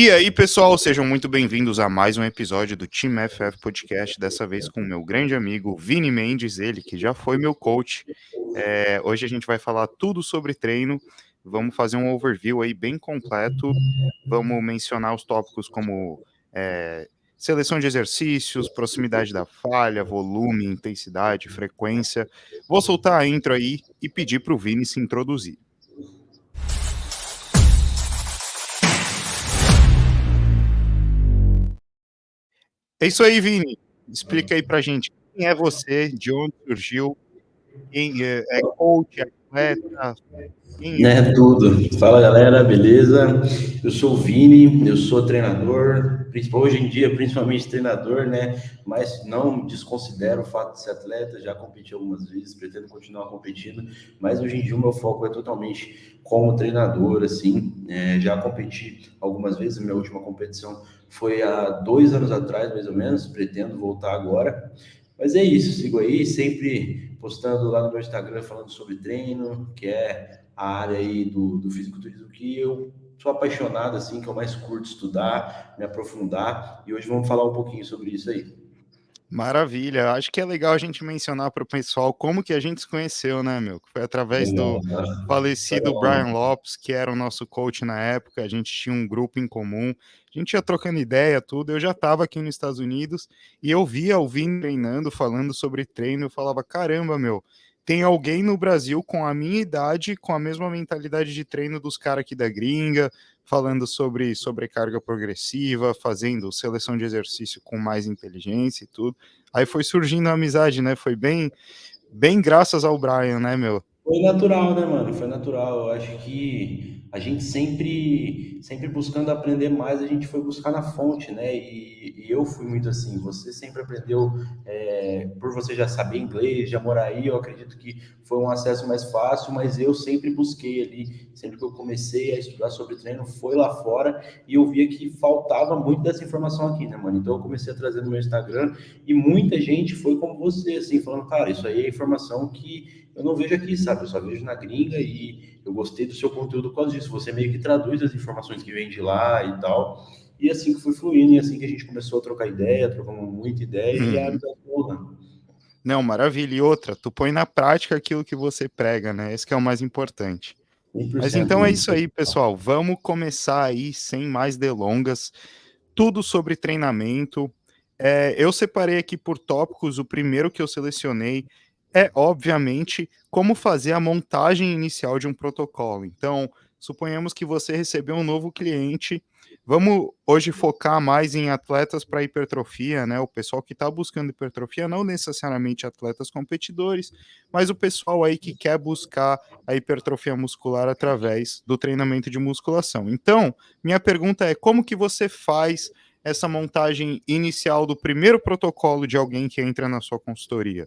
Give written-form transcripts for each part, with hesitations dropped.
E aí, pessoal, sejam muito bem-vindos a mais um episódio do Team FF Podcast, dessa vez com o meu grande amigo Vini Mendes, ele que já foi meu coach. Hoje a gente vai falar tudo sobre treino, vamos fazer um overview aí bem completo, vamos mencionar os tópicos como seleção de exercícios, proximidade da falha, volume, intensidade, frequência. Vou soltar a intro aí e pedir para o Vini se introduzir. É isso aí, Vini. Explica aí pra gente quem é você, de onde surgiu, quem é coach, atleta, quem é? Tudo. Fala galera, beleza? Eu sou o Vini, eu sou treinador, hoje em dia principalmente treinador, né? Mas não desconsidero o fato de ser atleta, já competi algumas vezes, pretendo continuar competindo, mas hoje em dia o meu foco é totalmente como treinador, assim. Já competi algumas vezes, minha última competição foi há 2 anos atrás, mais ou menos, pretendo voltar agora. Mas é isso, sigo aí, sempre postando lá no meu Instagram falando sobre treino, que é a área aí do fisiculturismo que eu sou apaixonado, assim, que eu mais curto estudar, me aprofundar, e hoje vamos falar um pouquinho sobre isso aí. Maravilha. Acho que é legal a gente mencionar para o pessoal como que a gente se conheceu, né, meu? Que foi através do Legal, tá? falecido Brian Lopes, que era o nosso coach na época. A gente tinha um grupo em comum, a gente ia trocando ideia, tudo. Eu já estava aqui nos Estados Unidos e eu via o Vini treinando, falando sobre treino. Eu falava, caramba, meu, tem alguém no Brasil com a minha idade, com a mesma mentalidade de treino dos caras aqui da gringa, falando sobre sobrecarga progressiva, fazendo seleção de exercício com mais inteligência e tudo. Aí foi surgindo a amizade, né? Foi bem graças ao Brian, né, meu? Foi natural, né, mano? Foi natural. Eu acho que a gente sempre buscando aprender mais, a gente foi buscar na fonte, né? E eu fui muito assim. Você sempre aprendeu, por você já saber inglês, já morar aí, eu acredito que foi um acesso mais fácil, mas eu sempre busquei ali, sempre que eu comecei a estudar sobre treino, foi lá fora e eu via que faltava muito dessa informação aqui, né, mano? Então eu comecei a trazer no meu Instagram e muita gente foi como você, assim, falando, cara, isso aí é informação que eu não vejo aqui, sabe? Eu só vejo na gringa e eu gostei do seu conteúdo por causa disso. Você meio que traduz as informações que vem de lá e tal. E assim que foi fluindo, e assim que a gente começou a trocar ideia, trocamos muita ideia e a Uhum. amizade foi rolando. Não, maravilha. E outra, tu põe na prática aquilo que você prega, né? Esse que é o mais importante. Mas 100%, então é mano. isso aí, pessoal. Vamos começar aí sem mais delongas. Tudo sobre treinamento. Eu separei aqui por tópicos. O primeiro que eu selecionei é, obviamente, como fazer a montagem inicial de um protocolo. Então, suponhamos que você recebeu um novo cliente. Vamos hoje focar mais em atletas para hipertrofia, né? O pessoal que está buscando hipertrofia, não necessariamente atletas competidores, mas o pessoal aí que quer buscar a hipertrofia muscular através do treinamento de musculação. Então, minha pergunta é: como que você faz essa montagem inicial do primeiro protocolo de alguém que entra na sua consultoria?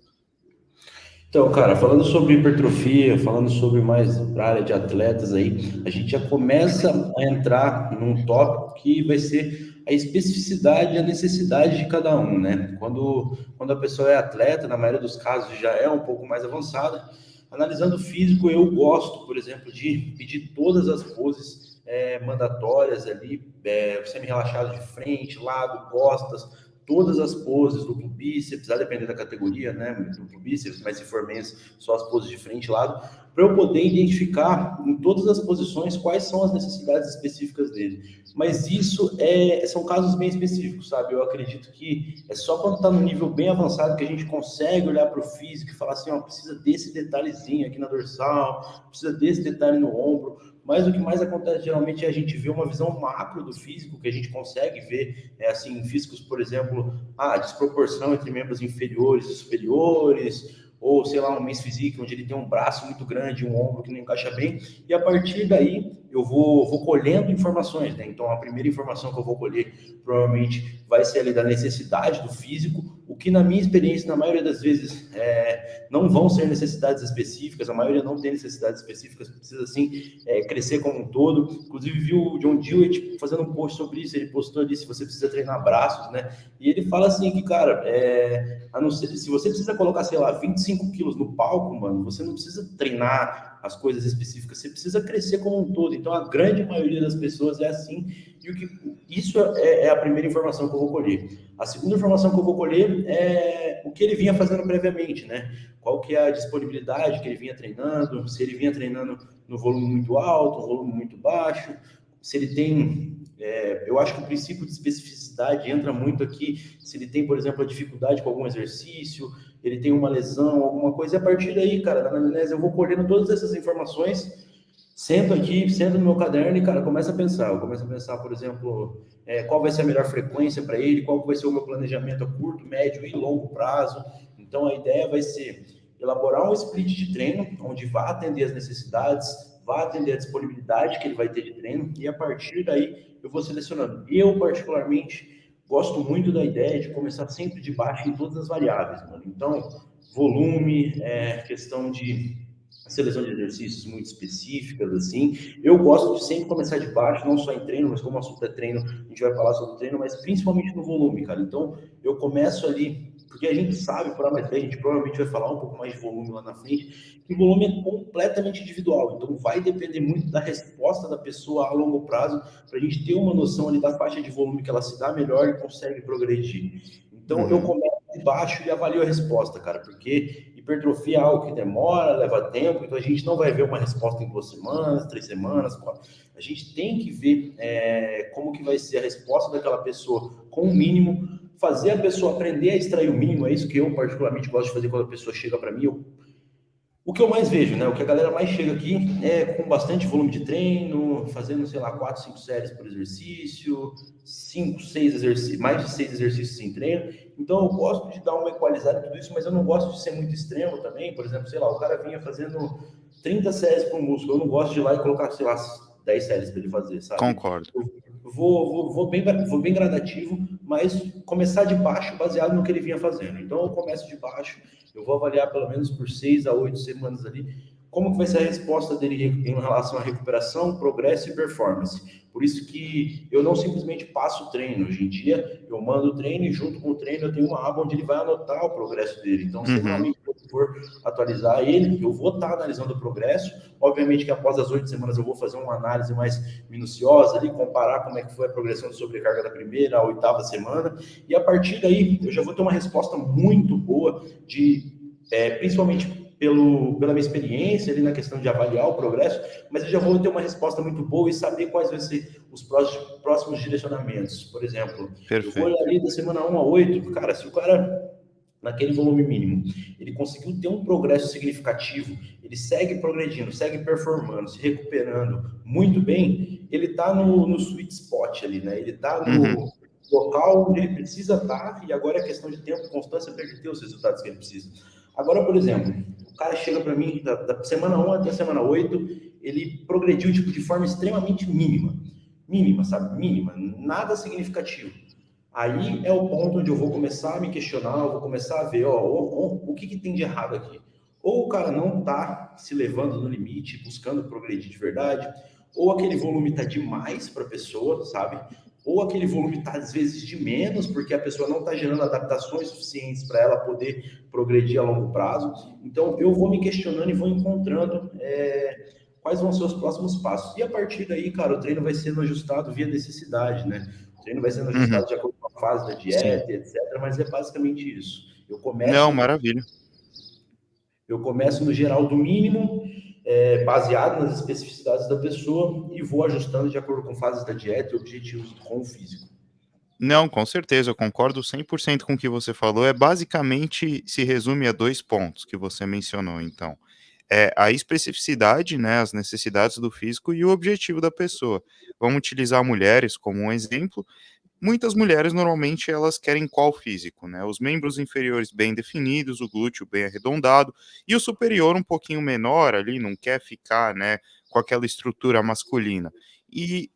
Então, cara, falando sobre hipertrofia, falando sobre mais a área de atletas aí, a gente já começa a entrar num tópico que vai ser a especificidade e a necessidade de cada um, né? Quando a pessoa é atleta, na maioria dos casos já é um pouco mais avançada. Analisando o físico, eu gosto, por exemplo, de pedir todas as poses mandatórias ali, semi-relaxado de frente, lado, costas, todas as poses, duplo bíceps, a depender da categoria, né? Duplo bíceps, mas se for menos, só as poses de frente e lado, para eu poder identificar em todas as posições quais são as necessidades específicas dele. Mas isso são casos bem específicos, sabe? Eu acredito que é só quando está no nível bem avançado que a gente consegue olhar para o físico e falar assim, ó, precisa desse detalhezinho aqui na dorsal, precisa desse detalhe no ombro. Mas o que mais acontece geralmente é a gente ver uma visão macro do físico, que a gente consegue ver, assim, físicos, por exemplo, a desproporção entre membros inferiores e superiores, ou sei lá, um mês físico onde ele tem um braço muito grande, um ombro que não encaixa bem, e a partir daí eu vou colhendo informações, né? Então a primeira informação que eu vou colher provavelmente vai ser ali da necessidade do físico, o que na minha experiência, na maioria das vezes, não vão ser necessidades específicas, a maioria não tem necessidades específicas, precisa sim crescer como um todo. Inclusive vi o John Dewitt fazendo um post sobre isso, ele postou ali se você precisa treinar braços, né? E ele fala assim que, cara, a não ser, se você precisa colocar, sei lá, 25 quilos no palco, mano, você não precisa treinar as coisas específicas, você precisa crescer como um todo. Então, a grande maioria das pessoas é assim, e isso é a primeira informação que eu vou colher. A segunda informação que eu vou colher é o que ele vinha fazendo previamente, né? Qual que é a disponibilidade que ele vinha treinando, se ele vinha treinando no volume muito alto, no volume muito baixo, se ele tem... eu acho que o princípio de especificidade entra muito aqui, se ele tem, por exemplo, a dificuldade com algum exercício, ele tem uma lesão, alguma coisa, e a partir daí, cara, na anamnese eu vou colhendo todas essas informações, sento aqui, sento no meu caderno e, cara, começo a pensar. Eu começo a pensar, por exemplo, qual vai ser a melhor frequência para ele, qual vai ser o meu planejamento a curto, médio e longo prazo. Então, a ideia vai ser elaborar um split de treino, onde vá atender as necessidades, vá atender a disponibilidade que ele vai ter de treino, e a partir daí eu vou selecionando. Eu, particularmente, gosto muito da ideia de começar sempre de baixo em todas as variáveis, mano. Então, volume, questão de seleção de exercícios muito específicas, assim. Eu gosto de sempre começar de baixo, não só em treino, mas como o assunto é treino, a gente vai falar sobre treino, mas principalmente no volume, cara. Então, eu começo ali, porque a gente sabe, por A mais B, a gente provavelmente vai falar um pouco mais de volume lá na frente, que o volume é completamente individual, então vai depender muito da resposta da pessoa a longo prazo, para a gente ter uma noção ali da faixa de volume que ela se dá melhor e consegue progredir. Então, eu começo de baixo e avalio a resposta, cara, porque hipertrofia é algo que demora, leva tempo, então a gente não vai ver uma resposta em 2 semanas, 3 semanas, 4. A gente tem que ver como que vai ser a resposta daquela pessoa com o mínimo, fazer a pessoa aprender a extrair o mínimo, é isso que eu particularmente gosto de fazer quando a pessoa chega para mim. O que eu mais vejo, né? O que a galera mais chega aqui é com bastante volume de treino, fazendo, sei lá, 4, 5 séries por exercício, 5, 6 exercícios, mais de 6 exercícios em treino. Então, eu gosto de dar uma equalizada em tudo isso, mas eu não gosto de ser muito extremo também. Por exemplo, sei lá, o cara vinha fazendo 30 séries por músculo. Eu não gosto de ir lá e colocar, sei lá, 10 séries para ele fazer, sabe? Concordo. Vou bem gradativo, mas começar de baixo baseado no que ele vinha fazendo. Então, eu começo de baixo, eu vou avaliar pelo menos por 6 a 8 semanas ali, como que vai ser a resposta dele em relação à recuperação, progresso e performance. Por isso que eu não simplesmente passo o treino. Hoje em dia, eu mando o treino e junto com o treino eu tenho uma aba onde ele vai anotar o progresso dele. Então, semanalmente, se eu for atualizar ele, eu vou estar analisando o progresso. Obviamente que após as 8 semanas eu vou fazer uma análise mais minuciosa ali, comparar como é que foi a progressão de sobrecarga da primeira à 8ª semana. E a partir daí, eu já vou ter uma resposta muito boa principalmente pela minha experiência ali na questão de avaliar o progresso, mas eu já vou ter uma resposta muito boa e saber quais vão ser os próximos direcionamentos. Por exemplo, eu vou Perfeito. olhar ali da semana 1 a 8, cara, se o cara, naquele volume mínimo, ele conseguiu ter um progresso significativo, ele segue progredindo, segue performando, se recuperando muito bem, ele está no sweet spot ali, né? Ele está no local onde ele precisa estar, e agora é questão de tempo, constância para ele ter os resultados que ele precisa. Agora, por exemplo, o cara chega para mim da semana 1 até a semana 8, ele progrediu tipo, de forma extremamente mínima. Mínima, sabe? Mínima, nada significativo. Aí é o ponto onde eu vou começar a me questionar, eu vou começar a ver, o que tem de errado aqui. Ou o cara não está se levando no limite, buscando progredir de verdade, ou aquele volume está demais para a pessoa, sabe? Ou aquele volume está, às vezes, de menos, porque a pessoa não está gerando adaptações suficientes para ela poder progredir a longo prazo. Então, eu vou me questionando e vou encontrando quais vão ser os próximos passos. E a partir daí, cara, o treino vai sendo ajustado via necessidade, né? O treino vai sendo ajustado de acordo com a fase da Sim. dieta, etc. Mas é basicamente isso. Não, maravilha. Eu começo no geral do mínimo, baseado nas especificidades da pessoa, e vou ajustando de acordo com fases da dieta e objetivos com o físico. Não, com certeza, eu concordo 100% com o que você falou. Basicamente, se resume a 2 pontos que você mencionou, então. É a especificidade, né, as necessidades do físico e o objetivo da pessoa. Vamos utilizar mulheres como um exemplo. Muitas mulheres, normalmente, elas querem qual físico, né? Os membros inferiores bem definidos, o glúteo bem arredondado e o superior um pouquinho menor ali, não quer ficar, né, com aquela estrutura masculina. E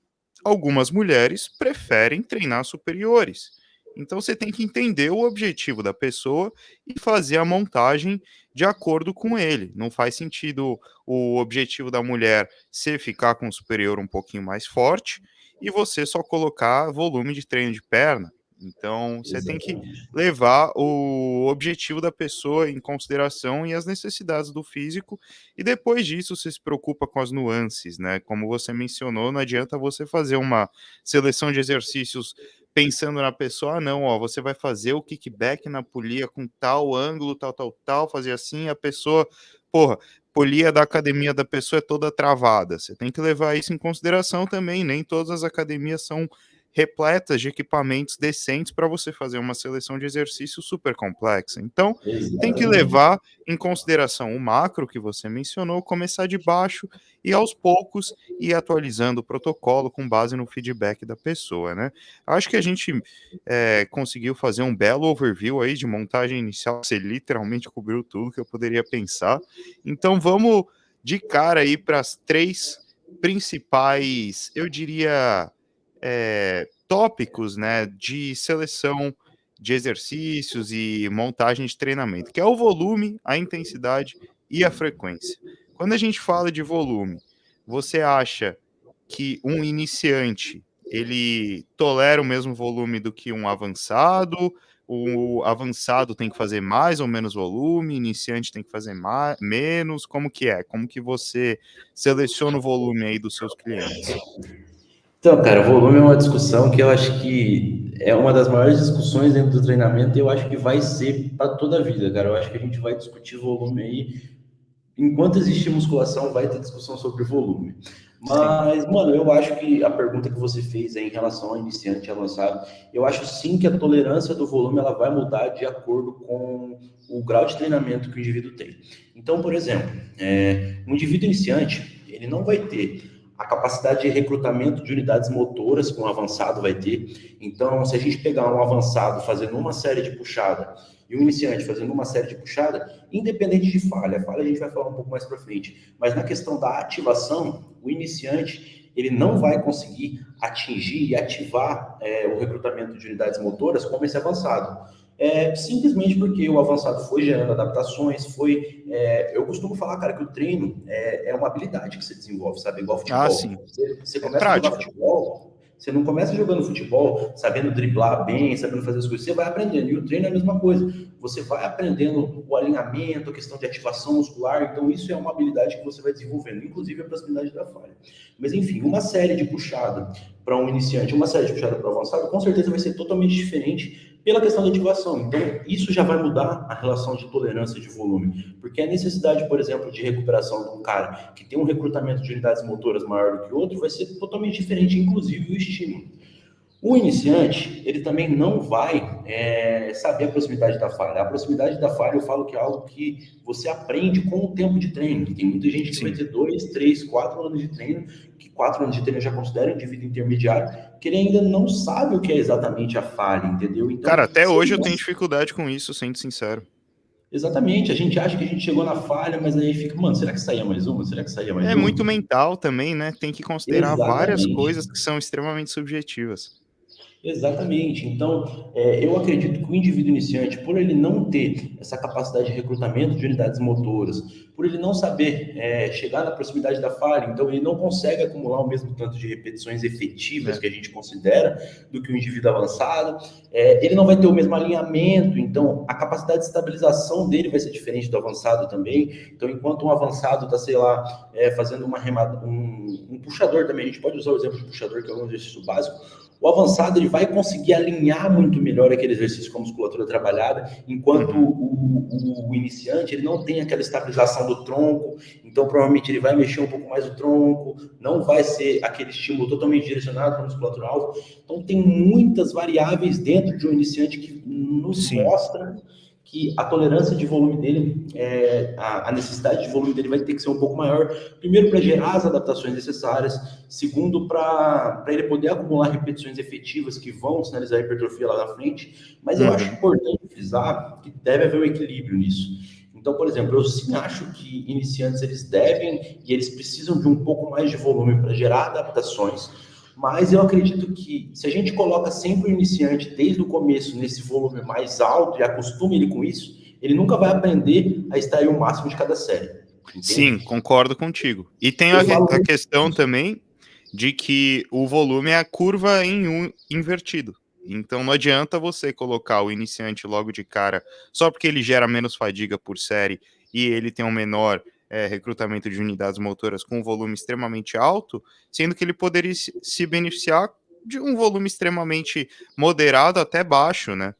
algumas mulheres preferem treinar superiores. Então você tem que entender o objetivo da pessoa e fazer a montagem de acordo com ele. Não faz sentido o objetivo da mulher ser ficar com o superior um pouquinho mais forte e você só colocar volume de treino de perna. Então, você tem que Exatamente. levar o objetivo da pessoa em consideração e as necessidades do físico, e depois disso você se preocupa com as nuances, né? Como você mencionou, não adianta você fazer uma seleção de exercícios pensando na pessoa, ah, não, ó, você vai fazer o kickback na polia com tal ângulo, tal, tal, tal, fazer assim, a pessoa, porra, polia da academia da pessoa é toda travada. Você tem que levar isso em consideração também, nem todas as academias são repletas de equipamentos decentes para você fazer uma seleção de exercício super complexa. Então, tem que Exatamente. levar em consideração o macro que você mencionou, começar de baixo e aos poucos ir atualizando o protocolo com base no feedback da pessoa, né? Acho que a gente conseguiu fazer um belo overview aí de montagem inicial, você literalmente cobriu tudo que eu poderia pensar. Então, vamos de cara aí para as 3 principais, eu diria, tópicos, né, de seleção de exercícios e montagem de treinamento, que é o volume, a intensidade e a frequência. Quando a gente fala de volume, você acha que um iniciante ele tolera o mesmo volume do que um avançado? O avançado tem que fazer mais ou menos volume, o iniciante tem que fazer mais, menos? Como que é? Como que você seleciona o volume aí dos seus clientes? Então, cara, volume é uma discussão que eu acho que é uma das maiores discussões dentro do treinamento e eu acho que vai ser para toda a vida, cara. Eu acho que a gente vai discutir volume aí. Enquanto existir musculação, vai ter discussão sobre volume. Sim. Mas, mano, eu acho que a pergunta que você fez aí em relação ao iniciante e avançado, eu acho sim que a tolerância do volume ela vai mudar de acordo com o grau de treinamento que o indivíduo tem. Então, por exemplo, um indivíduo iniciante, ele não vai ter a capacidade de recrutamento de unidades motoras que um avançado vai ter. Então, se a gente pegar um avançado fazendo uma série de puxada e um iniciante fazendo uma série de puxada, independente de falha, falha a gente vai falar um pouco mais para frente, mas na questão da ativação, o iniciante ele não vai conseguir atingir e ativar o recrutamento de unidades motoras como esse avançado. Simplesmente porque o avançado foi gerando adaptações, eu costumo falar, cara, que o treino é uma habilidade que você desenvolve, sabe? Igual Ah, futebol. sim. Você É começa a jogar prática. futebol, você não começa jogando futebol sabendo driblar bem, sabendo fazer as coisas, você vai aprendendo. E o treino é a mesma coisa. Você vai aprendendo o alinhamento, a questão de ativação muscular, então isso é uma habilidade que você vai desenvolvendo, inclusive a proximidade da falha. Mas enfim, uma série de puxada para um iniciante, uma série de puxada para o avançado, com certeza vai ser totalmente diferente pela questão da ativação. Então, isso já vai mudar a relação de tolerância de volume, porque a necessidade, por exemplo, de recuperação de um cara que tem um recrutamento de unidades motoras maior do que o outro vai ser totalmente diferente, inclusive o estímulo. O iniciante, ele também não vai saber a proximidade da falha. A proximidade da falha, eu falo que é algo que você aprende com o tempo de treino. Tem muita gente que vai Sim. ter 2, 3, 4 anos de treino, que 4 anos de treino eu já considera indivíduo intermediário, que ele ainda não sabe o que é exatamente a falha, entendeu? Então, Cara, até se hoje ele eu não... tenho dificuldade com isso, sendo sincero. Exatamente, a gente acha que a gente chegou na falha, mas aí fica, mano, será que saía mais uma? Será que saía mais É uma? muito mental também, né? Tem que considerar várias Exatamente. coisas que são extremamente subjetivas. Exatamente. Então, eu acredito que o indivíduo iniciante, por ele não ter essa capacidade de recrutamento de unidades motoras, por ele não saber chegar na proximidade da falha, então ele não consegue acumular o mesmo tanto de repetições efetivas É. que a gente considera do que o indivíduo avançado, ele não vai ter o mesmo alinhamento, então a capacidade de estabilização dele vai ser diferente do avançado também. Então, enquanto um avançado está, sei lá, fazendo uma remada, um puxador também, a gente pode usar o exemplo de puxador, que é um exercício básico, o avançado ele vai conseguir alinhar muito melhor aquele exercício com a musculatura trabalhada, enquanto Uhum. o iniciante ele não tem aquela estabilização do tronco, então provavelmente ele vai mexer um pouco mais o tronco, não vai ser aquele estímulo totalmente direcionado para a musculatura alvo. Então tem muitas variáveis dentro de um iniciante que nos Sim. mostra que a tolerância de volume dele, a necessidade de volume dele vai ter que ser um pouco maior. Primeiro, para gerar as adaptações necessárias. Segundo, para ele poder acumular repetições efetivas que vão sinalizar a hipertrofia lá na frente. Mas eu acho Uhum. importante frisar que deve haver um equilíbrio nisso. Então, por exemplo, eu sim acho que iniciantes eles devem e eles precisam de um pouco mais de volume para gerar adaptações, mas eu acredito que se a gente coloca sempre o iniciante desde o começo nesse volume mais alto e acostuma ele com isso, ele nunca vai aprender a extrair o máximo de cada série, Sim, entende? concordo contigo. E tem Eu falo a muito questão isso. também de que o volume é a curva em um invertido. Então não adianta você colocar o iniciante logo de cara, só porque ele gera menos fadiga por série e ele tem um menor recrutamento de unidades motoras com um volume extremamente alto, sendo que ele poderia se beneficiar de um volume extremamente moderado até baixo, né?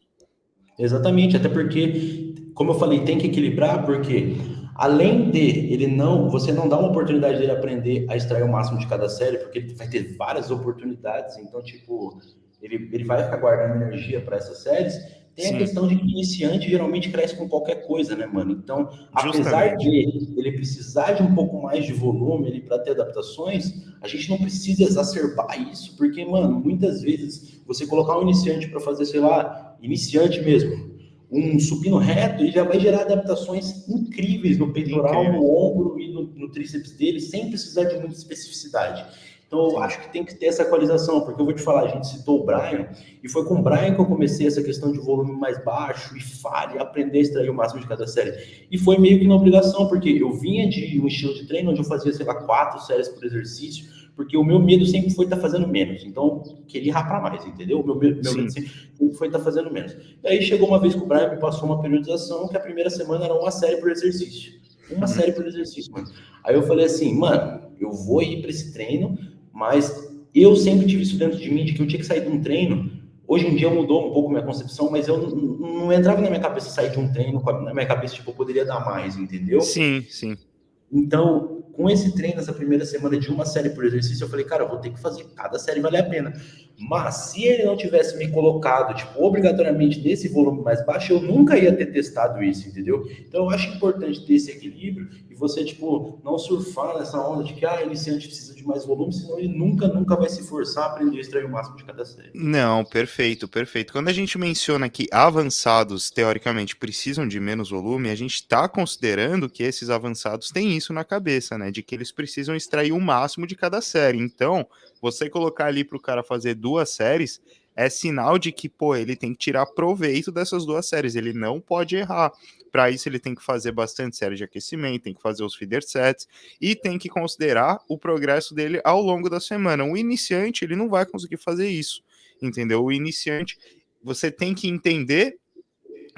Exatamente, até porque, como eu falei, tem que equilibrar, porque além de ele não, você não dá uma oportunidade dele aprender a extrair o máximo de cada série, porque ele vai ter várias oportunidades, então, tipo, ele vai ficar guardando energia para essas séries. Tem a Sim, questão de que iniciante geralmente cresce com qualquer coisa, né, mano? Então, apesar justamente. de ele precisar de um pouco mais de volume para ter adaptações, a gente não precisa exacerbar isso, porque, mano, muitas vezes você colocar um iniciante para fazer, sei lá, iniciante mesmo, um supino reto, ele já vai gerar adaptações incríveis no peitoral, no Incríveis. ombro e no tríceps dele, sem precisar de muita especificidade. Então, eu Sim. acho que tem que ter essa equalização, porque eu vou te falar, a gente citou o Brian, e foi com o Brian que eu comecei essa questão de volume mais baixo e falha, aprender a extrair o máximo de cada série. E foi meio que na obrigação, porque eu vinha de um estilo de treino onde eu fazia, sei lá, 4 séries por exercício, porque o meu medo sempre foi estar fazendo menos. Então, queria rapar mais, entendeu? Meu medo Sim. sempre foi estar fazendo menos. E aí chegou uma vez que o Brian me passou uma periodização que a primeira semana era uma série por exercício. Uma série por exercício, mano. Aí eu falei assim, mano, eu vou ir para esse treino, mas eu sempre tive isso dentro de mim, de que eu tinha que sair de um treino. Hoje em dia mudou um pouco minha concepção, mas eu não entrava na minha cabeça sair de um treino, na minha cabeça, tipo, eu poderia dar mais, entendeu? Sim, sim. Então, com esse treino, essa primeira semana de uma série por exercício, eu falei, cara, eu vou ter que fazer cada série valer a pena. Mas se ele não tivesse me colocado, tipo, obrigatoriamente nesse volume mais baixo, eu nunca ia ter testado isso, entendeu? Então, eu acho importante ter esse equilíbrio e você, tipo, não surfar nessa onda de que, iniciante precisa de mais volume, senão ele nunca vai se forçar a aprender a extrair o máximo de cada série. Não, perfeito, perfeito. Quando a gente menciona que avançados, teoricamente, precisam de menos volume, a gente está considerando que esses avançados têm isso na cabeça, né? De que eles precisam extrair o máximo de cada série. Então, você colocar ali para o cara fazer 2 séries é sinal de que, pô, ele tem que tirar proveito dessas 2 séries, ele não pode errar. Para isso, ele tem que fazer bastante série de aquecimento, tem que fazer os feeder sets e tem que considerar o progresso dele ao longo da semana. O iniciante, ele não vai conseguir fazer isso, entendeu? O iniciante, você tem que entender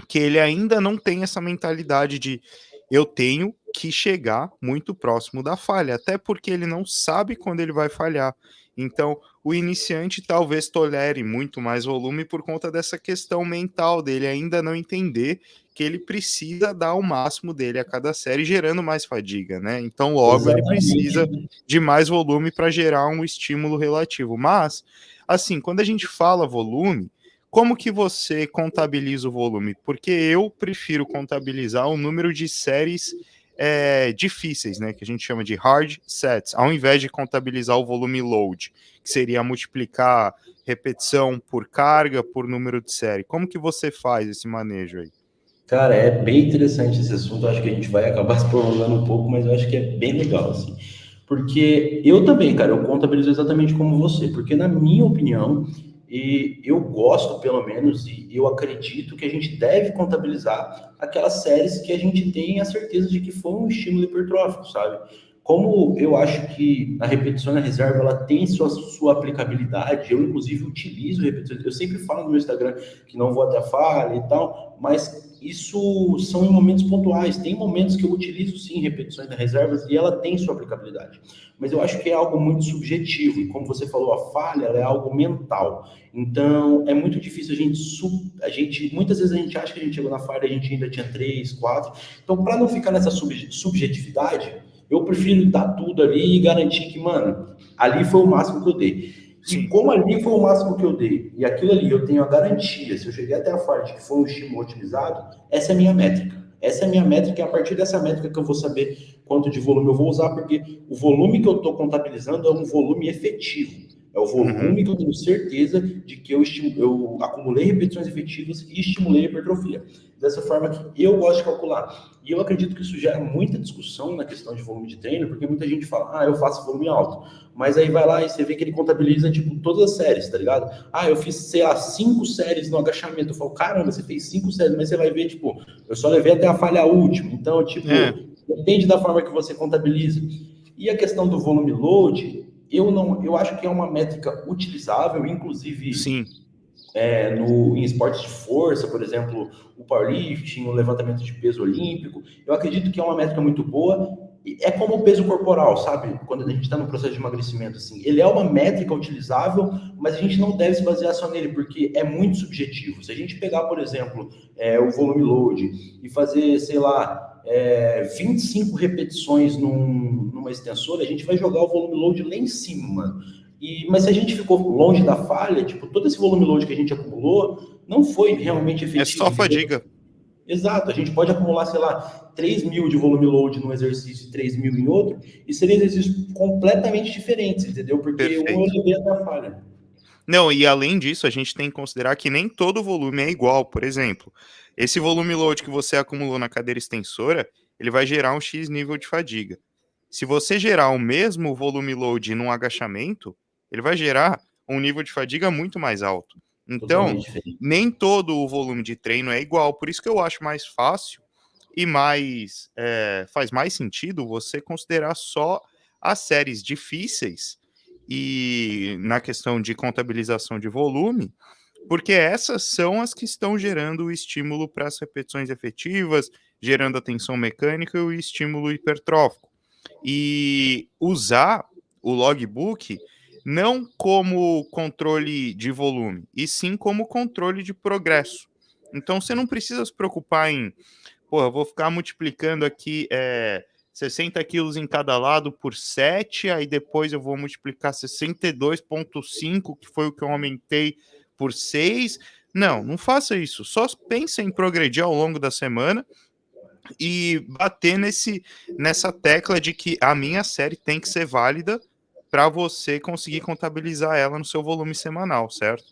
que ele ainda não tem essa mentalidade de eu tenho que chegar muito próximo da falha, até porque ele não sabe quando ele vai falhar. Então, o iniciante talvez tolere muito mais volume por conta dessa questão mental dele ainda não entender que ele precisa dar o máximo dele a cada série, gerando mais fadiga, né? Então, logo ele precisa Exatamente. de mais volume para gerar um estímulo relativo. Mas, assim, quando a gente fala volume, como que você contabiliza o volume? Porque eu prefiro contabilizar o número de séries difíceis, né? Que a gente chama de hard sets, ao invés de contabilizar o volume load, que seria multiplicar repetição por carga, por número de série. Como que você faz esse manejo aí? Cara, é bem interessante esse assunto. Eu acho que a gente vai acabar se prolongando um pouco, mas eu acho que é bem legal, assim. Porque eu também, cara, eu contabilizo exatamente como você. Porque, na minha opinião, e eu gosto, pelo menos, e eu acredito que a gente deve contabilizar aquelas séries que a gente tem a certeza de que foi um estímulo hipertrófico, sabe? Como eu acho que a repetição na reserva ela tem sua aplicabilidade, eu inclusive utilizo repetições. Eu sempre falo no meu Instagram que não vou até a falha e tal, mas isso são em momentos pontuais. Tem momentos que eu utilizo sim repetições na reservas e ela tem sua aplicabilidade. Mas eu acho que é algo muito subjetivo e como você falou, a falha ela é algo mental. Então é muito difícil a gente muitas vezes a gente acha que a gente chegou na falha, a gente ainda tinha 3, 4. Então para não ficar nessa subjetividade eu prefiro dar tudo ali e garantir que, mano, ali foi o máximo que eu dei. E Sim. como ali foi o máximo que eu dei, e aquilo ali eu tenho a garantia, se eu cheguei até a falha de que foi um estímulo otimizado, essa é a minha métrica. Essa é a minha métrica, e a partir dessa métrica que eu vou saber quanto de volume eu vou usar, porque o volume que eu estou contabilizando é um volume efetivo. É o Uhum. volume que eu tenho certeza de que eu acumulei repetições efetivas e estimulei a hipertrofia. Dessa forma que eu gosto de calcular. E eu acredito que isso gera muita discussão na questão de volume de treino, porque muita gente fala, eu faço volume alto. Mas aí vai lá e você vê que ele contabiliza, tipo, todas as séries, tá ligado? Eu fiz, sei lá, 5 séries no agachamento. Eu falo, caramba, você fez 5 séries, mas você vai ver, tipo, eu só levei até a falha última. Então, É, tipo, depende da forma que você contabiliza. E a questão do volume load, eu acho que é uma métrica utilizável, inclusive sim. em esportes de força, por exemplo, o powerlifting, o levantamento de peso olímpico. Eu acredito que é uma métrica muito boa. É como o peso corporal, sabe? Quando a gente está no processo de emagrecimento, assim, ele é uma métrica utilizável, mas a gente não deve se basear só nele, porque é muito subjetivo. Se a gente pegar, por exemplo, o volume load e fazer, sei lá, 25 repetições numa extensora, a gente vai jogar o volume load lá em cima. Mas se a gente ficou longe da falha, tipo, todo esse volume load que a gente acumulou não foi realmente É efetivo, só entendeu? fadiga. Exato, a gente pode acumular, sei lá, 3.000 de volume load num exercício e 3.000 em outro, e seriam exercícios completamente diferentes, entendeu? Porque um eu Perfeito. levei até a falha. Não, e além disso, a gente tem que considerar que nem todo volume é igual. Por exemplo, esse volume load que você acumulou na cadeira extensora, ele vai gerar um X nível de fadiga. Se você gerar o mesmo volume load num agachamento, ele vai gerar um nível de fadiga muito mais alto. Então, Totalmente diferente. nem todo o volume de treino é igual. Por isso que eu acho mais fácil e faz mais sentido você considerar só as séries difíceis e na questão de contabilização de volume, porque essas são as que estão gerando o estímulo para as repetições efetivas, gerando a tensão mecânica e o estímulo hipertrófico. E usar o logbook não como controle de volume, e sim como controle de progresso. Então você não precisa se preocupar em, pô, eu vou ficar multiplicando aqui 60 quilos em cada lado por 7, aí depois eu vou multiplicar 62,5, que foi o que eu aumentei, por 6. Não, não faça isso. Só pense em progredir ao longo da semana e bater nessa tecla de que a minha série tem que ser válida para você conseguir contabilizar ela no seu volume semanal, certo?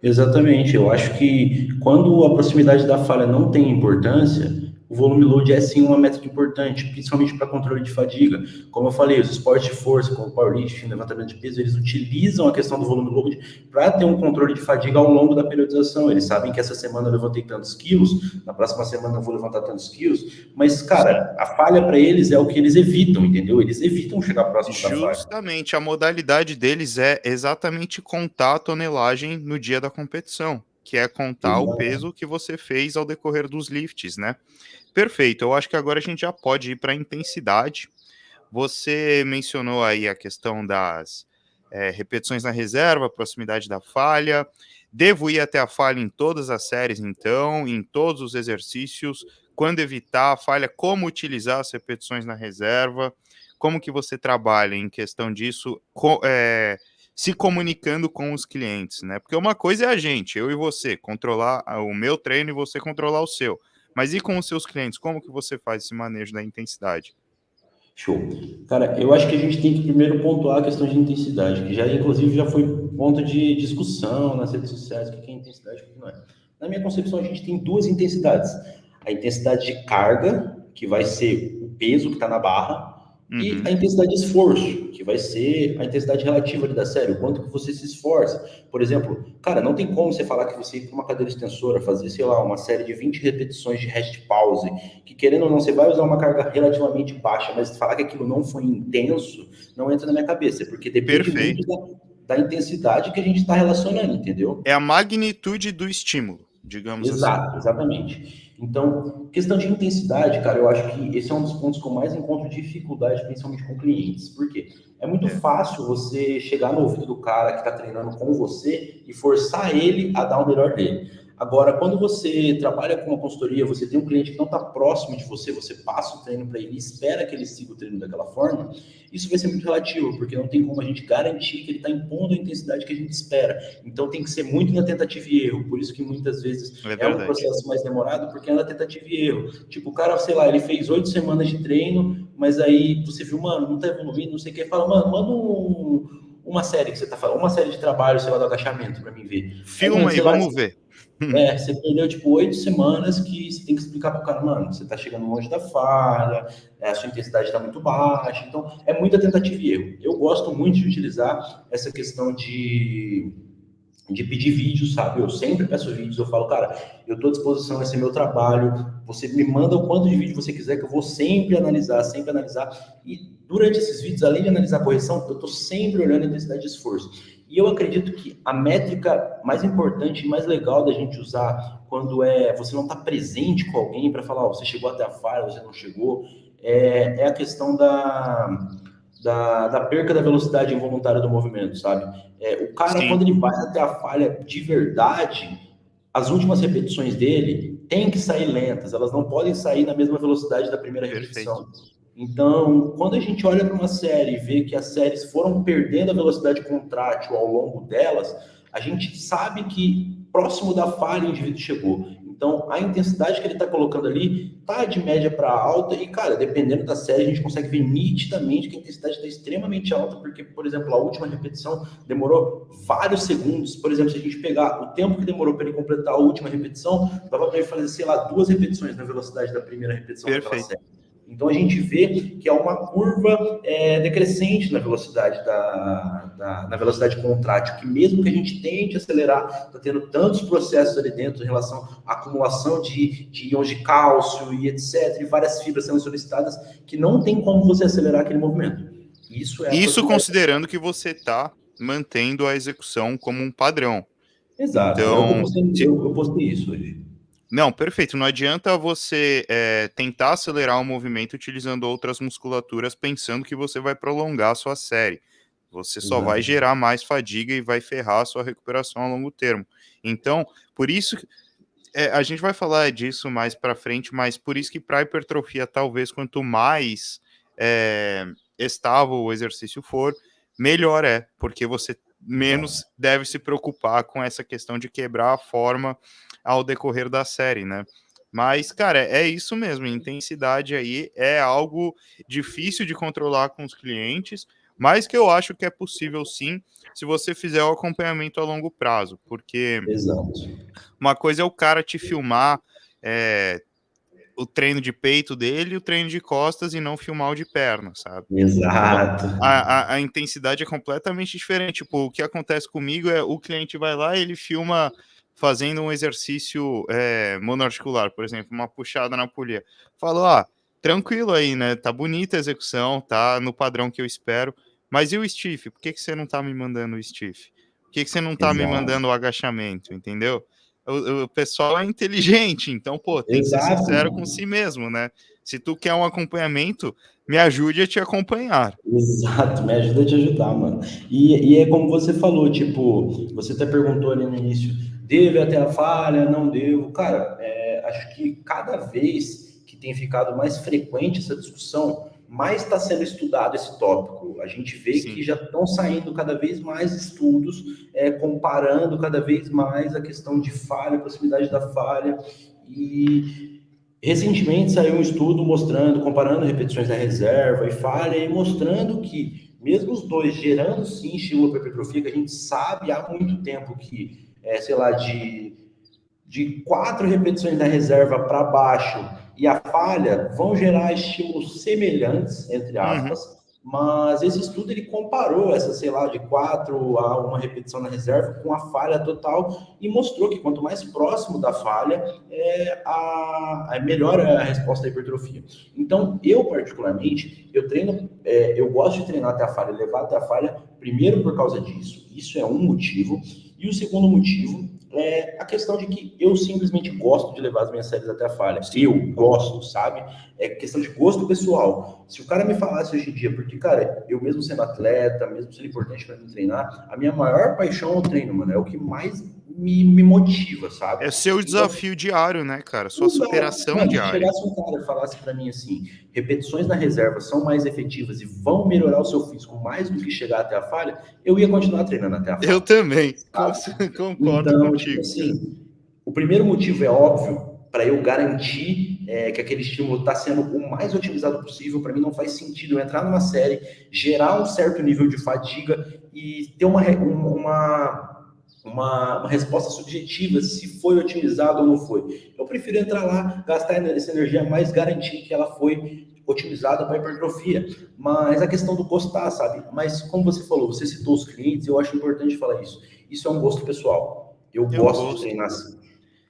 Exatamente, eu acho que quando a proximidade da falha não tem importância, o volume load é sim uma métrica importante, principalmente para controle de fadiga. Como eu falei, os esportes de força, como o powerlifting, levantamento de peso, eles utilizam a questão do volume load para ter um controle de fadiga ao longo da periodização. Eles sabem que essa semana eu levantei tantos quilos, na próxima semana eu vou levantar tantos quilos, mas, Sim. cara, a falha para eles é o que eles evitam, entendeu? Eles evitam chegar próximo da falha. Justamente, a modalidade deles é exatamente contar a tonelagem no dia da competição, que é contar o Exato. peso que você fez ao decorrer dos lifts, né? Perfeito, eu acho que agora a gente já pode ir para a intensidade. Você mencionou aí a questão das repetições na reserva, proximidade da falha. Devo ir até a falha em todas as séries, então, em todos os exercícios, quando evitar a falha, como utilizar as repetições na reserva, como que você trabalha em questão disso, se comunicando com os clientes, né? Porque uma coisa é a gente, eu e você, controlar o meu treino e você controlar o seu. Mas e com os seus clientes, como que você faz esse manejo da intensidade? Show. Cara, eu acho que a gente tem que primeiro pontuar a questão de intensidade, que já inclusive já foi ponto de discussão nas redes sociais, o que é intensidade e o que não é. Na minha concepção, a gente tem duas intensidades. A intensidade de carga, que vai ser o peso que está na barra, e a Uhum. intensidade de esforço, que vai ser a intensidade relativa ali da série, o quanto que você se esforça. Por exemplo, cara, não tem como você falar que você ir para uma cadeira extensora, fazer, sei lá, uma série de 20 repetições de rest pause, que querendo ou não, você vai usar uma carga relativamente baixa, mas falar que aquilo não foi intenso, não entra na minha cabeça, porque depende muito Perfeito. da intensidade que a gente está relacionando, entendeu? É a magnitude do estímulo, digamos assim. Exato, exatamente. Então, questão de intensidade, cara, eu acho que esse é um dos pontos que eu mais encontro dificuldade, principalmente com clientes. Por quê? É muito É. fácil você chegar no ouvido do cara que está treinando com você e forçar ele a dar o melhor dele. Agora, quando você trabalha com uma consultoria, você tem um cliente que não está próximo de você, você passa o treino para ele e espera que ele siga o treino daquela forma, isso vai ser muito relativo, porque não tem como a gente garantir que ele está impondo a intensidade que a gente espera. Então tem que ser muito na tentativa e erro. Por isso que muitas vezes É é um verdade. processo mais demorado, porque é na tentativa e erro. Tipo, o cara, sei lá, ele fez 8 semanas de treino, mas aí você viu, mano, não tá evoluindo, não sei o que, fala, mano, manda uma série que você tá falando, uma série de trabalho, sei lá, do agachamento para mim ver. Aí, mano, Filma aí, sei lá, vamos ver. você perdeu, tipo, 8 semanas que você tem que explicar pro cara, mano, você tá chegando longe da falha, a sua intensidade tá muito baixa, então é muita tentativa e erro. Eu gosto muito de utilizar essa questão de pedir vídeos, sabe? Eu sempre peço vídeos, eu falo, cara, eu estou à disposição, esse é meu trabalho, você me manda o quanto de vídeo você quiser, que eu vou sempre analisar, sempre analisar. E durante esses vídeos, além de analisar a correção, eu estou sempre olhando a intensidade de esforço. E eu acredito que a métrica mais importante e mais legal da gente usar quando você não está presente com alguém para falar, você chegou até a falha, você não chegou, é a questão da perca da velocidade involuntária do movimento, sabe? O cara, Sim, quando ele vai até a falha de verdade, as últimas repetições dele têm que sair lentas, elas não podem sair na mesma velocidade da primeira perfeito. repetição. Então, quando a gente olha para uma série e vê que as séries foram perdendo a velocidade contrátil ao longo delas, a gente sabe que próximo da falha o indivíduo chegou. Então, a intensidade que ele está colocando ali está de média para alta e, cara, dependendo da série, a gente consegue ver nitidamente que a intensidade está extremamente alta, porque, por exemplo, a última repetição demorou vários segundos. Por exemplo, se a gente pegar o tempo que demorou para ele completar a última repetição, dava para ele fazer, sei lá, 2 repetições na velocidade da primeira repetição daquela Perfeito. série. Então a gente vê que é uma curva decrescente na velocidade na velocidade contrátil, que mesmo que a gente tente acelerar, está tendo tantos processos ali dentro em relação à acumulação de íons de cálcio e etc, e várias fibras sendo solicitadas, que não tem como você acelerar aquele movimento. Isso é a Isso proximidade. considerando que você está mantendo a execução como um padrão. Exato, é o que Então, eu postei isso hoje. não, perfeito. Não adianta você tentar acelerar o movimento utilizando outras musculaturas pensando que você vai prolongar a sua série. Você só vai Exato. gerar mais fadiga e vai ferrar a sua recuperação a longo termo. Então, por isso, a gente vai falar disso mais para frente, mas por isso que para hipertrofia, talvez quanto mais é, estável o exercício for, melhor é, porque você menos deve se preocupar com essa questão de quebrar a forma ao decorrer da série, né? Mas, cara, é isso mesmo, intensidade aí é algo difícil de controlar com os clientes, mas que eu acho que é possível sim, se você fizer o acompanhamento a longo prazo, porque Exato. uma coisa é o cara te filmar é, o treino de peito dele e o treino de costas e não filmar o de perna, sabe? Exato. A intensidade é completamente diferente. Tipo, o que acontece comigo é o cliente vai lá e ele filma fazendo um exercício monoarticular, por exemplo, uma puxada na polia. Falou, tranquilo aí, né? Tá bonita a execução, tá no padrão que eu espero. Mas e o stiff? Por que você não tá me mandando o stiff? Por que você não tá me Exato. mandando o agachamento, entendeu? O pessoal é inteligente, então, pô, tem que ser Exato. sincero com si mesmo, né? Se tu quer um acompanhamento, me ajude a te acompanhar. Exato, me ajuda a te ajudar, mano. E é como você falou, tipo, você até perguntou ali no início, devo ir até a falha, não devo? Cara, acho que cada vez que tem ficado mais frequente essa discussão, mais está sendo estudado esse tópico. A gente vê Sim. que já estão saindo cada vez mais estudos, comparando cada vez mais a questão de falha, a proximidade da falha, e recentemente saiu um estudo mostrando, comparando repetições da reserva e falha, e mostrando que, mesmo os dois gerando sim estímulo para hipertrofia, que a gente sabe há muito tempo que, sei lá, de 4 repetições da reserva para baixo e a falha vão gerar estímulos semelhantes, entre Uhum. aspas, mas esse estudo ele comparou essa, sei lá, de 4 a uma repetição na reserva com a falha total e mostrou que quanto mais próximo da falha, melhor a resposta à hipertrofia. Então, eu particularmente, eu gosto de treinar até a falha, levar até a falha, primeiro por causa disso, isso é um motivo, e o segundo motivo é a questão de que eu simplesmente gosto de levar as minhas séries até a falha. Sim. Eu gosto, sabe? É questão de gosto pessoal. Se o cara me falasse hoje em dia, porque, cara, eu mesmo sendo atleta, mesmo sendo importante para mim treinar, a minha maior paixão é o treino, mano. É o que mais me motiva, sabe? É seu Então, desafio diário, né, cara? Sua exato. superação Mano, se diária. chegasse um cara e falasse para mim assim, repetições na reserva são mais efetivas e vão melhorar o seu físico mais do que chegar até a falha, eu ia continuar treinando até a Eu falha. também. Sabe? Concordo Então, tipo contigo, cara. assim, o primeiro motivo é óbvio, para eu garantir que aquele estímulo está sendo o mais otimizado possível. Para mim não faz sentido eu entrar numa série, gerar um certo nível de fadiga e ter uma resposta subjetiva se foi otimizado ou não foi. Eu prefiro entrar lá, gastar essa energia, mas garantir que ela foi otimizada para hipertrofia. Mas a questão do gostar, sabe? Mas como você falou, você citou os clientes, eu acho importante falar isso. Isso é um gosto pessoal. Eu É um gosto de gosto. treinar assim.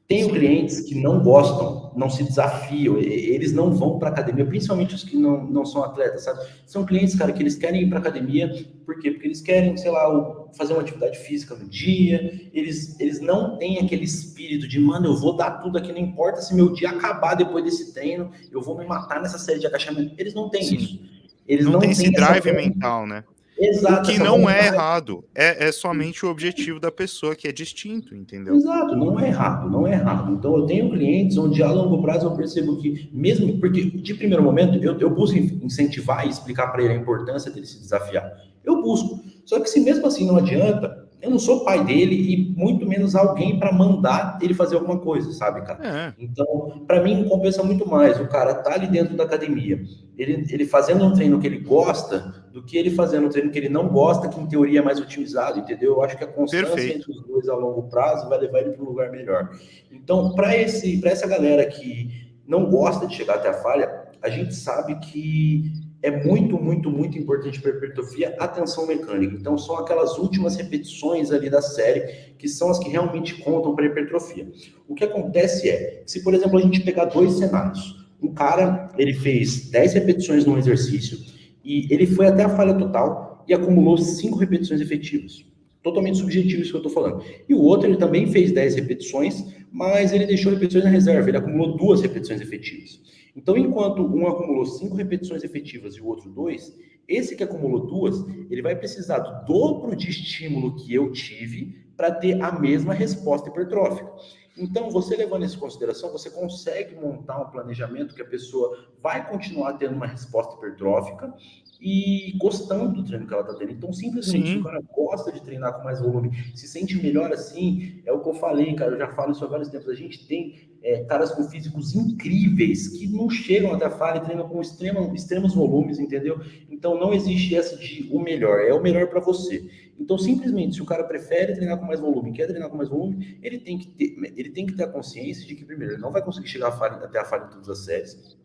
Tenho Sim. clientes que não gostam, não se desafiam, eles não vão para academia, principalmente os que não são atletas, sabe? São clientes, cara, que eles querem ir para academia, por quê? Porque eles querem, sei lá, fazer uma atividade física no dia, eles não têm aquele espírito de, mano, eu vou dar tudo aqui, não importa se meu dia acabar depois desse treino, eu vou me matar nessa série de agachamento. Eles não têm Sim. isso. Eles Não tem não esse têm essa drive mental, né? O exato, que essa não é vontade. errado, é somente o objetivo da pessoa que é distinto, entendeu? Exato, não é errado, não é errado. Então, eu tenho clientes onde a longo prazo eu percebo que, mesmo porque de primeiro momento eu busco incentivar e explicar para ele a importância dele se desafiar. Eu busco. Só que se mesmo assim não adianta, eu não sou pai dele e muito menos alguém para mandar ele fazer alguma coisa, sabe, cara? É, Então, para mim, compensa muito mais o cara tá ali dentro da academia, ele fazendo um treino que ele gosta, do que ele fazendo um treino que ele não gosta, que em teoria é mais otimizado, entendeu? Eu acho que a constância perfeito. entre os dois a longo prazo vai levar ele para um lugar melhor. Então, para essa galera que não gosta de chegar até a falha, a gente sabe que é muito, muito, muito importante para a hipertrofia a tensão mecânica. Então, são aquelas últimas repetições ali da série que são as que realmente contam para a hipertrofia. O que acontece é, se por exemplo a gente pegar dois cenários, um cara, ele fez 10 repetições num exercício e ele foi até a falha total e acumulou 5 repetições efetivas. Totalmente subjetivo isso que eu estou falando. E o outro, ele também fez 10 repetições, mas ele deixou repetições na reserva, ele acumulou 2 repetições efetivas. Então, enquanto um acumulou 5 repetições efetivas e o outro 2, esse que acumulou 2, ele vai precisar do dobro de estímulo que eu tive para ter a mesma resposta hipertrófica. Então, você levando isso em consideração, você consegue montar um planejamento que a pessoa vai continuar tendo uma resposta hipertrófica e gostando do treino que ela está tendo. Então, simplesmente, se o Sim, cara gosta de treinar com mais volume, se sente melhor assim, é o que eu falei, cara, eu já falo isso há vários tempos, a gente tem caras com físicos incríveis que não chegam até a falha e treinam com extremos volumes, entendeu? Então, não existe essa de o melhor, é o melhor para você. Então, simplesmente, se o cara prefere treinar com mais volume, quer treinar com mais volume, ele tem que ter a consciência de que, primeiro, ele não vai conseguir chegar até a falha em todas as séries.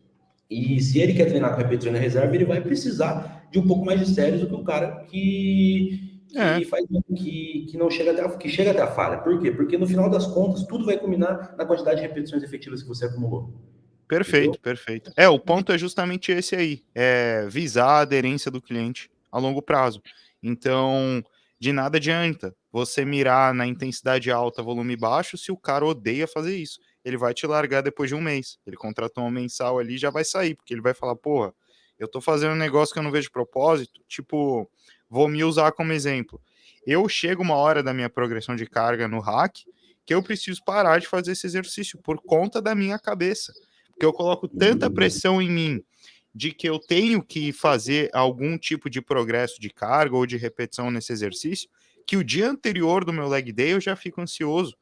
E se ele quer treinar com repetições na reserva, ele vai precisar de um pouco mais de séries do que o cara é, que não chega que chega até a falha. Por quê? Porque no final das contas, tudo vai culminar na quantidade de repetições efetivas que você acumulou. Entendeu? perfeito, perfeito. O ponto é justamente esse aí, é visar a aderência do cliente a longo prazo. Então, de nada adianta você mirar na intensidade alta, volume baixo, se o cara odeia fazer isso. Ele vai te largar depois de um mês. Ele contratou um mensal ali e já vai sair, porque ele vai falar, porra, eu tô fazendo um negócio que eu não vejo propósito, tipo, vou me usar como exemplo. Eu chego uma hora da minha progressão de carga no hack que eu preciso parar de fazer esse exercício por conta da minha cabeça, porque eu coloco tanta pressão em mim de que eu tenho que fazer algum tipo de progresso de carga ou de repetição nesse exercício, que o dia anterior do meu leg day eu já fico ansioso.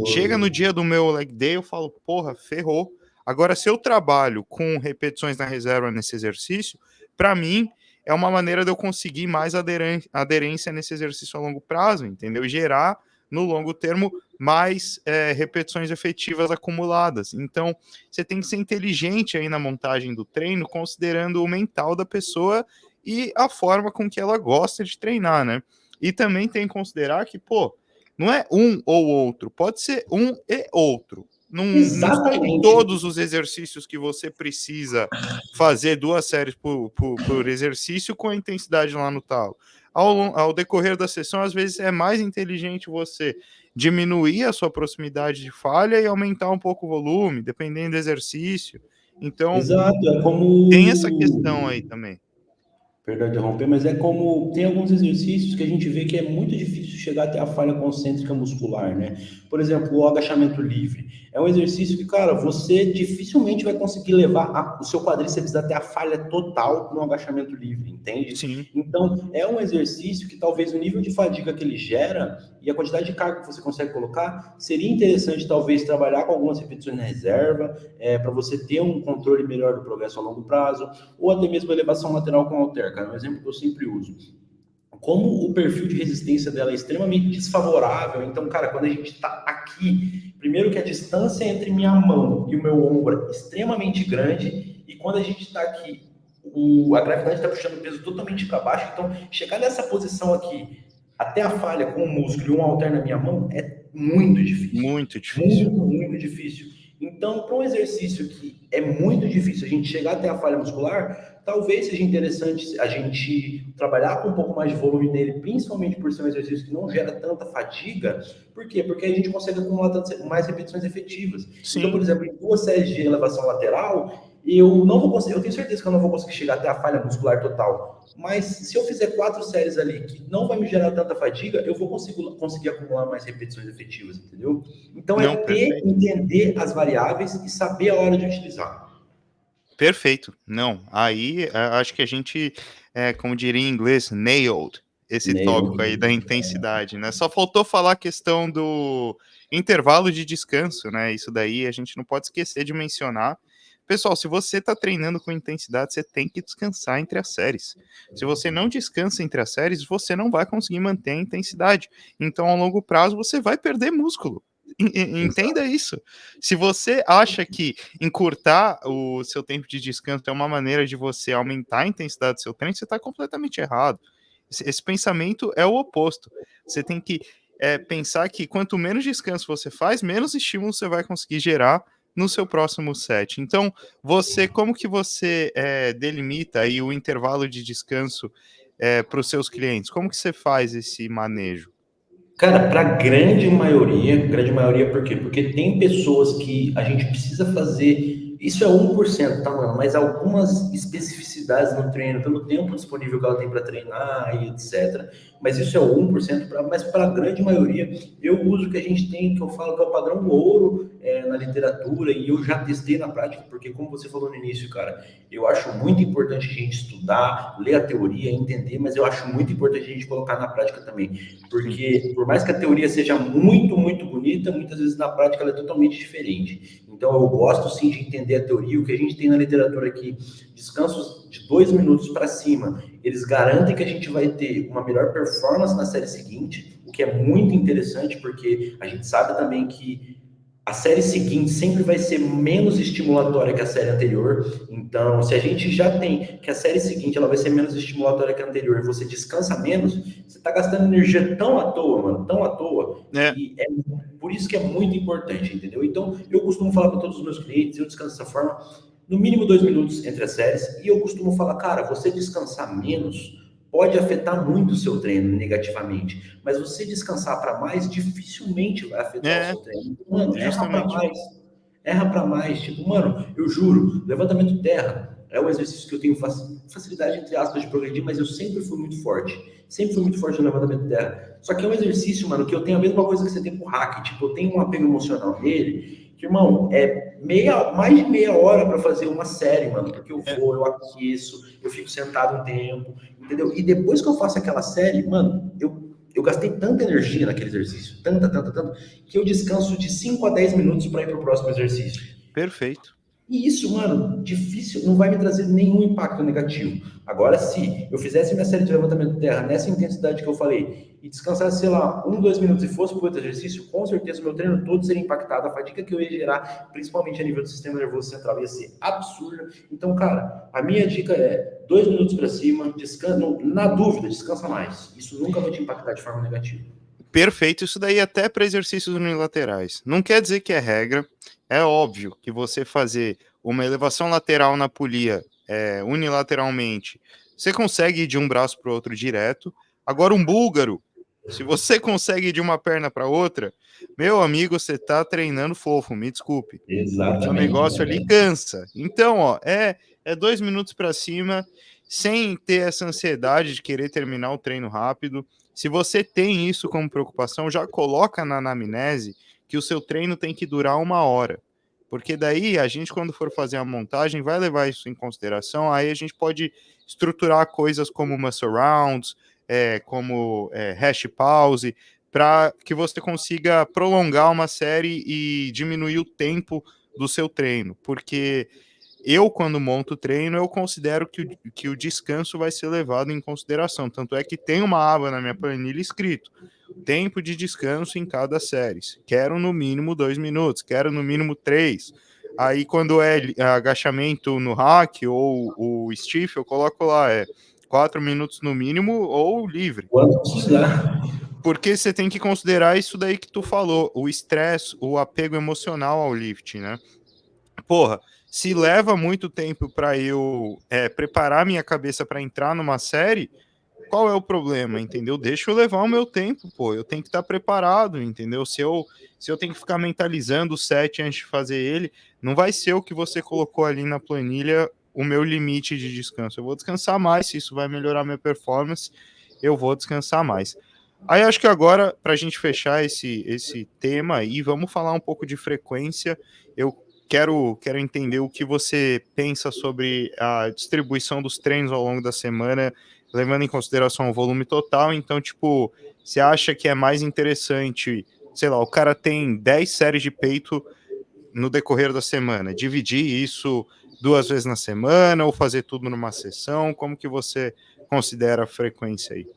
Chega no Ansioso. dia do meu leg day, eu falo, porra, ferrou. Agora, se eu trabalho com repetições na reserva nesse exercício, para mim é uma maneira de eu conseguir mais aderência nesse exercício a longo prazo, entendeu? E gerar no longo termo mais repetições efetivas acumuladas. Então, você tem que ser inteligente aí na montagem do treino, considerando o mental da pessoa e a forma com que ela gosta de treinar, né? E também tem que considerar que, pô, não é um ou outro, pode ser um e outro. Não são Exatamente. todos os exercícios que você precisa fazer 2 séries por exercício com a intensidade lá no talo. Ao decorrer da sessão, às vezes é mais inteligente você diminuir a sua proximidade de falha e aumentar um pouco o volume, dependendo do exercício. Então, Exato, é tem essa como questão aí também. perdão interromper, mas é como tem alguns exercícios que a gente vê que é muito difícil chegar até a falha concêntrica muscular, né? Por exemplo, o agachamento livre. É um exercício que, cara, você dificilmente vai conseguir levar o seu quadríceps até a falha total no agachamento livre, entende? Sim, Então, é um exercício que talvez o nível de fadiga que ele gera e a quantidade de carga que você consegue colocar, seria interessante talvez trabalhar com algumas repetições na reserva, para você ter um controle melhor do progresso a longo prazo, ou até mesmo elevação lateral com halter, cara, um exemplo que eu sempre uso. Como o perfil de resistência dela é extremamente desfavorável, então, cara, quando a gente está aqui, primeiro que a distância entre minha mão e o meu ombro é extremamente grande, e quando a gente está aqui, a gravidade está puxando o peso totalmente para baixo, então chegar nessa posição aqui, até a falha com o músculo e um halter na minha mão, é muito difícil. muito difícil. Muito, muito difícil. Então, para um exercício que é muito difícil a gente chegar até a falha muscular, talvez seja interessante a gente trabalhar com um pouco mais de volume nele, principalmente por ser um exercício que não gera tanta fadiga. Por quê? Porque a gente consegue acumular mais repetições efetivas. Então, por Sim, exemplo, em 2 séries de elevação lateral, eu não vou conseguir, eu tenho certeza que eu não vou conseguir chegar até a falha muscular total. Mas se eu fizer 4 séries ali que não vai me gerar tanta fadiga, eu vou conseguir acumular mais repetições efetivas, entendeu? Então não, é ter, perfeito. entender as variáveis e saber a hora de utilizar. Perfeito. Não, aí acho que a gente, como diria em inglês, nailed esse tópico aí da intensidade, né? Só faltou falar a questão do intervalo de descanso, né? Isso daí a gente não pode esquecer de mencionar. Pessoal, se você está treinando com intensidade, você tem que descansar entre as séries. Se você não descansa entre as séries, você não vai conseguir manter a intensidade. Então, a longo prazo, você vai perder músculo. Entenda Exato. isso. Se você acha que encurtar o seu tempo de descanso é uma maneira de você aumentar a intensidade do seu treino, você está completamente errado. Esse pensamento é o oposto. Você tem que pensar que quanto menos descanso você faz, menos estímulo você vai conseguir gerar no seu próximo set. Então, como que você delimita aí o intervalo de descanso para os seus clientes? Como que você faz esse manejo? Cara, para grande maioria por quê? Porque tem pessoas que a gente precisa fazer, isso é 1%, tá, mano? Mas algumas especificidades no treino, pelo tempo disponível que ela tem para treinar e etc. Mas isso é o 1%, mas para a grande maioria, eu uso o que a gente tem, que eu falo que é o padrão ouro na literatura, e eu já testei na prática, porque como você falou no início, cara, eu acho muito importante a gente estudar, ler a teoria, entender, mas eu acho muito importante a gente colocar na prática também. Sim. Porque, por mais que a teoria seja muito, muito bonita, muitas vezes na prática ela é totalmente diferente. Então, eu gosto sim de entender a teoria. O que a gente tem na literatura aqui, descansos de 2 minutos para cima, eles garantem que a gente vai ter uma melhor performance na série seguinte, o que é muito interessante, porque a gente sabe também que a série seguinte sempre vai ser menos estimulatória que a série anterior. Então, se a gente já tem que a série seguinte ela vai ser menos estimulatória que a anterior e você descansa menos, você está gastando energia tão à toa, mano, tão à toa, É, que é por isso que é muito importante, entendeu? Então, eu costumo falar para todos os meus clientes, eu descanso dessa forma, no mínimo 2 minutos entre as séries, e eu costumo falar, cara, você descansar menos pode afetar muito o seu treino negativamente, mas você descansar para mais dificilmente vai afetar o é, seu treino. Mano, justamente. erra para mais, tipo, mano, eu juro, levantamento terra é um exercício que eu tenho facilidade, entre aspas, de progredir, mas eu sempre fui muito forte. Sempre fui muito forte no levantamento terra. Só que é um exercício, mano, que eu tenho a mesma coisa que você tem com o hack. Tipo, eu tenho um apego emocional nele, que, irmão, mais de meia hora para fazer uma série, mano. Porque eu É, vou, eu aqueço, eu fico sentado um tempo, entendeu? E depois que eu faço aquela série, mano, eu gastei tanta energia naquele exercício, tanta, que eu descanso de 5 a 10 minutos para ir para o próximo exercício. perfeito. E isso, mano, difícil, não vai me trazer nenhum impacto negativo. Agora, se eu fizesse minha série de levantamento de terra nessa intensidade que eu falei e descansasse, sei lá, 2 minutos e fosse para outro exercício, com certeza o meu treino todo seria impactado. A fadiga que eu ia gerar, principalmente a nível do sistema nervoso central, ia ser absurda. Então, cara, a minha dica é 2 minutos para cima, descansa, na dúvida, descansa mais. Isso nunca vai te impactar de forma negativa. Perfeito, isso daí até para exercícios unilaterais. Não quer dizer que é regra. É óbvio que você fazer uma elevação lateral na polia unilateralmente, você consegue ir de um braço para o outro direto. Agora, um búlgaro, se você consegue ir de uma perna para outra, meu amigo, você está treinando fofo, me desculpe, porque o Exatamente, negócio ali mano. cansa. Então, ó, é 2 minutos para cima, sem ter essa ansiedade de querer terminar o treino rápido. Se você tem isso como preocupação, já coloca na anamnese que o seu treino tem que durar 1 hora. Porque daí a gente, quando for fazer a montagem, vai levar isso em consideração. Aí a gente pode estruturar coisas como muscle rounds, como hash pause, para que você consiga prolongar uma série e diminuir o tempo do seu treino. Porque eu, quando monto o treino, eu considero que o descanso vai ser levado em consideração. Tanto é que tem uma aba na minha planilha escrito: tempo de descanso em cada série. Quero no mínimo 2 minutos, quero no mínimo 3. Aí, quando é agachamento no hack ou o stiff, eu coloco lá: 4 minutos no mínimo ou livre. Quando precisar. Porque você tem que considerar isso daí que tu falou, o estresse, o apego emocional ao lift, né? Porra, Se leva muito tempo para eu preparar minha cabeça para entrar numa série, qual é o problema, entendeu? Deixa eu levar o meu tempo, pô. Eu tenho que estar preparado, entendeu? Se eu tenho que ficar mentalizando o set antes de fazer ele, não vai ser o que você colocou ali na planilha o meu limite de descanso. Eu vou descansar mais, se isso vai melhorar minha performance, eu vou descansar mais. Aí acho que agora, para a gente fechar esse tema aí, vamos falar um pouco de frequência. Eu quero entender o que você pensa sobre a distribuição dos treinos ao longo da semana, levando em consideração o volume total. Então, tipo, você acha que é mais interessante, sei lá, o cara tem 10 séries de peito no decorrer da semana, dividir isso 2 vezes na semana ou fazer tudo numa sessão? Como que você considera a frequência aí?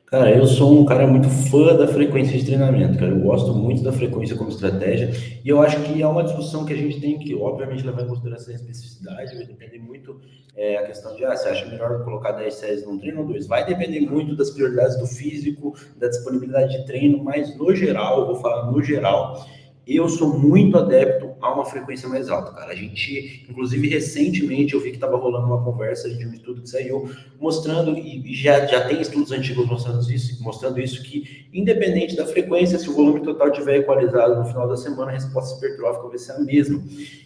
Cara, eu sou um cara muito fã da frequência de treinamento, cara. Eu gosto muito da frequência como estratégia e eu acho que é uma discussão que a gente tem que, obviamente, levar em consideração a especificidade. Vai depender muito a questão de, você acha melhor colocar 10 séries num treino ou dois? Vai depender muito das prioridades do físico, da disponibilidade de treino, mas no geral, eu vou falar no geral, eu sou muito adepto a uma frequência mais alta, cara. A gente, inclusive, recentemente, eu vi que estava rolando uma conversa de um estudo que saiu mostrando, e já tem estudos antigos mostrando isso, que independente da frequência, se o volume total estiver equalizado no final da semana, a resposta hipertrófica vai ser a mesma.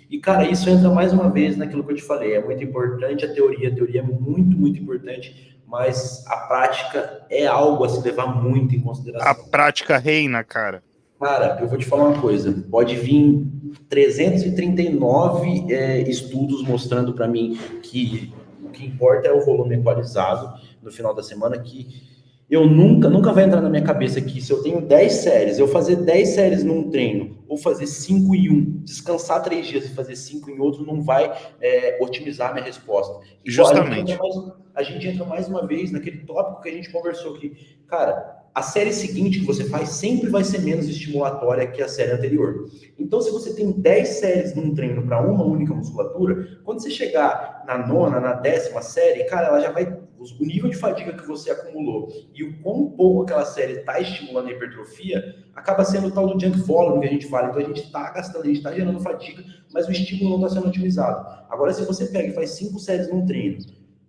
E, cara, isso entra mais uma vez naquilo que eu te falei. É muito importante a teoria é muito, muito importante, mas a prática é algo a se levar muito em A consideração. prática reina, cara. Cara, eu vou te falar uma coisa. Pode vir 339 estudos mostrando para mim que o que importa é o volume equalizado no final da semana, que eu nunca vai entrar na minha cabeça que se eu tenho 10 séries, eu fazer 10 séries num treino, ou fazer 5 em um, descansar 3 dias e fazer 5 em outro, não vai otimizar a minha resposta. Igual Justamente. a gente entra mais uma vez naquele tópico que a gente conversou aqui. Cara, a série seguinte que você faz sempre vai ser menos estimulatória que a série anterior. Então, se você tem 10 séries num treino para uma única musculatura, quando você chegar na nona, na 10ª série, cara, ela já vai. O nível de fadiga que você acumulou e o quão pouco aquela série está estimulando a hipertrofia, acaba sendo o tal do junk volume que a gente fala. Então, a gente está gastando, a gente está gerando fadiga, mas o estímulo não está sendo otimizado. Agora, se você pega e faz 5 séries num treino,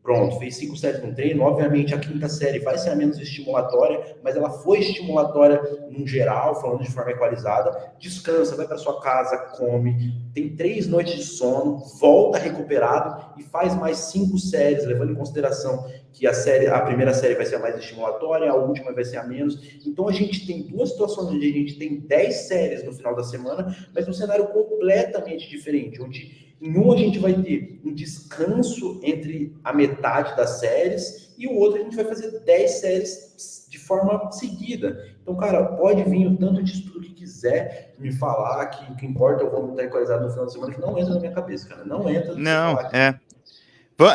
pronto, fez 5 séries no treino, obviamente a quinta série vai ser a menos estimulatória, mas ela foi estimulatória no geral, falando de forma equalizada, descansa, vai para sua casa, come, tem 3 noites de sono, volta recuperado e faz mais 5 séries, levando em consideração que a primeira série vai ser a mais estimulatória, a última vai ser a menos. Então a gente tem 2 situações onde a gente tem 10 séries no final da semana, mas um cenário completamente diferente, onde em um a gente vai ter um descanso entre a metade das séries e o outro a gente vai fazer 10 séries de forma seguida. Então, cara, pode vir o tanto de estudo que quiser me falar que o que importa é o volume estar equalizado no final da semana, que não entra na minha cabeça, cara. Não entra de você Não, falar que...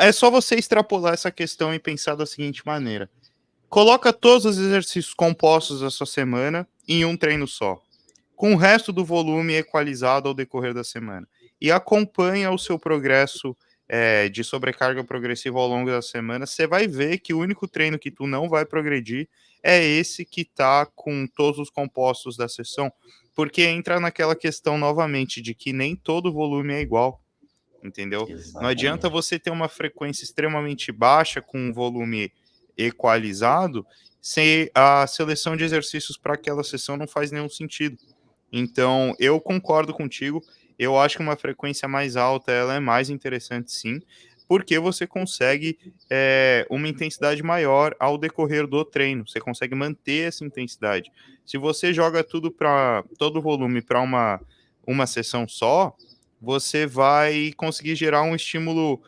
É só você extrapolar essa questão e pensar da seguinte maneira. Coloca todos os exercícios compostos da sua semana em um treino só, com o resto do volume equalizado ao decorrer da semana. E acompanha o seu progresso de sobrecarga progressiva ao longo da semana. Você vai ver que o único treino que tu não vai progredir é esse que tá com todos os compostos da sessão, porque entra naquela questão novamente de que nem todo volume é igual, entendeu? Não adianta Exatamente. você ter uma frequência extremamente baixa com um volume equalizado, se a seleção de exercícios para aquela sessão não faz nenhum sentido. Então, eu concordo contigo. Eu acho que uma frequência mais alta ela é mais interessante, sim, porque você consegue uma intensidade maior ao decorrer do treino. Você consegue manter essa intensidade. Se você joga tudo para todo o volume para uma sessão só, você vai conseguir gerar um estímulo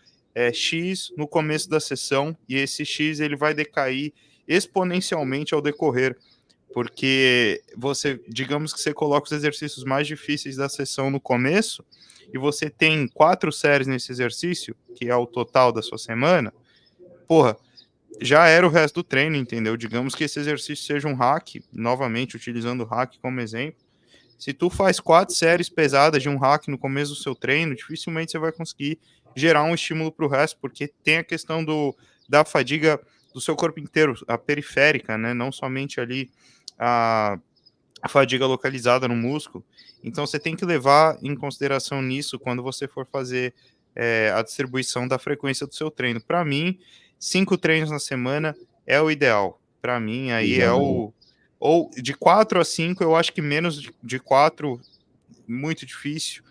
X no começo da sessão e esse X ele vai decair exponencialmente ao decorrer, porque digamos que você coloca os exercícios mais difíceis da sessão no começo e você tem 4 séries nesse exercício, que é o total da sua semana, porra, já era o resto do treino, entendeu? Digamos que esse exercício seja um hack, novamente utilizando o hack como exemplo. Se tu faz 4 séries pesadas de um hack no começo do seu treino, dificilmente você vai conseguir gerar um estímulo para o resto, porque tem a questão da fadiga do seu corpo inteiro, a periférica, né? Não somente ali a, fadiga localizada no músculo. Então, você tem que levar em consideração nisso quando você for fazer a distribuição da frequência do seu treino. Para mim, 5 treinos na semana é o ideal. Para mim, aí é Exatamente. o... Ou de 4 a 5, eu acho que menos de 4, muito difícil.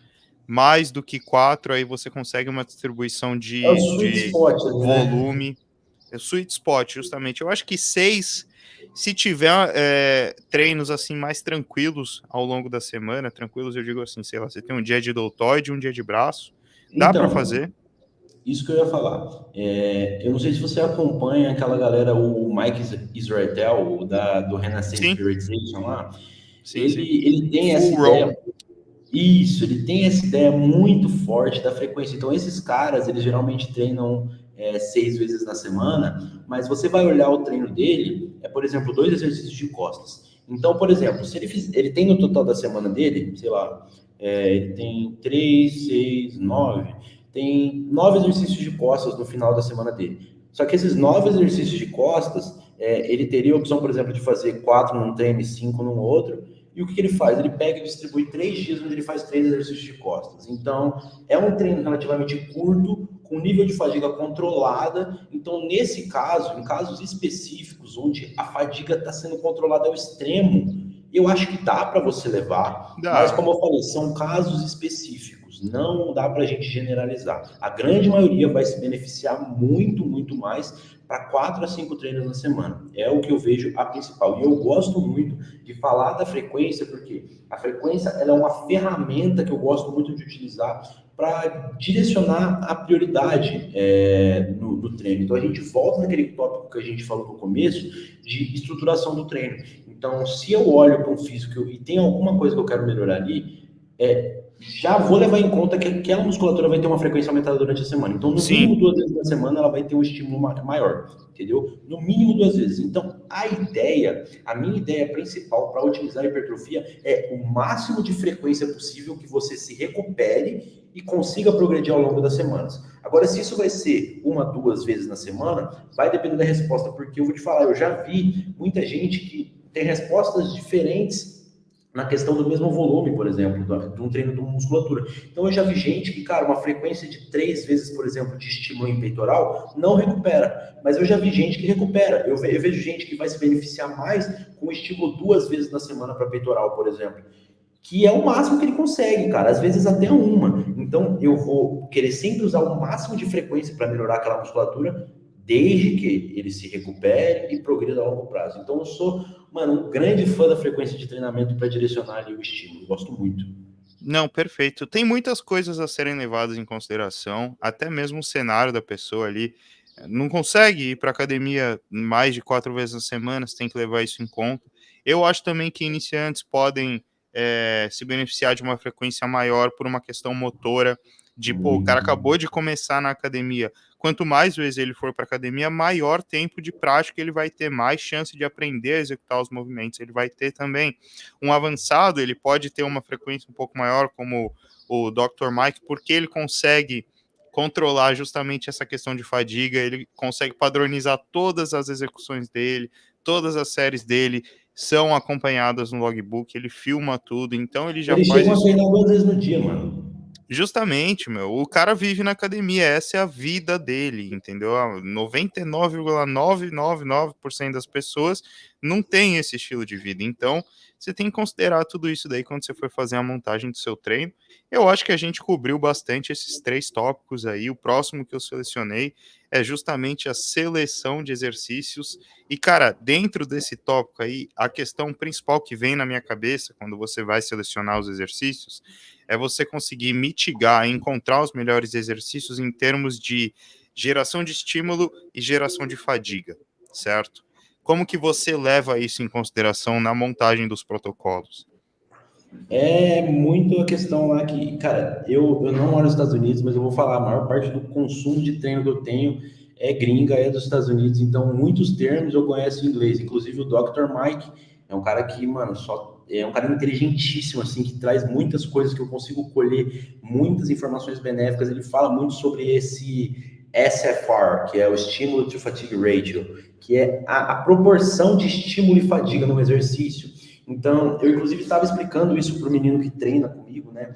Mais do que 4, aí você consegue uma distribuição É o sweet de spot ali, né? volume. É sweet spot, justamente. Eu acho que 6, se tiver treinos assim mais tranquilos ao longo da semana, tranquilos eu digo assim, sei lá, você tem um dia de deltoide, um dia de braço, dá para Então, fazer? isso que eu ia falar. Eu não sei se você acompanha aquela galera, o Mike Israetel, do Renaissance Sim, Periodization lá. sim, sim. Ele tem essa Full row. ideia. Isso, ele tem essa ideia muito forte da frequência. Então, esses caras, eles geralmente treinam 6 vezes na semana, mas você vai olhar o treino dele, por exemplo, 2 exercícios de costas. Então, por exemplo, se ele tem no total da semana dele, sei lá, ele tem 3, 6, 9, tem 9 exercícios de costas no final da semana dele. Só que esses 9 exercícios de costas, ele teria a opção, por exemplo, de fazer 4 num treino e 5 num outro. E o que ele faz? Ele pega e distribui 3 dias onde ele faz 3 exercícios de costas. Então, é um treino relativamente curto, com nível de fadiga controlada. Então, nesse caso, em casos específicos, onde a fadiga está sendo controlada ao extremo, eu acho que dá para você levar, mas Dá. como eu falei, são casos específicos, não dá para a gente generalizar. A grande maioria vai se beneficiar muito, muito mais para 4 a 5 treinos na semana. É o que eu vejo a principal. E eu gosto muito de falar da frequência, porque a frequência ela é uma ferramenta que eu gosto muito de utilizar para direcionar a prioridade no treino. Então a gente volta naquele tópico que a gente falou no começo de estruturação do treino. Então, se eu olho para um físico e tem alguma coisa que eu quero melhorar ali, já vou levar em conta que aquela musculatura vai ter uma frequência aumentada durante a semana. Então, no mínimo Sim. 2 vezes na semana, ela vai ter um estímulo maior, entendeu? No mínimo 2 vezes. Então, a minha ideia principal para otimizar a hipertrofia é o máximo de frequência possível que você se recupere e consiga progredir ao longo das semanas. Agora, se isso vai ser 1, 2 vezes na semana, vai depender da resposta, porque eu vou te falar, eu já vi muita gente que tem respostas diferentes na questão do mesmo volume, por exemplo, de um treino de musculatura. Então, eu já vi gente que, cara, uma frequência de 3 vezes, por exemplo, de estímulo em peitoral, não recupera. Mas eu já vi gente que recupera. Eu vejo gente que vai se beneficiar mais com estímulo 2 vezes na semana para peitoral, por exemplo. Que é o máximo que ele consegue, cara. Às vezes até uma. Então, eu vou querer sempre usar o máximo de frequência para melhorar aquela musculatura, desde que ele se recupere e progrida a longo prazo. Então, eu sou, mano, um grande fã da frequência de treinamento para direcionar ali o estímulo. Gosto muito. Não, perfeito. Tem muitas coisas a serem levadas em consideração, até mesmo o cenário da pessoa ali. Não consegue ir para academia mais de 4 vezes na semana, você tem que levar isso em conta. Eu acho também que iniciantes podem se beneficiar de uma frequência maior por uma questão motora, de, pô, o cara acabou de começar na academia. Quanto mais vezes ele for para academia, maior tempo de prática ele vai ter, mais chance de aprender a executar os movimentos ele vai ter também. Um avançado, ele pode ter uma frequência um pouco maior, como o Dr. Mike, porque ele consegue controlar justamente essa questão de fadiga, ele consegue padronizar todas as execuções dele, todas as séries dele são acompanhadas no logbook, ele filma tudo, então ele já Eles faz chegam a isso. treinar 2 vezes no dia, mano. Justamente, meu, o cara vive na academia, essa é a vida dele, entendeu? 99,999% das pessoas não tem esse estilo de vida. Então, você tem que considerar tudo isso daí quando você for fazer a montagem do seu treino. Eu acho que a gente cobriu bastante esses 3 tópicos aí. O próximo que eu selecionei é justamente a seleção de exercícios. E, cara, dentro desse tópico aí, a questão principal que vem na minha cabeça quando você vai selecionar os exercícios é você conseguir mitigar, encontrar os melhores exercícios em termos de geração de estímulo e geração de fadiga, certo? Como que você leva isso em consideração na montagem dos protocolos? É muito a questão lá que, cara, eu não moro nos Estados Unidos, mas eu vou falar, a maior parte do consumo de treino que eu tenho é gringa, é dos Estados Unidos, então muitos termos eu conheço em inglês, inclusive o Dr. Mike é um cara que, mano, é um cara inteligentíssimo, assim, que traz muitas coisas que eu consigo colher, muitas informações benéficas, ele fala muito sobre esse SFR, que é o Estímulo to Fatigue Ratio, que é a proporção de estímulo e fadiga no exercício. Então, eu inclusive estava explicando isso para o menino que treina comigo, né?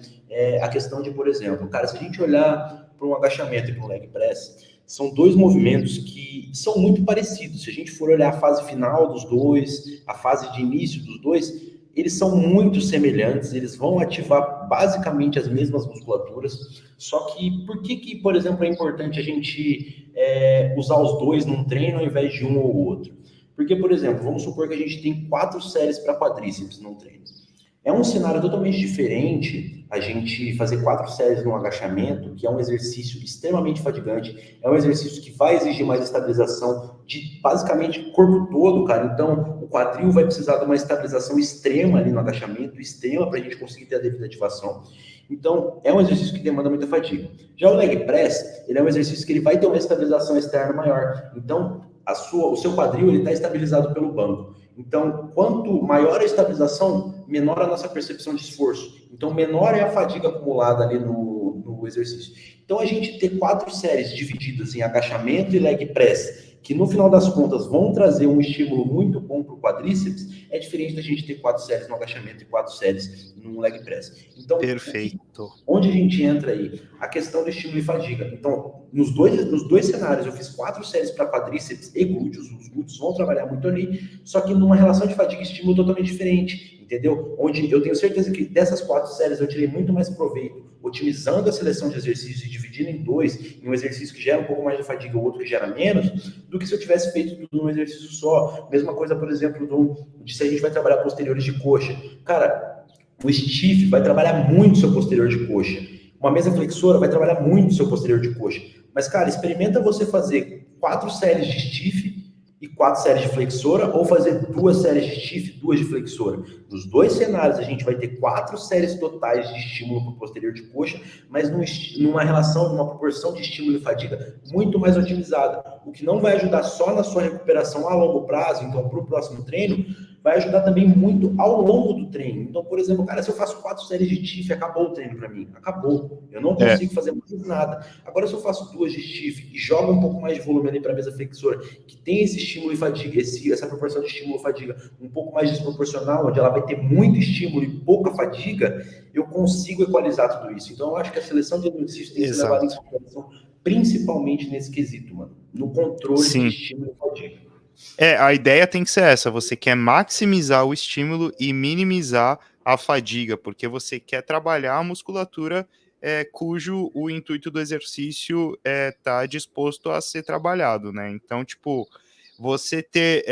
A questão de, por exemplo, cara, se a gente olhar para um agachamento e para um leg press, são dois movimentos que são muito parecidos. Se a gente for olhar a fase final dos dois, a fase de início dos dois, eles são muito semelhantes, eles vão ativar basicamente as mesmas musculaturas. Só que por que, por exemplo, é importante a gente usar os dois num treino ao invés de um ou outro? Porque, por exemplo, vamos supor que a gente tem 4 séries para quadríceps num treino. É um cenário totalmente diferente a gente fazer 4 séries no agachamento, que é um exercício extremamente fatigante, é um exercício que vai exigir mais estabilização de basicamente o corpo todo, cara. Então, o quadril vai precisar de uma estabilização extrema ali no agachamento, extrema para a gente conseguir ter a devida ativação. Então, é um exercício que demanda muita fadiga. Já o leg press, ele é um exercício que ele vai ter uma estabilização externa maior. Então, o seu quadril está estabilizado pelo banco. Então, quanto maior a estabilização, menor a nossa percepção de esforço. Então, menor é a fadiga acumulada ali no exercício. Então, a gente ter 4 séries divididas em agachamento e leg press, que no final das contas vão trazer um estímulo muito bom para o quadríceps, é diferente da gente ter 4 séries no agachamento e 4 séries no leg press. Então, Perfeito. onde a gente entra aí? A questão do estímulo e fadiga. Então, nos dois cenários, eu fiz 4 séries para quadríceps e glúteos, os glúteos vão trabalhar muito ali, só que numa relação de fadiga e estímulo totalmente diferente, entendeu? Onde eu tenho certeza que dessas 4 séries eu tirei muito mais proveito, otimizando a seleção de exercícios e dividindo em 2, em um exercício que gera um pouco mais de fadiga e o outro que gera menos, do que se eu tivesse feito tudo num exercício só. Mesma coisa, por exemplo, de se a gente vai trabalhar posteriores de coxa. Cara, o stiff vai trabalhar muito seu posterior de coxa. Uma mesa flexora vai trabalhar muito seu posterior de coxa. Mas, cara, experimenta você fazer 4 séries de stiff e 4 séries de flexora, ou fazer 2 séries de stiff e 2 de flexora. Nos dois cenários, a gente vai ter 4 séries totais de estímulo para o posterior de coxa, mas numa relação, numa proporção de estímulo e fadiga muito mais otimizada. O que não vai ajudar só na sua recuperação a longo prazo, então, para o próximo treino, vai ajudar também muito ao longo do treino. Então, por exemplo, cara, se eu faço 4 séries de stiff, acabou o treino para mim. Acabou. Eu não consigo fazer mais nada. Agora, se eu faço 2 de stiff e jogo um pouco mais de volume ali para a mesa flexora, que tem esse estímulo e fadiga, essa proporção de estímulo e fadiga um pouco mais desproporcional, onde ela vai ter muito estímulo e pouca fadiga, eu consigo equalizar tudo isso. Então, eu acho que a seleção de exercícios tem que ser levada em consideração, principalmente nesse quesito, mano. No controle de estímulo e fadiga. A ideia tem que ser essa, você quer maximizar o estímulo e minimizar a fadiga, porque você quer trabalhar a musculatura cujo o intuito do exercício tá disposto a ser trabalhado, né? Então, tipo, você ter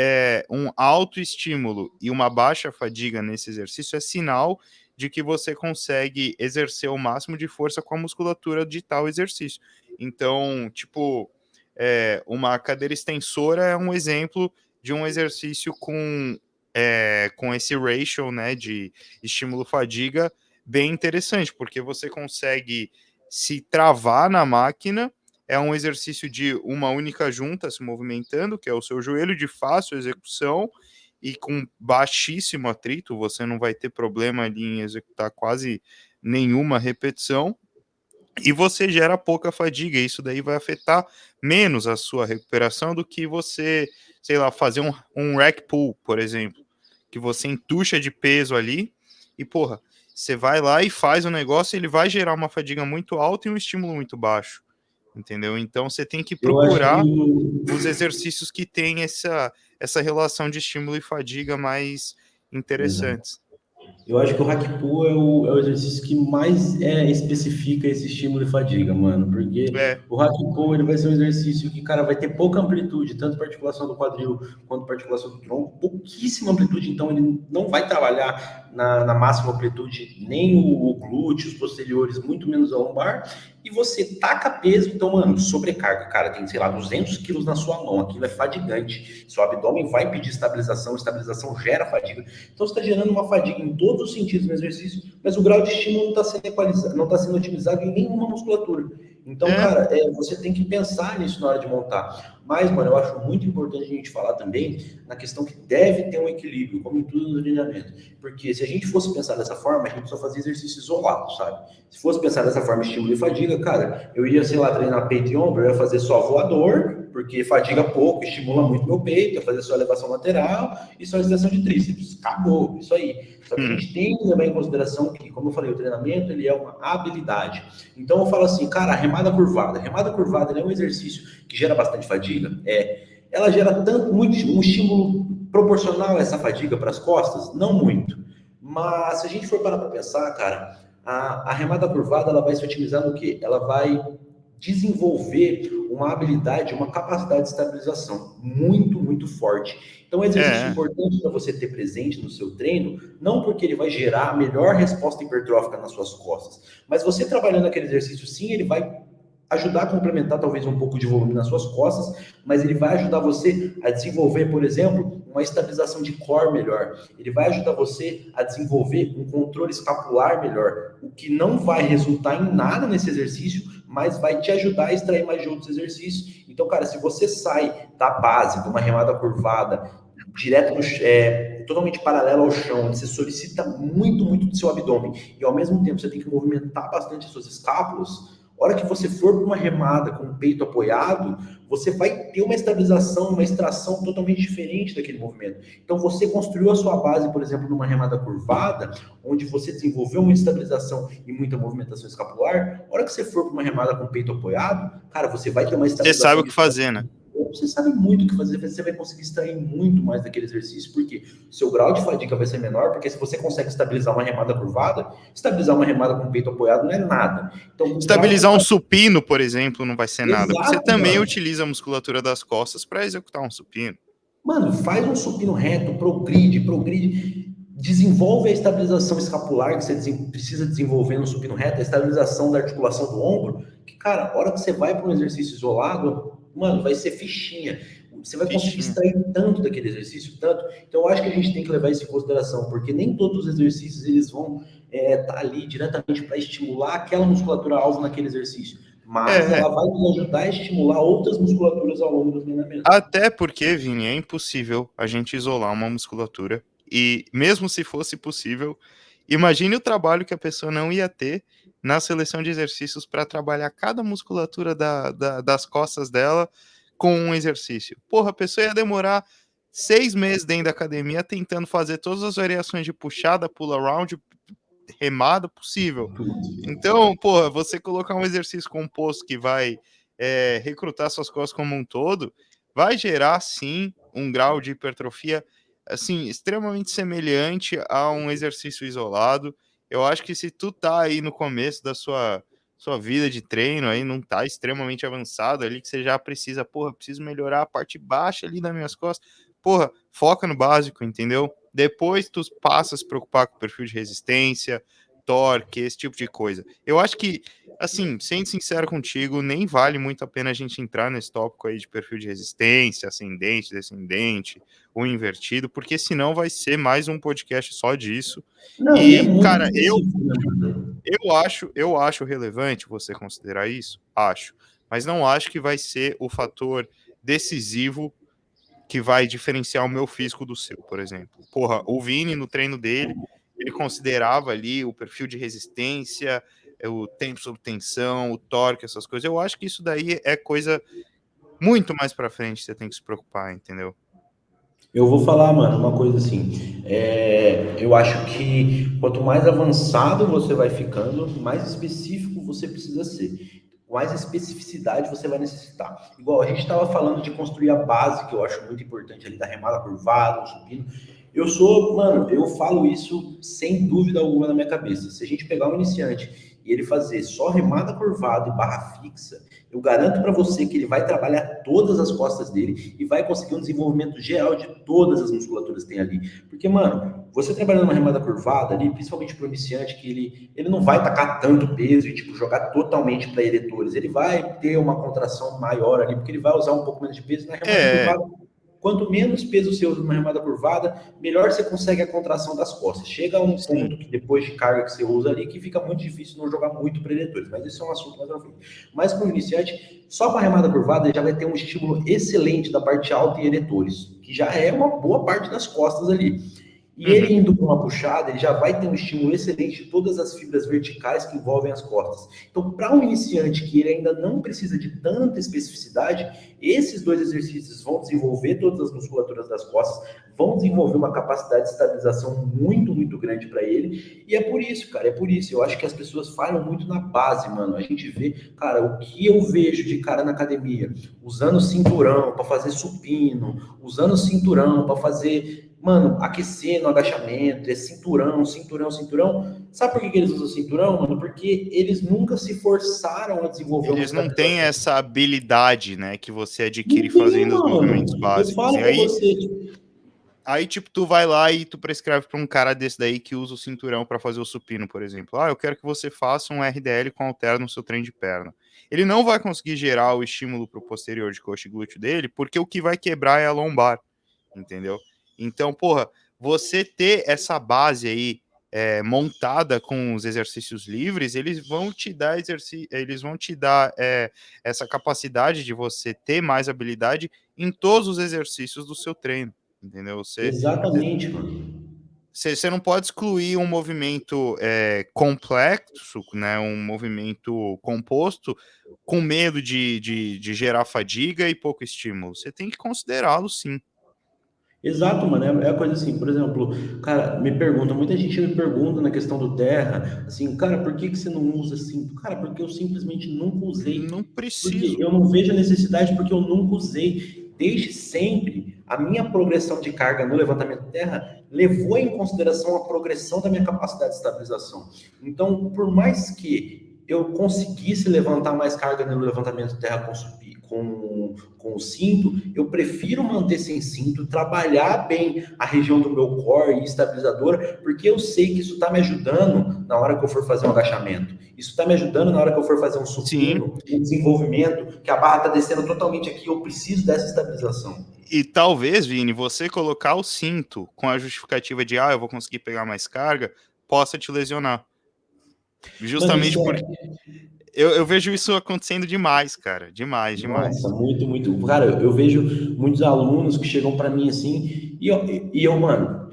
um alto estímulo e uma baixa fadiga nesse exercício é sinal de que você consegue exercer o máximo de força com a musculatura de tal exercício. Então, tipo, uma cadeira extensora é um exemplo de um exercício com esse ratio, né, de estímulo-fadiga bem interessante, porque você consegue se travar na máquina, é um exercício de uma única junta se movimentando, que é o seu joelho, de fácil execução e com baixíssimo atrito, você não vai ter problema ali em executar quase nenhuma repetição, e você gera pouca fadiga, isso daí vai afetar menos a sua recuperação do que você, sei lá, fazer um rack pull, por exemplo, que você entuxa de peso ali e, porra, você vai lá e faz o negócio, ele vai gerar uma fadiga muito alta e um estímulo muito baixo, entendeu? Então você tem que procurar os exercícios que têm essa relação de estímulo e fadiga mais interessantes. Exato. Eu acho que o hack pull é o exercício que mais especifica esse estímulo e fadiga, mano. Porque o hack pull ele vai ser um exercício que, cara, vai ter pouca amplitude, tanto para articulação do quadril quanto para articulação do tronco, pouquíssima amplitude, então ele não vai trabalhar na máxima amplitude nem o glúteo, os posteriores, muito menos a lombar. E você taca peso, então, mano, sobrecarga, cara, tem, sei lá, 200 quilos na sua mão, aquilo é fadigante. Seu abdômen vai pedir estabilização gera fadiga. Então, você está gerando uma fadiga em todos os sentidos no exercício, mas o grau de estímulo não está sendo equalizado, não está sendo otimizado em nenhuma musculatura. Então, cara, você tem que pensar nisso na hora de montar. Mas, mano, eu acho muito importante a gente falar também na questão que deve ter um equilíbrio, como em tudo no treinamento. Porque se a gente fosse pensar dessa forma, a gente só fazia exercício isolado, sabe? Se fosse pensar dessa forma, estímulo e fadiga, cara, eu ia, sei lá, treinar peito e ombro, eu ia fazer só voador, porque fadiga pouco, estimula muito meu peito, a fazer só elevação lateral e só extensão de tríceps. Acabou, isso aí. Só que a gente tem que levar em consideração que, como eu falei, o treinamento ele é uma habilidade. Então eu falo assim, cara, a remada curvada. A remada curvada é um exercício que gera bastante fadiga. Ela gera muito um estímulo proporcional a essa fadiga para as costas? Não muito. Mas se a gente for parar para pensar, cara, a remada curvada ela vai se otimizar no quê? Ela vai desenvolver uma habilidade, uma capacidade de estabilização muito, muito forte. Então, é um exercício importante para você ter presente no seu treino, não porque ele vai gerar a melhor resposta hipertrófica nas suas costas, mas você trabalhando aquele exercício, sim, ele vai ajudar a complementar talvez um pouco de volume nas suas costas, mas ele vai ajudar você a desenvolver, por exemplo, uma estabilização de core melhor. Ele vai ajudar você a desenvolver um controle escapular melhor, o que não vai resultar em nada nesse exercício, mas vai te ajudar a extrair mais de outros exercícios. Então, cara, se você sai da base de uma remada curvada, direto totalmente paralelo ao chão, onde você solicita muito, muito do seu abdômen, e ao mesmo tempo você tem que movimentar bastante as suas escápulas, a hora que você for para uma remada com o peito apoiado, você vai ter uma estabilização, uma extração totalmente diferente daquele movimento. Então, você construiu a sua base, por exemplo, numa remada curvada, onde você desenvolveu uma estabilização e muita movimentação escapular, a hora que você for para uma remada com o peito apoiado, cara, você vai ter uma estabilização. Você sabe o que fazer, né? Você sabe muito o que fazer, você vai conseguir extrair muito mais daquele exercício, porque seu grau de fadiga vai ser menor, porque se você consegue estabilizar uma remada curvada, estabilizar uma remada com o peito apoiado não é nada. Então, estabilizar um supino, por exemplo, não vai ser nada. Exato, você também mano. utiliza a musculatura das costas para executar um supino. Mano, faz um supino reto, progride, desenvolve a estabilização escapular que você precisa desenvolver no supino reto, a estabilização da articulação do ombro, que, cara, a hora que você vai para um exercício isolado, mano, vai ser fichinha. Você vai conseguir extrair tanto daquele exercício, tanto. Então, eu acho que a gente tem que levar isso em consideração, porque nem todos os exercícios eles vão estar ali diretamente para estimular aquela musculatura alvo naquele exercício. Mas ela vai nos ajudar a estimular outras musculaturas ao longo do treinamento. Até porque, Vini, é impossível a gente isolar uma musculatura. E mesmo se fosse possível, imagine o trabalho que a pessoa não ia ter na seleção de exercícios para trabalhar cada musculatura das costas dela com um exercício. Porra, a pessoa ia demorar 6 meses dentro da academia tentando fazer todas as variações de puxada, pull-around, remada possível. Então, porra, você colocar um exercício composto que vai recrutar suas costas como um todo, vai gerar, sim, um grau de hipertrofia, assim, extremamente semelhante a um exercício isolado. Eu acho que se tu tá aí no começo da sua vida de treino, aí não tá extremamente avançado ali, que você já precisa, porra, preciso melhorar a parte baixa ali das minhas costas, porra, foca no básico, entendeu? Depois tu passa a se preocupar com o perfil de resistência, torque, esse tipo de coisa. Eu acho que, assim, sendo sincero contigo, nem vale muito a pena a gente entrar nesse tópico aí de perfil de resistência, ascendente, descendente, ou invertido, porque senão vai ser mais um podcast só disso. Não, e é muito cara, específico, eu acho relevante você considerar isso, acho, mas não acho que vai ser o fator decisivo que vai diferenciar o meu físico do seu, por exemplo. Porra, o Vini, no treino dele, ele considerava ali o perfil de resistência, o tempo sob tensão, o torque, essas coisas. Eu acho que isso daí é coisa muito mais para frente que você tem que se preocupar, entendeu? Eu vou falar, mano, uma coisa assim. Eu acho que quanto mais avançado você vai ficando, mais específico você precisa ser. Mais especificidade você vai necessitar. Igual a gente estava falando de construir a base, que eu acho muito importante ali da remada curvada, o supino. Eu falo isso sem dúvida alguma na minha cabeça. Se a gente pegar um iniciante e ele fazer só remada curvada e barra fixa, eu garanto para você que ele vai trabalhar todas as costas dele e vai conseguir um desenvolvimento geral de todas as musculaturas que tem ali. Porque, mano, você trabalhando uma remada curvada ali, principalmente para o iniciante, que ele não vai tacar tanto peso e, tipo, jogar totalmente para eretores. Ele vai ter uma contração maior ali, porque ele vai usar um pouco menos de peso na remada curvada. Quanto menos peso você usa numa remada curvada, melhor você consegue a contração das costas. Chega a um ponto que depois de carga que você usa ali, que fica muito difícil não jogar muito predadores, mas isso é um assunto mais pra frente. Mas para o iniciante, só com a remada curvada ele já vai ter um estímulo excelente da parte alta e eretores, que já é uma boa parte das costas ali. E ele Uhum. indo para uma puxada, ele já vai ter um estímulo excelente de todas as fibras verticais que envolvem as costas. Então, para um iniciante que ele ainda não precisa de tanta especificidade, esses dois exercícios vão desenvolver todas as musculaturas das costas, vão desenvolver uma capacidade de estabilização muito, muito grande para ele. E é por isso, cara, é por isso. Eu acho que as pessoas falham muito na base, mano. A gente vê, cara, o que eu vejo de cara na academia, usando cinturão para fazer supino, usando cinturão para fazer, mano, aquecer no agachamento, é cinturão, cinturão, cinturão. Sabe por que eles usam cinturão, mano? Porque eles nunca se forçaram a desenvolver uma Eles não têm estabilização. essa habilidade, né, que você adquire Não tem, fazendo os movimentos mano. Eu básicos. E falo pra aí, você. tipo, tu vai lá e tu prescreve para um cara desse daí que usa o cinturão para fazer o supino, por exemplo. Ah, eu quero que você faça um RDL com halter no seu treino de perna. Ele não vai conseguir gerar o estímulo pro posterior de coxa e glúteo dele, porque o que vai quebrar é a lombar, entendeu? Então, porra, você ter essa base aí montada com os exercícios livres, eles vão te dar eles vão te dar essa capacidade de você ter mais habilidade em todos os exercícios do seu treino, entendeu? Exatamente, mano. Você não pode excluir um movimento complexo, né, um movimento composto, com medo de gerar fadiga e pouco estímulo. Você tem que considerá-lo, sim. Exato, mano. É a coisa assim, por exemplo, cara, me pergunta, muita gente me pergunta na questão do terra, assim, cara, por que que você não usa cinto? Cara, porque eu simplesmente nunca usei. Não Porque preciso. eu não vejo a necessidade, porque eu nunca usei. Desde sempre, a minha progressão de carga no levantamento de terra levou em consideração a progressão da minha capacidade de estabilização. Então, por mais que eu conseguisse levantar mais carga no levantamento de terra com o cinto, eu prefiro manter sem cinto, trabalhar bem a região do meu core e estabilizadora, porque eu sei que isso está me ajudando na hora que eu for fazer um agachamento. Isso está me ajudando na hora que eu for fazer um Sim. supino, um desenvolvimento, que a barra está descendo totalmente aqui, eu preciso dessa estabilização. E talvez, Vini, você colocar o cinto com a justificativa de, eu vou conseguir pegar mais carga, possa te lesionar. Mano, Justamente isso porque é, eu vejo isso acontecendo demais, cara. Demais, nossa, demais. muito, muito. Cara, eu vejo muitos alunos que chegam para mim assim, e eu, mano,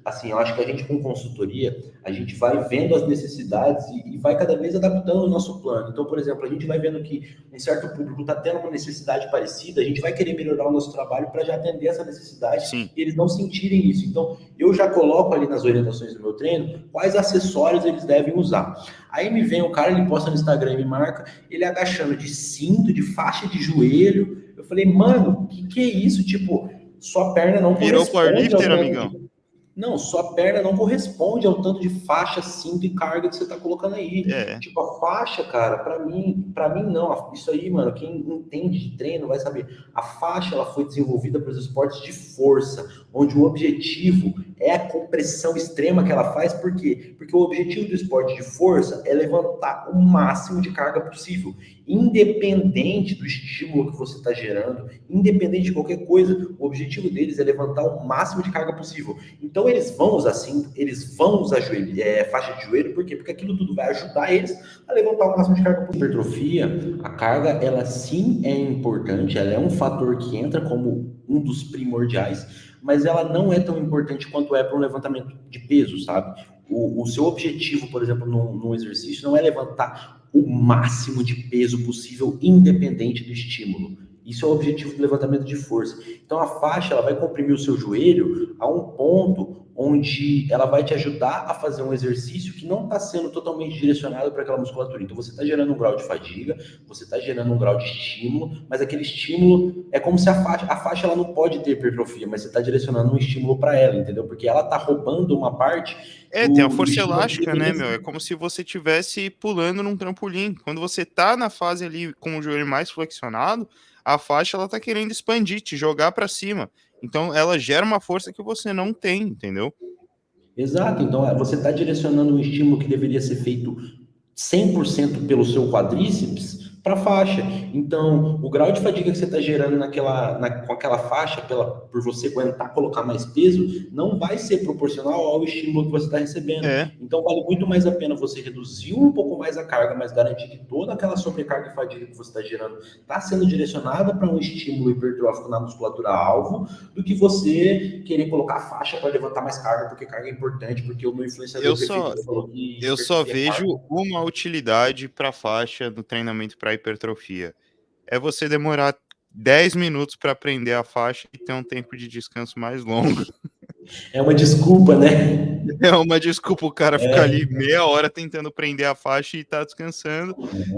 assim, eu acho que a gente com consultoria, a gente vai vendo as necessidades e vai cada vez adaptando o nosso plano. Então, por exemplo, a gente vai vendo que um certo público está tendo uma necessidade parecida, a gente vai querer melhorar o nosso trabalho para já atender essa necessidade Sim. e eles não sentirem isso. Então, eu já coloco ali nas orientações do meu treino quais acessórios eles devem usar. Aí me vem o cara, ele posta no Instagram e me marca, ele agachando de cinto, de faixa de joelho. Eu falei, mano, que é isso? Tipo, sua perna não Virou corresponde ao powerlifter, tanto amigão? de. Não, sua perna não corresponde ao tanto de faixa, cinto e carga que você tá colocando aí. É. Tipo, a faixa, cara, para mim não. Isso aí, mano, quem entende de treino vai saber. A faixa, ela foi desenvolvida para os esportes de força, onde o objetivo é a compressão extrema que ela faz. Por quê? Porque o objetivo do esporte de força é levantar o máximo de carga possível, independente do estímulo que você está gerando, independente de qualquer coisa. O objetivo deles é levantar o máximo de carga possível. Então eles vão usar cinto, eles vão usar faixa de joelho, por quê? Porque aquilo tudo vai ajudar eles a levantar o máximo de carga possível. Hipertrofia, a carga, ela sim é importante, ela é um fator que entra como um dos primordiais, mas ela não é tão importante quanto é para um levantamento de peso, sabe? O seu objetivo, por exemplo, num exercício, não é levantar o máximo de peso possível, independente do estímulo. Isso é o objetivo do levantamento de força. Então, a faixa ela vai comprimir o seu joelho a um ponto onde ela vai te ajudar a fazer um exercício que não está sendo totalmente direcionado para aquela musculatura. Então, você está gerando um grau de fadiga, você está gerando um grau de estímulo, mas aquele estímulo é como se a faixa ela não pode ter hipertrofia, mas você está direcionando um estímulo para ela, entendeu? Porque ela está roubando uma parte Tem a do força estímulo que elástica, né, deveria meu? É ser. como se você estivesse pulando num trampolim. Quando você tá na fase ali com o joelho mais flexionado, a faixa ela tá querendo expandir, te jogar para cima. Então ela gera uma força que você não tem, entendeu? Exato, então você está direcionando um estímulo que deveria ser feito 100% pelo seu quadríceps para a faixa. Então, o grau de fadiga que você está gerando com aquela faixa, por você aguentar colocar mais peso, não vai ser proporcional ao estímulo que você está recebendo. É. Então, vale muito mais a pena você reduzir um pouco mais a carga, mas garantir que toda aquela sobrecarga e fadiga que você está gerando está sendo direcionada para um estímulo hipertrófico na musculatura-alvo, do que você querer colocar a faixa para levantar mais carga, porque carga é importante, porque o meu influenciador preferido falou que Eu só hipertrofia é vejo carga. uma utilidade para faixa no treinamento para hipertrofia. É você demorar 10 minutos para aprender a faixa e ter um tempo de descanso mais longo. É uma desculpa, né? É uma desculpa o cara ficar ali meia hora tentando prender a faixa e tá descansando,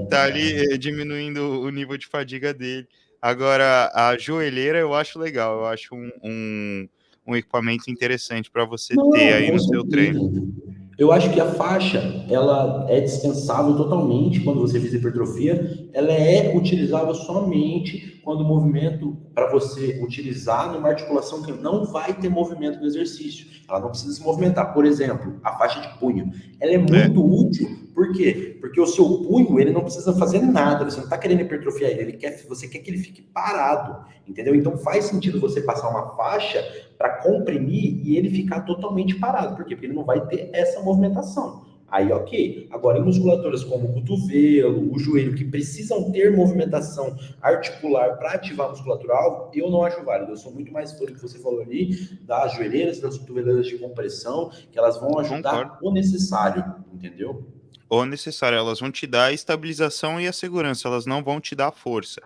tá ali diminuindo o nível de fadiga dele. Agora, a joelheira eu acho legal, eu acho um equipamento interessante para você ter Não, aí com no seu treino. certeza. Eu acho que a faixa, ela é dispensável totalmente quando você faz hipertrofia. Ela é utilizável somente quando o movimento, para você utilizar numa articulação que não vai ter movimento no exercício. Ela não precisa se movimentar. Por exemplo, a faixa de punho. Ela é muito útil. Por quê? Porque o seu punho, ele não precisa fazer nada. Você não está querendo hipertrofiar ele. Você quer que ele fique parado. Entendeu? Então faz sentido você passar uma faixa para comprimir e ele ficar totalmente parado. Por quê? Porque ele não vai ter essa movimentação. Aí, ok. Agora, em musculaturas como o cotovelo, o joelho, que precisam ter movimentação articular para ativar a musculatura alvo, eu não acho válido. Eu sou muito mais fã do que você falou ali, das joelheiras, das cotoveleiras de compressão, que elas vão ajudar o necessário, entendeu? O necessário, elas vão te dar a estabilização e a segurança, elas não vão te dar a força.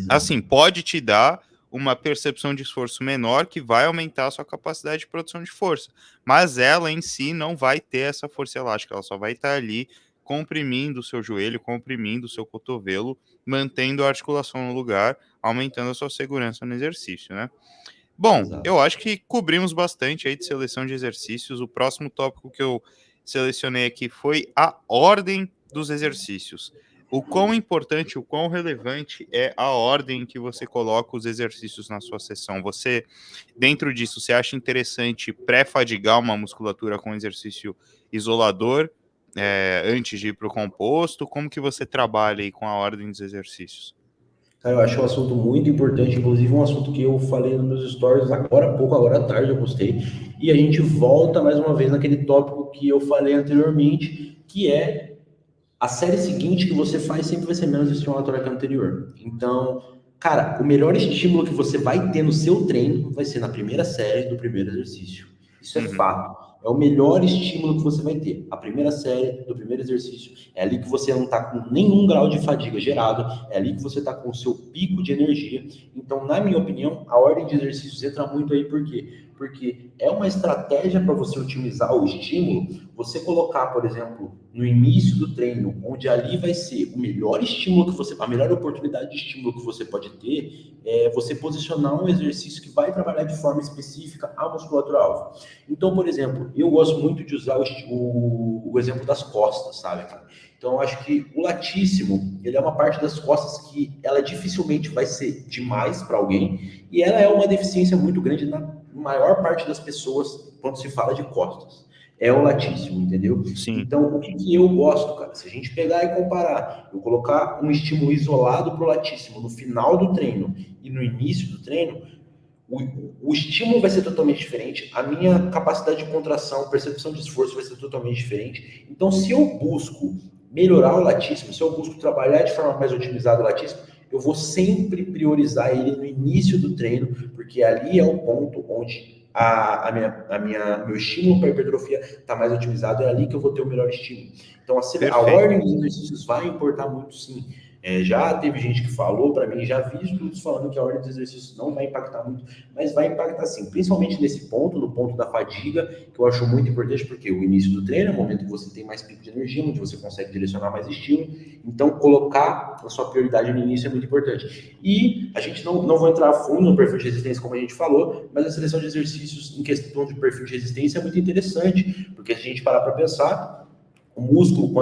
Assim, pode te dar uma percepção de esforço menor que vai aumentar a sua capacidade de produção de força, mas ela em si não vai ter essa força elástica, ela só vai estar ali comprimindo o seu joelho, comprimindo o seu cotovelo, mantendo a articulação no lugar, aumentando a sua segurança no exercício, né? Bom, Exato. eu acho que cobrimos bastante aí de seleção de exercícios. O próximo tópico que eu selecionei aqui foi a ordem dos exercícios. O quão importante, o quão relevante é a ordem que você coloca os exercícios na sua sessão. Você, dentro disso, você acha interessante pré-fadigar uma musculatura com exercício isolador antes de ir para o composto? Como que você trabalha aí com a ordem dos exercícios? Eu acho um assunto muito importante, inclusive um assunto que eu falei nos meus stories agora há pouco, agora à tarde eu postei, e a gente volta mais uma vez naquele tópico que eu falei anteriormente, que é a série seguinte que você faz sempre vai ser menos estimulatória que a anterior. Então, cara, o melhor estímulo que você vai ter no seu treino vai ser na primeira série do primeiro exercício. Isso é fato. É o melhor estímulo que você vai ter. A primeira série do primeiro exercício. É ali que você não está com nenhum grau de fadiga gerado. É ali que você está com o seu pico de energia. Então, na minha opinião, a ordem de exercícios entra muito aí. Por quê? Porque é uma estratégia para você otimizar o estímulo, você colocar, por exemplo, no início do treino, onde ali vai ser o melhor estímulo que você, a melhor oportunidade de estímulo que você pode ter, é você posicionar um exercício que vai trabalhar de forma específica a musculatura alvo. Então, por exemplo, eu gosto muito de usar o exemplo das costas, sabe, cara? Então, eu acho que o latíssimo, ele é uma parte das costas que ela dificilmente vai ser demais para alguém, e ela é uma deficiência muito grande na maior parte das pessoas quando se fala de costas. É o latíssimo, entendeu? Sim. Então, o que eu gosto, cara? Se a gente pegar e comparar, eu colocar um estímulo isolado para o latíssimo no final do treino e no início do treino, o estímulo vai ser totalmente diferente, a minha capacidade de contração, percepção de esforço vai ser totalmente diferente. Então, se eu busco melhorar o latíssimo, se eu busco trabalhar de forma mais otimizada o latíssimo, eu vou sempre priorizar ele no início do treino, porque ali é o ponto onde meu estímulo para hipertrofia está mais otimizado, é ali que eu vou ter o melhor estímulo. Então, a ordem dos exercícios vai importar muito, sim. Já teve gente que falou para mim, já vi estudos falando que a ordem dos exercícios não vai impactar muito, mas vai impactar sim, principalmente nesse ponto, no ponto da fadiga, que eu acho muito importante, porque o início do treino é o momento que você tem mais pico de energia, onde você consegue direcionar mais estímulo, então colocar a sua prioridade no início é muito importante. E a gente não vai entrar a fundo no perfil de resistência, como a gente falou, mas a seleção de exercícios em questão de perfil de resistência é muito interessante, porque se a gente parar para pensar, o músculo,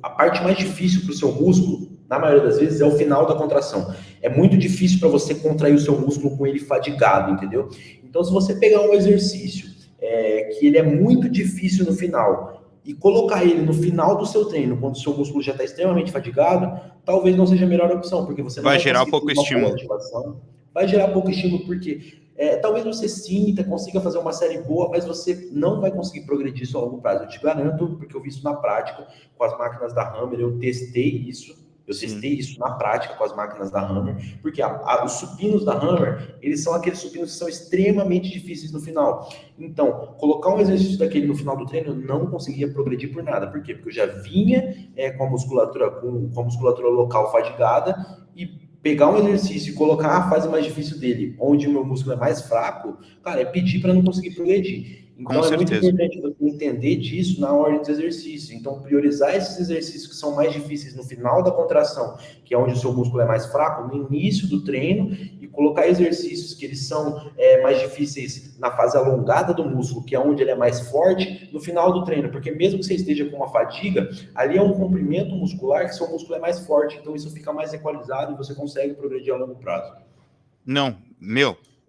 a parte mais difícil para o seu músculo, na maioria das vezes, é o final da contração. É muito difícil para você contrair o seu músculo com ele fadigado, entendeu? Então, se você pegar um exercício que ele é muito difícil no final, e colocar ele no final do seu treino, quando o seu músculo já está extremamente fadigado, talvez não seja a melhor opção, porque você não Vai vai gerar conseguir ter pouco uma boa estímulo. ativação, vai gerar pouco estímulo, porque talvez você sinta, consiga fazer uma série boa, mas você não vai conseguir progredir isso a longo prazo. Eu te garanto, porque eu vi isso na prática, com as máquinas da Hammer, eu testei isso. Eu Sim. testei isso na prática com as máquinas da Hammer, porque os supinos da Hammer, eles são aqueles supinos que são extremamente difíceis no final. Então, colocar um exercício daquele no final do treino, eu não conseguia progredir por nada. Por quê? Porque eu já vinha com a musculatura local fadigada, e pegar um exercício e colocar a fase mais difícil dele, onde o meu músculo é mais fraco, cara, é pedir para não conseguir progredir. Com Então, é muito certeza. importante você entender disso na ordem dos exercícios. Então, priorizar esses exercícios que são mais difíceis no final da contração, que é onde o seu músculo é mais fraco, no início do treino, e colocar exercícios que eles são mais difíceis na fase alongada do músculo, que é onde ele é mais forte, no final do treino. Porque mesmo que você esteja com uma fadiga, ali é um comprimento muscular que seu músculo é mais forte, então isso fica mais equalizado e você consegue progredir a longo prazo. Não,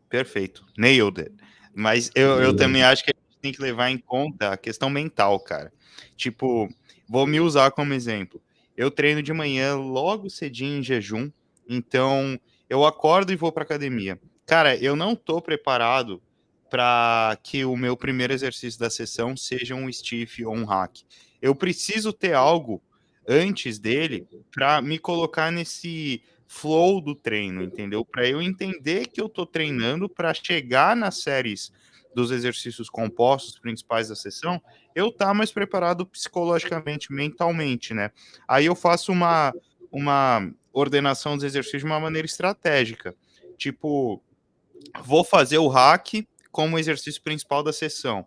perfeito. Nailed it. Mas eu também acho que a gente tem que levar em conta a questão mental, cara. Tipo, vou me usar como exemplo. Eu treino de manhã logo cedinho em jejum, então eu acordo e vou para academia. Cara, eu não tô preparado para que o meu primeiro exercício da sessão seja um stiff ou um hack. Eu preciso ter algo antes dele para me colocar nesse flow do treino, entendeu? Para eu entender que eu tô treinando para chegar nas séries dos exercícios compostos principais da sessão, eu tá mais preparado psicologicamente, mentalmente, né? Aí eu faço uma ordenação dos exercícios de uma maneira estratégica. Tipo, vou fazer o hack como exercício principal da sessão.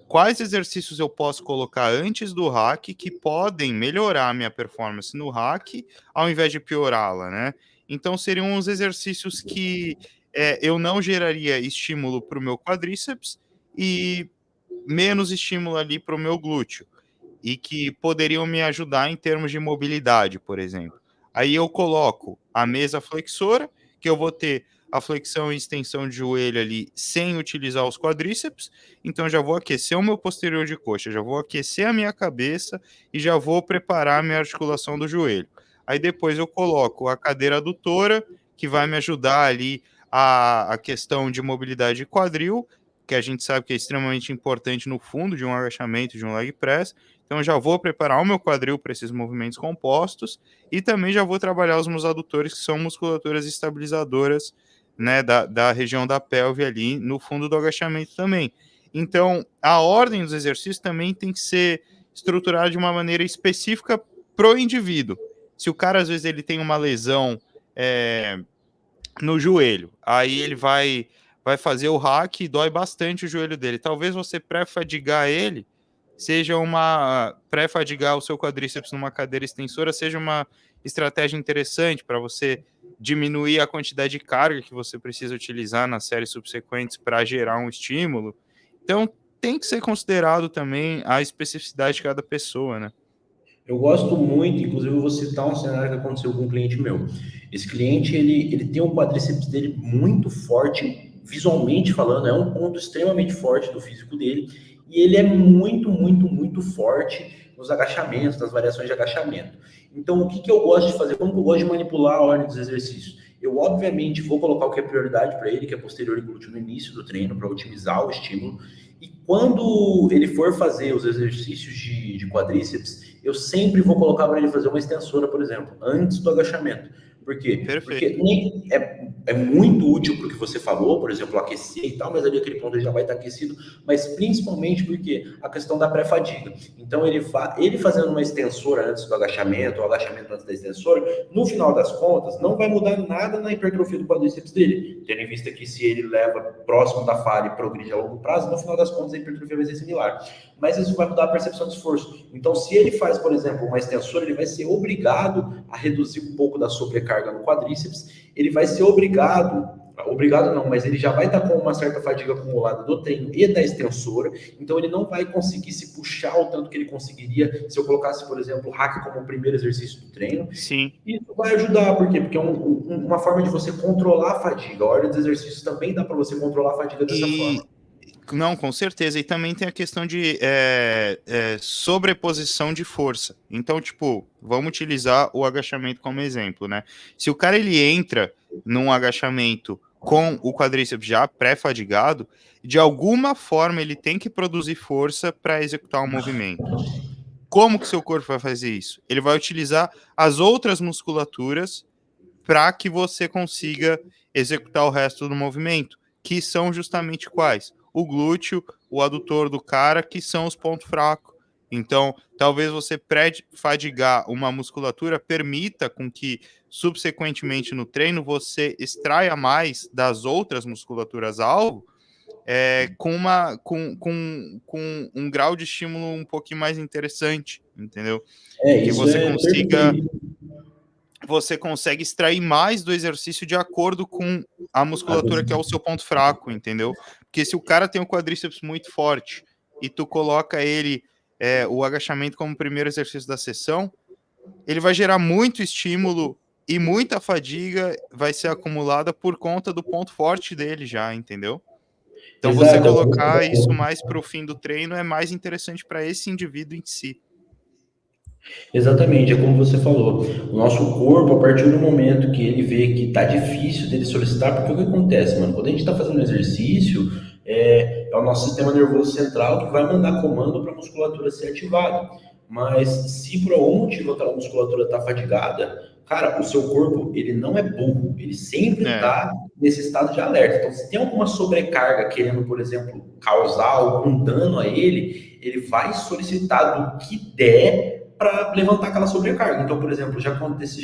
Quais exercícios eu posso colocar antes do hack que podem melhorar a minha performance no hack ao invés de piorá-la, né? Então seriam os exercícios que eu não geraria estímulo para o meu quadríceps e menos estímulo ali para o meu glúteo e que poderiam me ajudar em termos de mobilidade, por exemplo. Aí eu coloco a mesa flexora, que eu vou ter a flexão e extensão de joelho ali sem utilizar os quadríceps, então já vou aquecer o meu posterior de coxa, já vou aquecer a minha cabeça e já vou preparar a minha articulação do joelho. Aí depois eu coloco a cadeira adutora, que vai me ajudar ali a questão de mobilidade de quadril, que a gente sabe que é extremamente importante no fundo de um agachamento, de um leg press. Então, já vou preparar o meu quadril para esses movimentos compostos e também já vou trabalhar os meus adutores, que são musculaturas estabilizadoras, né, da região da pelve ali no fundo do agachamento também. Então, a ordem dos exercícios também tem que ser estruturada de uma maneira específica para o indivíduo. Se o cara, às vezes, ele tem uma lesão no joelho, aí ele vai fazer o hack e dói bastante o joelho dele. Talvez você pré-fadigar ele seja uma pré-fadigar o seu quadríceps numa cadeira extensora, seja uma estratégia interessante para você diminuir a quantidade de carga que você precisa utilizar nas séries subsequentes para gerar um estímulo. Então, tem que ser considerado também a especificidade de cada pessoa, né? Eu gosto muito, inclusive eu vou citar um cenário que aconteceu com um cliente meu. Esse cliente, ele tem um quadríceps dele muito forte, visualmente falando, é um ponto extremamente forte do físico dele, e ele é muito, muito, muito forte nos agachamentos, nas variações de agachamento. Então, o que, que eu gosto de fazer? Como que eu gosto de manipular a ordem dos exercícios? Eu, obviamente, vou colocar o que é prioridade para ele, que é posterior e glúteo no início do treino, para otimizar o estímulo. E quando ele for fazer os exercícios de quadríceps, eu sempre vou colocar para ele fazer uma extensora, por exemplo, antes do agachamento. Por quê? Perfeito. Porque é muito útil para o que você falou, por exemplo, aquecer e tal, mas ali aquele ponto ele já vai estar aquecido, mas principalmente porque a questão da pré-fadiga. Então, ele fazendo uma extensora antes do agachamento, ou agachamento antes da extensora, no final das contas, não vai mudar nada na hipertrofia do quadríceps dele, tendo em vista que se ele leva próximo da falha e progride a longo prazo, no final das contas a hipertrofia vai ser similar. Mas isso vai mudar a percepção de esforço. Então, se ele faz, por exemplo, uma extensora, ele vai ser obrigado a reduzir um pouco da sobrecarga no quadríceps, ele vai ser obrigado não, mas ele já vai estar com uma certa fadiga acumulada do treino e da extensora, então ele não vai conseguir se puxar o tanto que ele conseguiria se eu colocasse, por exemplo, o hack como o primeiro exercício do treino. Sim. Isso vai ajudar, por quê? Porque é uma forma de você controlar a fadiga. A ordem dos exercícios também dá para você controlar a fadiga dessa forma. Não, com certeza. E também tem a questão de sobreposição de força. Então, tipo, vamos utilizar o agachamento como exemplo, né? Se o cara ele entra num agachamento com o quadríceps já pré-fadigado, de alguma forma ele tem que produzir força para executar o movimento. Como que seu corpo vai fazer isso? Ele vai utilizar as outras musculaturas para que você consiga executar o resto do movimento, que são justamente quais? O glúteo, o adutor do cara, que são os pontos fracos. Então, talvez você pré-fadigar uma musculatura permita com que, subsequentemente no treino, você extraia mais das outras musculaturas alvo, com um grau de estímulo um pouquinho mais interessante, entendeu? Que Isso é perfeito. você consegue extrair mais do exercício de acordo com a musculatura que é o seu ponto fraco, entendeu? Porque se o cara tem o quadríceps muito forte e tu coloca ele, o agachamento como primeiro exercício da sessão, ele vai gerar muito estímulo e muita fadiga vai ser acumulada por conta do ponto forte dele já, entendeu? Então você Exato. colocar isso mais para o fim do treino é mais interessante para esse indivíduo em si. Exatamente, é como você falou. O nosso corpo, a partir do momento que ele vê que tá difícil dele solicitar, porque o que acontece, mano? Quando a gente tá fazendo exercício, é o nosso sistema nervoso central que vai mandar comando para a musculatura ser ativada. Mas se por algum motivo aquela musculatura tá fadigada, cara, o seu corpo, ele não é burro, ele sempre É, tá nesse estado de alerta. Então, se tem alguma sobrecarga querendo, por exemplo, causar algum dano a ele vai solicitar do que der para levantar aquela sobrecarga. Então, por exemplo, já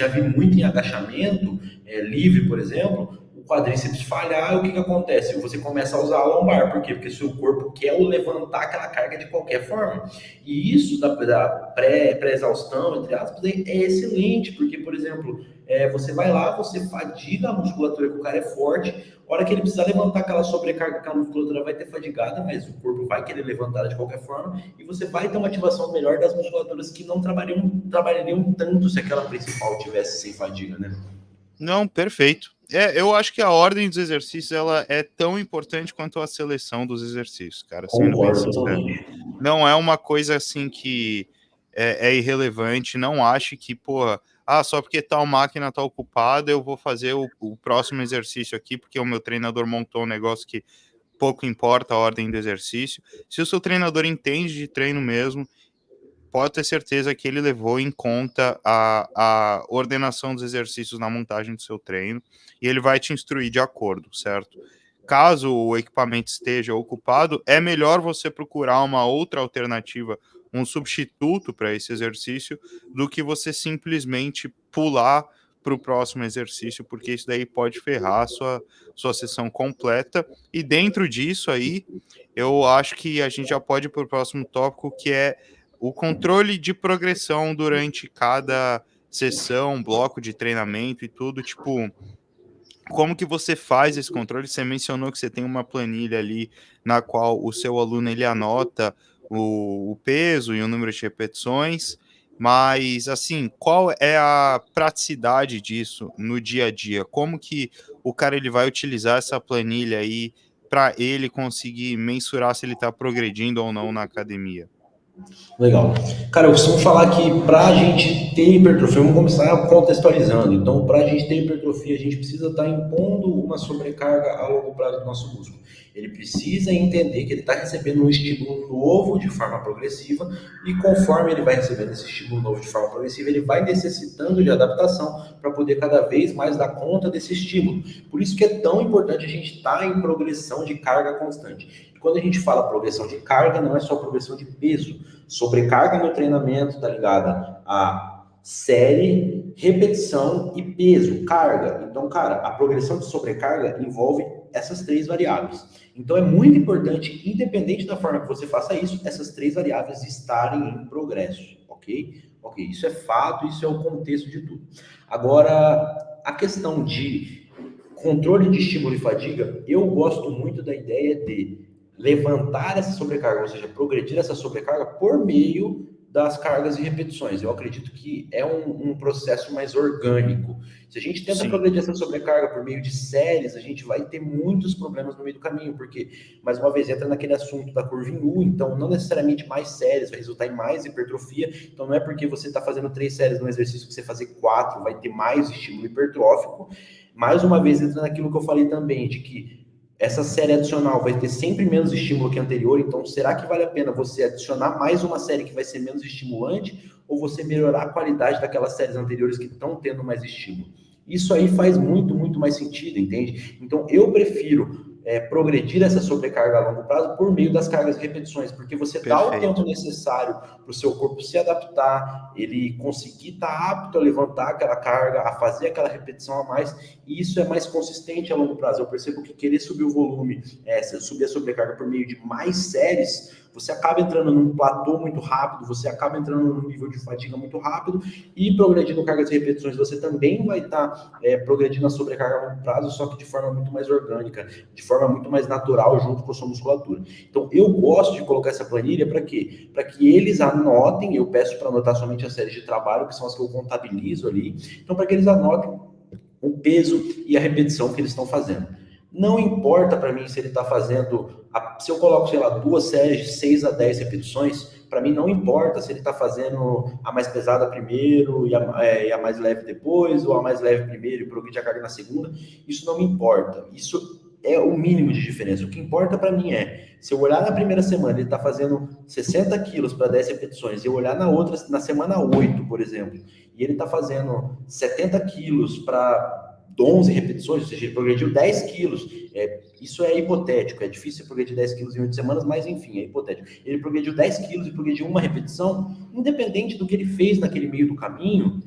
vi muito em agachamento livre, por exemplo, o quadríceps falhar, o que acontece? Você começa a usar a lombar. Por quê? Porque seu corpo quer levantar aquela carga de qualquer forma. E isso da pré-exaustão, entre aspas, é excelente, porque, por exemplo, você vai lá, você fadiga a musculatura, que o cara é forte, a hora que ele precisar levantar aquela sobrecarga, aquela musculatura vai ter fadigada, mas o corpo vai querer levantar de qualquer forma, e você vai ter uma ativação melhor das musculaturas que não trabalhariam tanto se aquela principal tivesse sem fadiga, né? não, perfeito. Eu acho que a ordem dos exercícios ela é tão importante quanto a seleção dos exercícios, cara, sendo bem Concordo sincero. totalmente. Não é uma coisa assim que é irrelevante, não ache que, porra, só porque tal máquina tá ocupada, eu vou fazer o próximo exercício aqui, porque o meu treinador montou um negócio que pouco importa a ordem do exercício. Se o seu treinador entende de treino mesmo, pode ter certeza que ele levou em conta a ordenação dos exercícios na montagem do seu treino e ele vai te instruir de acordo, certo? Caso o equipamento esteja ocupado, é melhor você procurar uma outra alternativa, um substituto para esse exercício, do que você simplesmente pular para o próximo exercício, porque isso daí pode ferrar a sua sessão completa. E dentro disso aí, eu acho que a gente já pode ir para o próximo tópico, que é o controle de progressão durante cada sessão, bloco de treinamento e tudo, tipo, como que você faz esse controle? Você mencionou que você tem uma planilha ali na qual o seu aluno ele anota o peso e o número de repetições, mas assim, qual é a praticidade disso no dia a dia? Como que o cara ele vai utilizar essa planilha aí para ele conseguir mensurar se ele está progredindo ou não na academia? Legal. Cara, eu costumo falar que para a gente ter hipertrofia, vamos começar contextualizando. Então, para a gente ter hipertrofia, a gente precisa estar impondo uma sobrecarga a longo prazo do nosso músculo. Ele precisa entender que ele está recebendo um estímulo novo de forma progressiva e conforme ele vai recebendo esse estímulo novo de forma progressiva, ele vai necessitando de adaptação para poder cada vez mais dar conta desse estímulo. Por isso que é tão importante a gente estar em progressão de carga constante. E quando a gente fala progressão de carga, não é só progressão de peso. Sobrecarga no treinamento está ligada a série, repetição e peso, carga. Então, cara, a progressão de sobrecarga envolve essas três variáveis. Então, é muito importante, independente da forma que você faça isso, essas três variáveis estarem em progresso, ok? Ok, isso é fato, isso é o contexto de tudo. Agora, a questão de controle de estímulo e fadiga, eu gosto muito da ideia de levantar essa sobrecarga, ou seja, progredir essa sobrecarga por meio das cargas e repetições. Eu acredito que é um processo mais orgânico. Se a gente tenta progredir essa sobrecarga por meio de séries, a gente vai ter muitos problemas no meio do caminho, porque, mais uma vez, entra naquele assunto da curva em U, então não necessariamente mais séries vai resultar em mais hipertrofia, então não é porque você está fazendo 3 séries no exercício que você fazer 4 vai ter mais estímulo hipertrófico. Mais uma vez, entra naquilo que eu falei também, de que essa série adicional vai ter sempre menos estímulo que a anterior, então será que vale a pena você adicionar mais uma série que vai ser menos estimulante ou você melhorar a qualidade daquelas séries anteriores que estão tendo mais estímulo? Isso aí faz muito, muito mais sentido, entende? Então eu prefiro progredir essa sobrecarga a longo prazo por meio das cargas e repetições, porque você dá o tempo necessário para o seu corpo se adaptar, ele conseguir estar apto a levantar aquela carga, a fazer aquela repetição a mais, e isso é mais consistente a longo prazo. Eu percebo que querer subir o volume, subir a sobrecarga por meio de mais séries, você acaba entrando num platô muito rápido, você acaba entrando num nível de fadiga muito rápido, e progredindo cargas e repetições, você também vai estar progredindo a sobrecarga a longo prazo, só que de forma muito mais orgânica, de forma muito mais natural junto com a sua musculatura. Então, eu gosto de colocar essa planilha para quê? Para que eles anotem, eu peço para anotar somente as séries de trabalho, que são as que eu contabilizo ali, então para que eles anotem o peso e a repetição que eles estão fazendo. Não importa para mim se ele está fazendo, se eu coloco, sei lá, 2 séries de 6 a 10 repetições, para mim não importa se ele está fazendo a mais pesada primeiro e a mais leve depois, ou a mais leve primeiro e progride a carga na segunda, isso não me importa. Isso é o mínimo de diferença. O que importa para mim se eu olhar na primeira semana, ele está fazendo 60 quilos para 10 repetições, e eu olhar na outra, na semana 8, por exemplo, e ele está fazendo 70 quilos para 11 repetições, ou seja, ele progrediu 10 quilos. Isso é hipotético, é difícil progredir 10 quilos em 8 semanas, mas enfim, é hipotético. Ele progrediu 10 quilos e progrediu uma repetição, independente do que ele fez naquele meio do caminho,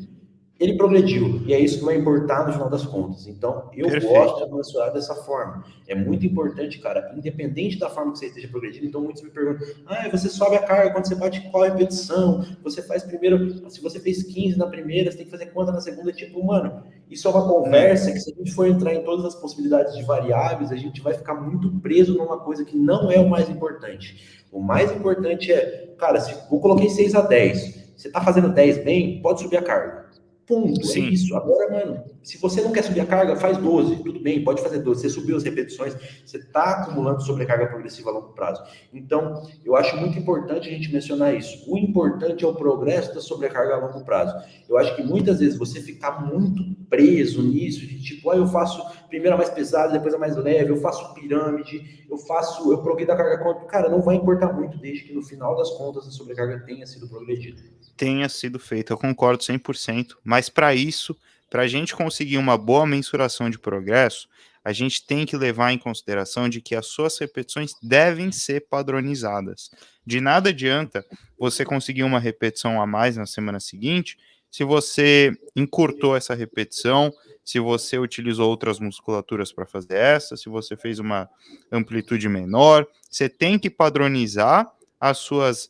ele progrediu, e é isso que vai importar no final das contas. Então, eu gosto de mensurar dessa forma. É muito importante, cara, independente da forma que você esteja progredindo. Então, muitos me perguntam, você sobe a carga quando você bate qual repetição? Você faz primeiro, se você fez 15 na primeira, você tem que fazer quanto na segunda? Tipo, mano, isso é uma conversa que, se a gente for entrar em todas as possibilidades de variáveis, a gente vai ficar muito preso numa coisa que não é o mais importante. O mais importante cara, se eu coloquei 6 a 10, você tá fazendo 10 bem, pode subir a carga. Ponto, é isso. Agora, mano, se você não quer subir a carga, faz 12, tudo bem, pode fazer 12. Você subiu as repetições, você está acumulando sobrecarga progressiva a longo prazo. Então, eu acho muito importante a gente mencionar isso. O importante é o progresso da sobrecarga a longo prazo. Eu acho que muitas vezes você ficar muito preso nisso, de tipo, eu faço primeiro a mais pesada, depois a mais leve, eu faço pirâmide, eu progredo a carga quanto. Cara, não vai importar muito, desde que no final das contas a sobrecarga tenha sido progredida. Tenha sido feito, eu concordo 100%, mas para isso, para a gente conseguir uma boa mensuração de progresso, a gente tem que levar em consideração de que as suas repetições devem ser padronizadas. De nada adianta você conseguir uma repetição a mais na semana seguinte, se você encurtou essa repetição, se você utilizou outras musculaturas para fazer essa, se você fez uma amplitude menor, você tem que padronizar as suas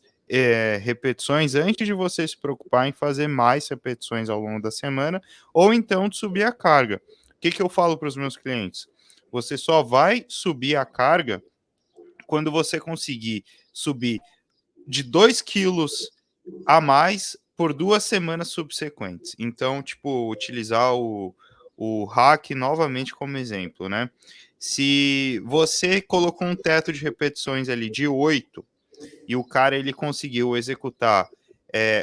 repetições antes de você se preocupar em fazer mais repetições ao longo da semana, ou então de subir a carga. O que eu falo para os meus clientes? Você só vai subir a carga quando você conseguir subir de 2 quilos a mais por 2 semanas subsequentes. Então, tipo, utilizar o hack novamente como exemplo, né? Se você colocou um teto de repetições ali de 8, e o cara ele conseguiu executar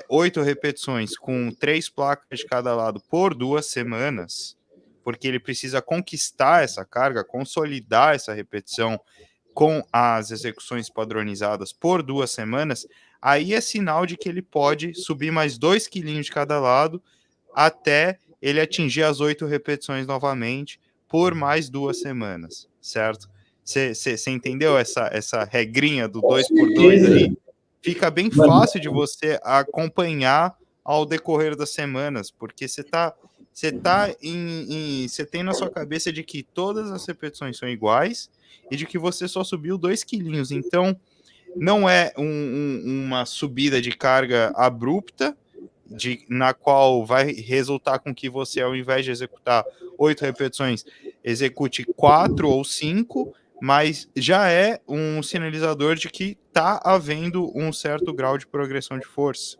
8 repetições com 3 placas de cada lado por 2 semanas, porque ele precisa conquistar essa carga, consolidar essa repetição com as execuções padronizadas por 2 semanas, aí é sinal de que ele pode subir mais 2 quilinhos de cada lado até ele atingir as 8 repetições novamente por mais 2 semanas, certo? Você entendeu essa regrinha do 2x2 aí? Fica bem fácil de você acompanhar ao decorrer das semanas, porque você tem na sua cabeça de que todas as repetições são iguais e de que você só subiu 2 quilinhos. Então, não é uma subida de carga abrupta, na qual vai resultar com que você, ao invés de executar 8 repetições, execute 4 ou 5, mas já é um sinalizador de que está havendo um certo grau de progressão de força.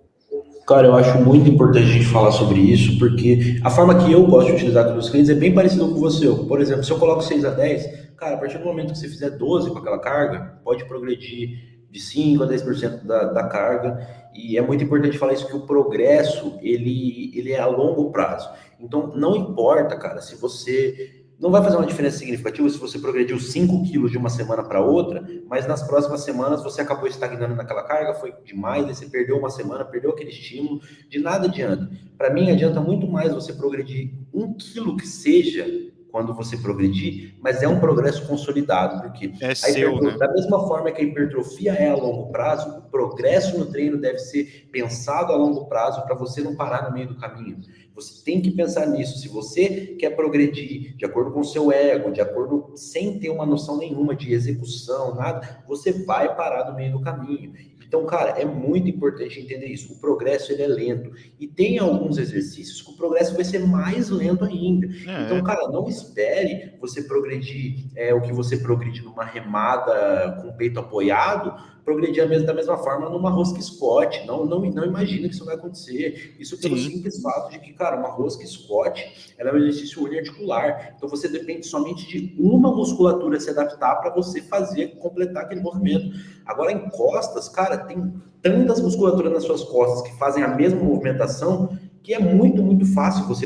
Cara, eu acho muito importante a gente falar sobre isso, porque a forma que eu gosto de utilizar com os clientes é bem parecida com você. Por exemplo, se eu coloco 6 a 10, cara, a partir do momento que você fizer 12 com aquela carga, pode progredir de 5 a 10% da carga. E é muito importante falar isso, que o progresso, ele é a longo prazo. Então, não importa, cara, se você... Não vai fazer uma diferença significativa se você progrediu 5 quilos de uma semana para outra, mas nas próximas semanas você acabou estagnando naquela carga, foi demais, aí você perdeu uma semana, perdeu aquele estímulo, de nada adianta. Para mim, adianta muito mais você progredir 1 quilo que seja quando você progredir, mas é um progresso consolidado, porque É seu, né? da mesma forma que a hipertrofia é a longo prazo, o progresso no treino deve ser pensado a longo prazo para você não parar no meio do caminho. Você tem que pensar nisso. Se você quer progredir de acordo com o seu ego, de acordo sem ter uma noção nenhuma de execução, nada, você vai parar no meio do caminho. Então, cara, é muito importante entender isso. O progresso ele é lento e tem alguns exercícios que o progresso vai ser mais lento ainda. Então, É, cara, não espere você progredir o que você progride numa remada com o peito apoiado, progredir da mesma forma numa rosca Scott. Não imagina que isso vai acontecer. Isso pelo sim, simples fato de que, cara, uma rosca Scott, ela é um exercício uniarticular. Então você depende somente de uma musculatura se adaptar para você fazer, completar aquele movimento. Agora, em costas, cara, tem tantas musculaturas nas suas costas que fazem a mesma movimentação que é muito, muito fácil você...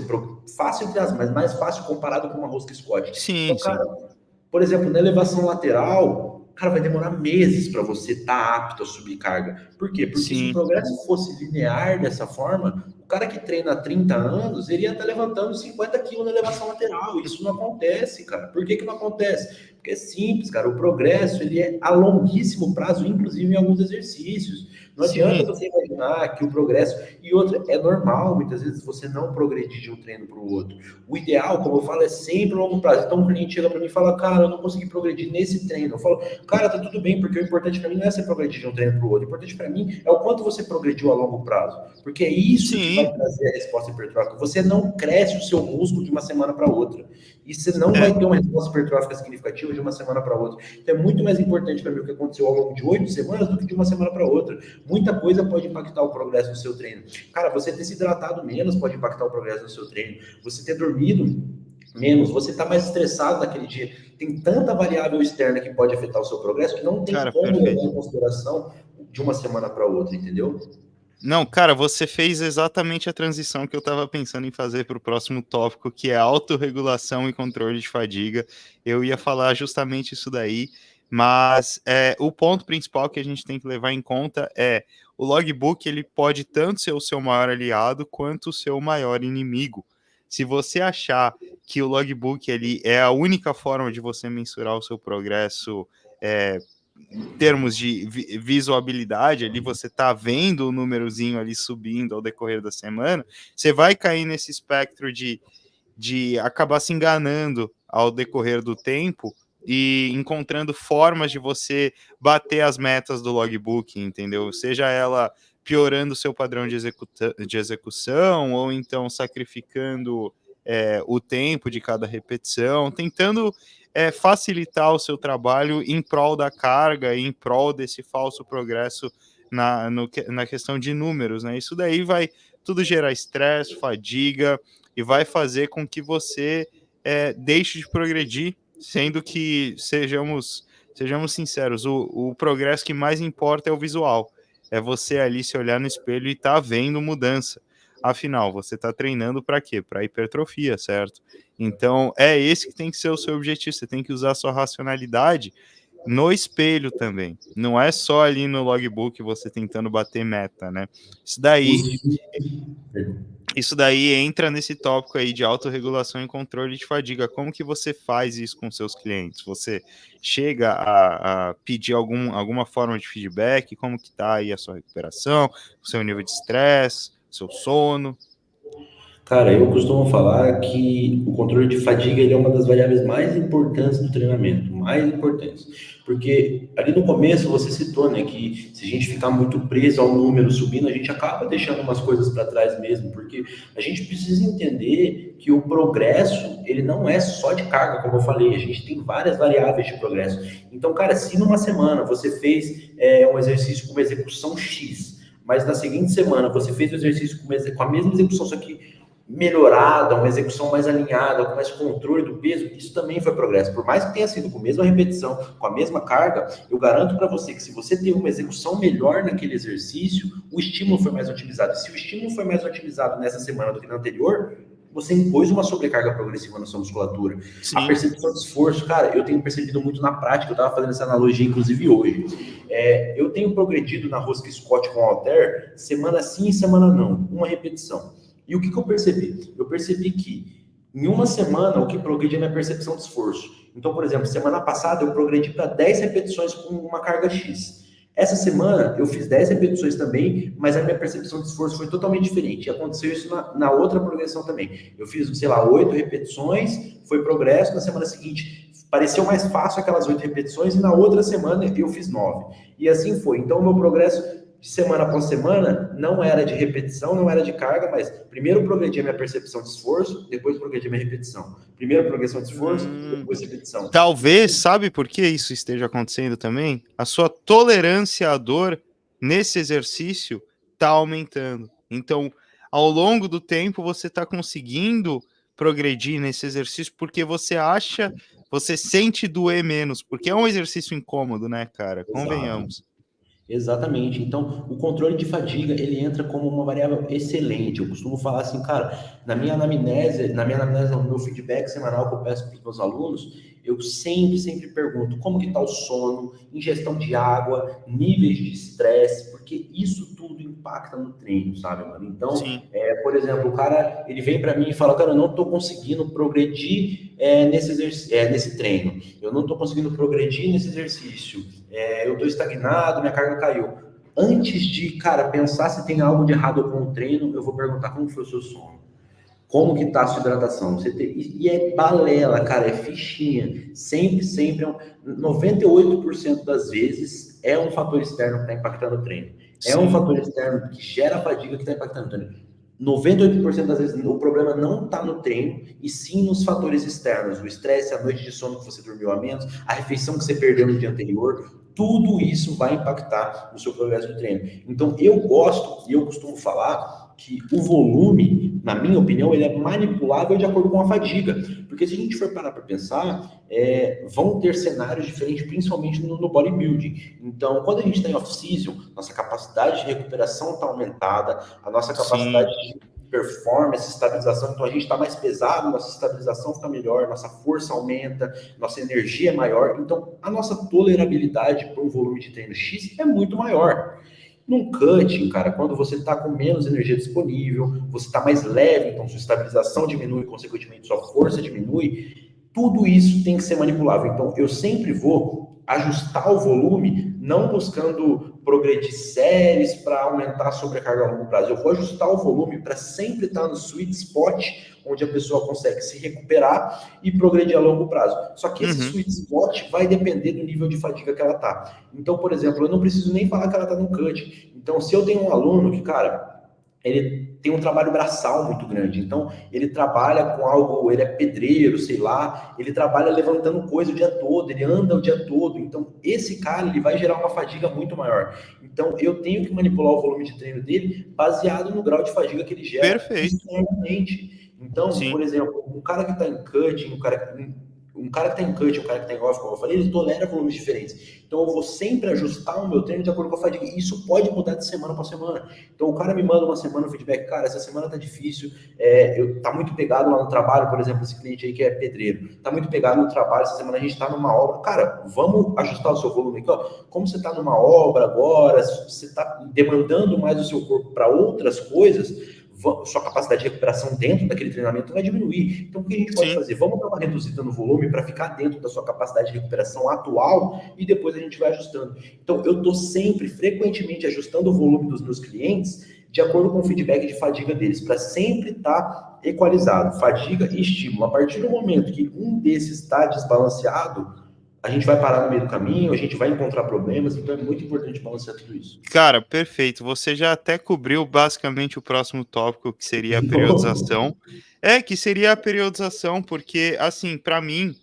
Fácil, mas mais fácil comparado com uma rosca Scott. sim, Então, sim, cara, por exemplo, na elevação lateral, cara, vai demorar meses para você estar apto a subir carga. Por quê? Porque se o sim. progresso fosse linear dessa forma, o cara que treina há 30 anos, ele ia estar levantando 50 quilos na elevação lateral. Isso não acontece, cara. Por que não acontece? Porque é simples, cara. O progresso, ele é a longuíssimo prazo, inclusive em alguns exercícios. Não adianta Sim, você imaginar que o progresso... E outra, é normal, muitas vezes, você não progredir de um treino para o outro. O ideal, como eu falo, é sempre a longo prazo. Então, um cliente chega para mim e fala, cara, eu não consegui progredir nesse treino. Eu falo, cara, tá tudo bem, porque o importante para mim não é você progredir de um treino para o outro. O importante para mim é o quanto você progrediu a longo prazo. Porque é isso que vai sim. trazer a resposta hipertrófica. Você não cresce o seu músculo de uma semana para outra. E você não É, vai ter uma resposta hipertrófica significativa de uma semana para outra. Então, é muito mais importante para mim o que aconteceu ao longo de 8 semanas do que de uma semana para outra. Muita coisa pode impactar o progresso do seu treino. Cara, você ter se hidratado menos pode impactar o progresso do seu treino. Você ter dormido menos, você está mais estressado naquele dia. Tem tanta variável externa que pode afetar o seu progresso que não tem cara, como levar perfeito. em consideração de uma semana para outra, entendeu? Não, cara, você fez exatamente a transição que eu estava pensando em fazer para o próximo tópico, que é autorregulação e controle de fadiga. Eu ia falar justamente isso daí, mas o ponto principal que a gente tem que levar em conta é o logbook, ele pode tanto ser o seu maior aliado quanto o seu maior inimigo. Se você achar que o logbook ele é a única forma de você mensurar o seu progresso, é, em termos de visualidade, ali você tá vendo o númerozinho ali subindo ao decorrer da semana, você vai cair nesse espectro de acabar se enganando ao decorrer do tempo e encontrando formas de você bater as metas do logbook, entendeu? Seja ela piorando o seu padrão de execução ou então sacrificando o tempo de cada repetição, tentando facilitar o seu trabalho em prol da carga, em prol desse falso progresso na questão de números, né? Isso daí vai tudo gerar estresse, fadiga, e vai fazer com que você deixe de progredir, sendo que, sejamos sinceros, o progresso que mais importa é o visual, é você ali se olhar no espelho e tá vendo mudança. Afinal, você está treinando para quê? Para hipertrofia, certo? Então, é esse que tem que ser o seu objetivo. Você tem que usar a sua racionalidade no espelho também. Não é só ali no logbook você tentando bater meta, né? Isso daí, Os... isso daí entra nesse tópico aí de autorregulação e controle de fadiga. Como que você faz isso com seus clientes? Você chega a pedir alguma forma de feedback? Como que tá aí a sua recuperação, o seu nível de estresse, seu sono? Cara, eu costumo falar que o controle de fadiga ele é uma das variáveis mais importantes do treinamento, mais importantes. Porque ali no começo você citou, né, que se a gente ficar muito preso ao número subindo, a gente acaba deixando umas coisas para trás mesmo, porque a gente precisa entender que o progresso, ele não é só de carga, como eu falei, a gente tem várias variáveis de progresso. Então, cara, se numa semana você fez um exercício com uma execução X, mas na seguinte semana você fez o exercício com a mesma execução, só que melhorada, uma execução mais alinhada, com mais controle do peso, isso também foi progresso. Por mais que tenha sido com a mesma repetição, com a mesma carga, eu garanto para você que se você tem uma execução melhor naquele exercício, o estímulo foi mais otimizado. E se o estímulo foi mais otimizado nessa semana do que na anterior, você impôs uma sobrecarga progressiva na sua musculatura. Sim. A percepção de esforço, cara, eu tenho percebido muito na prática, eu estava fazendo essa analogia, inclusive, hoje. Eu tenho progredido na rosca Scott com halter, semana sim e semana não, uma repetição. E o que eu percebi? Eu percebi que em uma semana o que progride é a minha percepção de esforço. Então, por exemplo, semana passada eu progredi para 10 repetições com uma carga X. Essa semana eu fiz 10 repetições também, mas a minha percepção de esforço foi totalmente diferente. E aconteceu isso na outra progressão também. Eu fiz, sei lá, 8 repetições, foi progresso. Na semana seguinte, pareceu mais fácil aquelas 8 repetições, e na outra semana eu fiz 9. E assim foi. Então, o meu progresso de semana após semana não era de repetição, não era de carga, mas primeiro progredia minha percepção de esforço, depois progredia minha repetição. Primeiro progressão de esforço, depois repetição. Talvez, sabe por que isso esteja acontecendo também? A sua tolerância à dor nesse exercício está aumentando. Então, ao longo do tempo, você está conseguindo progredir nesse exercício porque você sente doer menos, porque é um exercício incômodo, né, cara? Exato. Convenhamos. Exatamente. Então, o controle de fadiga, ele entra como uma variável excelente. Eu costumo falar assim, cara, no meu feedback semanal que eu peço para os meus alunos, eu sempre pergunto como que está o sono, ingestão de água, níveis de estresse, porque isso tudo impacta no treino, sabe, mano? Então, Sim. por exemplo, o cara, ele vem para mim e fala, cara, eu não estou conseguindo progredir nesse treino, eu não estou conseguindo progredir nesse exercício, eu estou estagnado, minha carga caiu. Antes de, cara, pensar se tem algo de errado com o treino, eu vou perguntar como foi o seu sono. Como que tá a sua hidratação? E é balela, cara, é fichinha. Sempre, 98% das vezes é um fator externo que está impactando o treino. É um Sim. fator externo que gera fadiga que está impactando o treino. 98% das vezes o problema não está no treino, e sim nos fatores externos. O estresse, a noite de sono que você dormiu a menos, a refeição que você perdeu no dia anterior, tudo isso vai impactar no seu progresso de treino. Então, eu gosto, e eu costumo falar, que o volume, na minha opinião, ele é manipulável de acordo com a fadiga. Porque se a gente for parar para pensar, vão ter cenários diferentes, principalmente no bodybuilding. Então, quando a gente está em off-season, nossa capacidade de recuperação está aumentada, a nossa capacidade de performance, estabilização, então a gente está mais pesado, nossa estabilização fica melhor, nossa força aumenta, nossa energia é maior, então a nossa tolerabilidade para um volume de treino X é muito maior. Num cutting, cara, quando você está com menos energia disponível, você está mais leve, então sua estabilização diminui, consequentemente sua força diminui, tudo isso tem que ser manipulável. Então, eu sempre vou ajustar o volume, não buscando progredir séries para aumentar a sobrecarga a longo prazo. Eu vou ajustar o volume para sempre estar no sweet spot, onde a pessoa consegue se recuperar e progredir a longo prazo. Só que esse sweet spot vai depender do nível de fadiga que ela está. Então, por exemplo, eu não preciso nem falar que ela está no cut. Então, se eu tenho um aluno que, cara, ele tem um trabalho braçal muito grande, então ele trabalha com algo, ele é pedreiro, sei lá, ele trabalha levantando coisa o dia todo, ele anda o dia todo, então esse cara, ele vai gerar uma fadiga muito maior. Então eu tenho que manipular o volume de treino dele baseado no grau de fadiga que ele gera externamente. Então, Sim. por exemplo, um cara que está em cutting, um cara que está em cut, um cara que está em off, como eu falei, ele tolera volumes diferentes. Então, eu vou sempre ajustar o meu treino de acordo com a fadiga. Isso pode mudar de semana para semana. Então, o cara me manda uma semana um feedback, cara, essa semana tá difícil, tá muito pegado lá no trabalho, por exemplo, esse cliente aí que é pedreiro, tá muito pegado no trabalho, essa semana a gente tá numa obra. Cara, vamos ajustar o seu volume aqui, ó. Como você tá numa obra agora, você tá demandando mais o seu corpo para outras coisas, sua capacidade de recuperação dentro daquele treinamento vai diminuir. Então, o que a gente pode fazer? Vamos dar uma reduzida no volume para ficar dentro da sua capacidade de recuperação atual e depois a gente vai ajustando. Então, eu estou sempre, frequentemente, ajustando o volume dos meus clientes de acordo com o feedback de fadiga deles, para sempre estar equalizado, fadiga e estímulo. A partir do momento que um desses está desbalanceado, a gente vai parar no meio do caminho, a gente vai encontrar problemas, então é muito importante balancear tudo isso. Cara, perfeito. Você já até cobriu basicamente o próximo tópico, que seria a periodização. Que seria a periodização, porque, assim, para mim,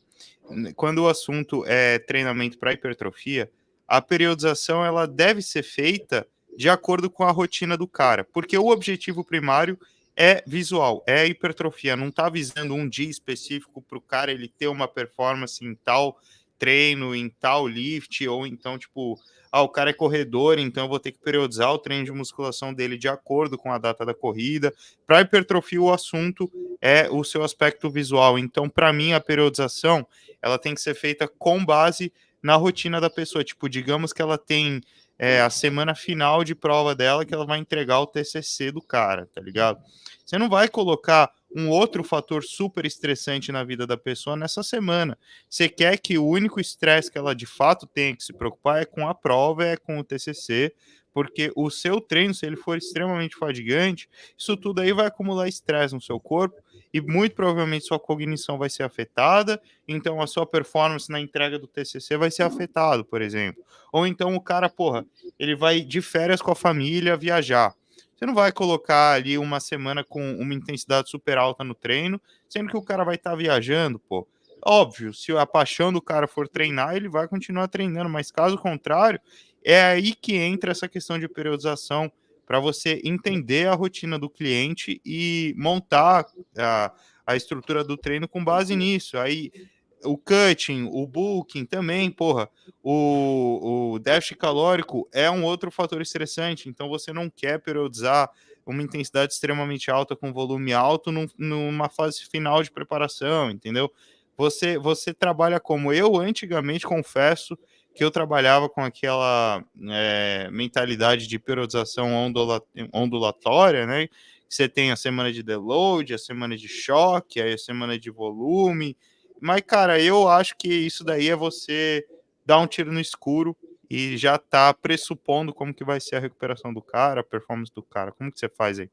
quando o assunto é treinamento para hipertrofia, a periodização ela deve ser feita de acordo com a rotina do cara, porque o objetivo primário é visual, é hipertrofia, não tá visando um dia específico para o cara ele ter uma performance em tal treino, em tal lift, ou então, tipo, o cara é corredor, então eu vou ter que periodizar o treino de musculação dele de acordo com a data da corrida. Para hipertrofia, o assunto é o seu aspecto visual. Então, para mim, a periodização, ela tem que ser feita com base na rotina da pessoa. Tipo, digamos que ela tem a semana final de prova dela que ela vai entregar o TCC do cara, tá ligado? Você não vai colocar um outro fator super estressante na vida da pessoa nessa semana. Você quer que o único estresse que ela de fato tenha que se preocupar é com a prova, é com o TCC, porque o seu treino, se ele for extremamente fadigante, isso tudo aí vai acumular estresse no seu corpo e muito provavelmente sua cognição vai ser afetada, então a sua performance na entrega do TCC vai ser afetado, por exemplo. Ou então o cara, porra, ele vai de férias com a família viajar. Você não vai colocar ali uma semana com uma intensidade super alta no treino, sendo que o cara vai estar viajando, pô. Óbvio, se a paixão do cara for treinar, ele vai continuar treinando, mas caso contrário, é aí que entra essa questão de periodização para você entender a rotina do cliente e montar a estrutura do treino com base nisso. Aí o cutting, o bulking também, porra, o déficit calórico é um outro fator estressante, então você não quer periodizar uma intensidade extremamente alta com volume alto numa fase final de preparação, entendeu? Você trabalha como eu antigamente, confesso que eu trabalhava com aquela mentalidade de periodização ondulatória, né? Você tem a semana de deload, a semana de choque, aí a semana de volume, mas, cara, eu acho que isso daí é você dar um tiro no escuro e já tá pressupondo como que vai ser a recuperação do cara, a performance do cara. Como que você faz aí?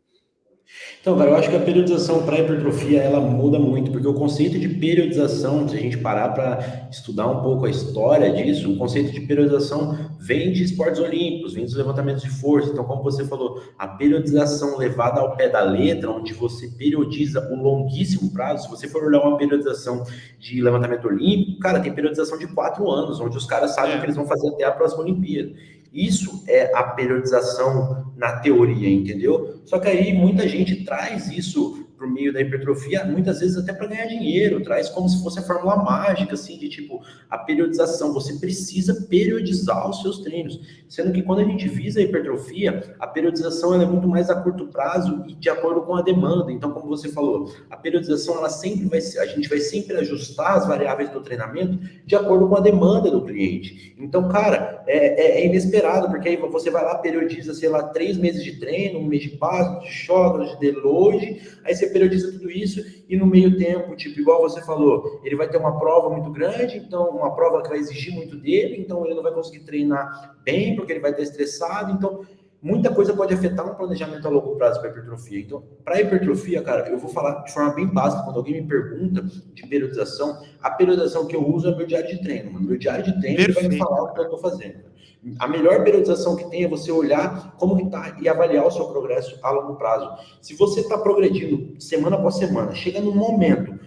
Então, cara, eu acho que a periodização para hipertrofia ela muda muito, porque o conceito de periodização, se a gente parar para estudar um pouco a história disso, o conceito de periodização vem de esportes olímpicos, vem dos levantamentos de força. Então, como você falou, a periodização levada ao pé da letra, onde você periodiza o longuíssimo prazo, se você for olhar uma periodização de levantamento olímpico, cara, tem periodização de 4 anos, onde os caras sabem o que eles vão fazer até a próxima Olimpíada. Isso é a periodização na teoria, entendeu? Só que aí muita gente traz isso por meio da hipertrofia, muitas vezes até para ganhar dinheiro, traz como se fosse a fórmula mágica, assim, de tipo, a periodização, você precisa periodizar os seus treinos, sendo que quando a gente visa a hipertrofia, a periodização ela é muito mais a curto prazo e de acordo com a demanda. Então, como você falou, a periodização ela sempre vai ser, a gente vai sempre ajustar as variáveis do treinamento de acordo com a demanda do cliente. Então, cara, é inesperado, porque aí você vai lá, periodiza, sei lá, 3 meses de treino, um mês de passo, de choque, de deload, aí você periodiza tudo isso e no meio tempo, tipo, igual você falou, ele vai ter uma prova muito grande, então uma prova que vai exigir muito dele, então ele não vai conseguir treinar bem, porque ele vai estar estressado, então muita coisa pode afetar um planejamento a longo prazo para hipertrofia. Então, para hipertrofia, cara, eu vou falar de forma bem básica, quando alguém me pergunta de periodização, a periodização que eu uso é meu diário de treino. Meu diário de treino ele vai me falar o que eu estou fazendo. A melhor periodização que tem é você olhar como que está e avaliar o seu progresso a longo prazo. Se você está progredindo semana após semana, chega num momento,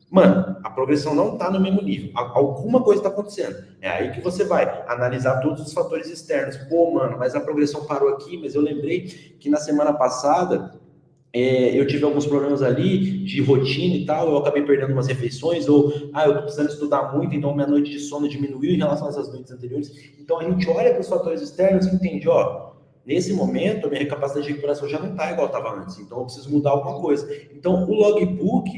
mano, a progressão não está no mesmo nível. Alguma coisa está acontecendo. É aí que você vai analisar todos os fatores externos. Pô, mano, mas a progressão parou aqui, mas eu lembrei que na semana passada eu tive alguns problemas ali de rotina e tal, eu acabei perdendo umas refeições, ou eu tô precisando estudar muito, então minha noite de sono diminuiu em relação a essas noites anteriores. Então a gente olha para os fatores externos e entende, ó, nesse momento a minha capacidade de recuperação já não está igual estava antes, então eu preciso mudar alguma coisa. Então o logbook,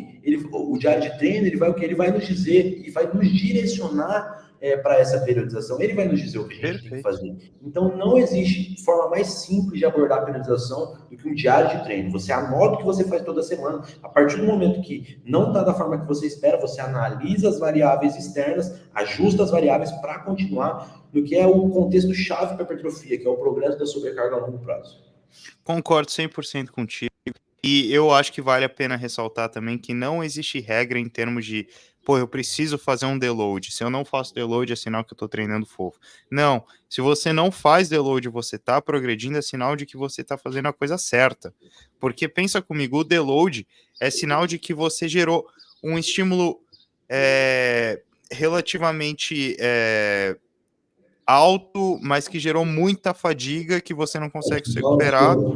o diário de treino, ele vai o que? Ele vai nos dizer e vai nos direcionar para essa periodização, ele vai nos dizer o que a gente tem que fazer. Então, não existe forma mais simples de abordar a periodização do que um diário de treino. Você anota o que você faz toda semana. A partir do momento que não está da forma que você espera, você analisa as variáveis externas, ajusta as variáveis para continuar no que é o contexto-chave para a hipertrofia, que é o progresso da sobrecarga a longo prazo. Concordo 100% contigo. E eu acho que vale a pena ressaltar também que não existe regra em termos de, pô, eu preciso fazer um deload. Se eu não faço deload, é sinal que eu tô treinando fofo. Não, se você não faz deload e você tá progredindo, é sinal de que você tá fazendo a coisa certa. Porque pensa comigo, o deload é sinal de que você gerou um estímulo relativamente alto, mas que gerou muita fadiga que você não consegue se recuperar, Balanceou.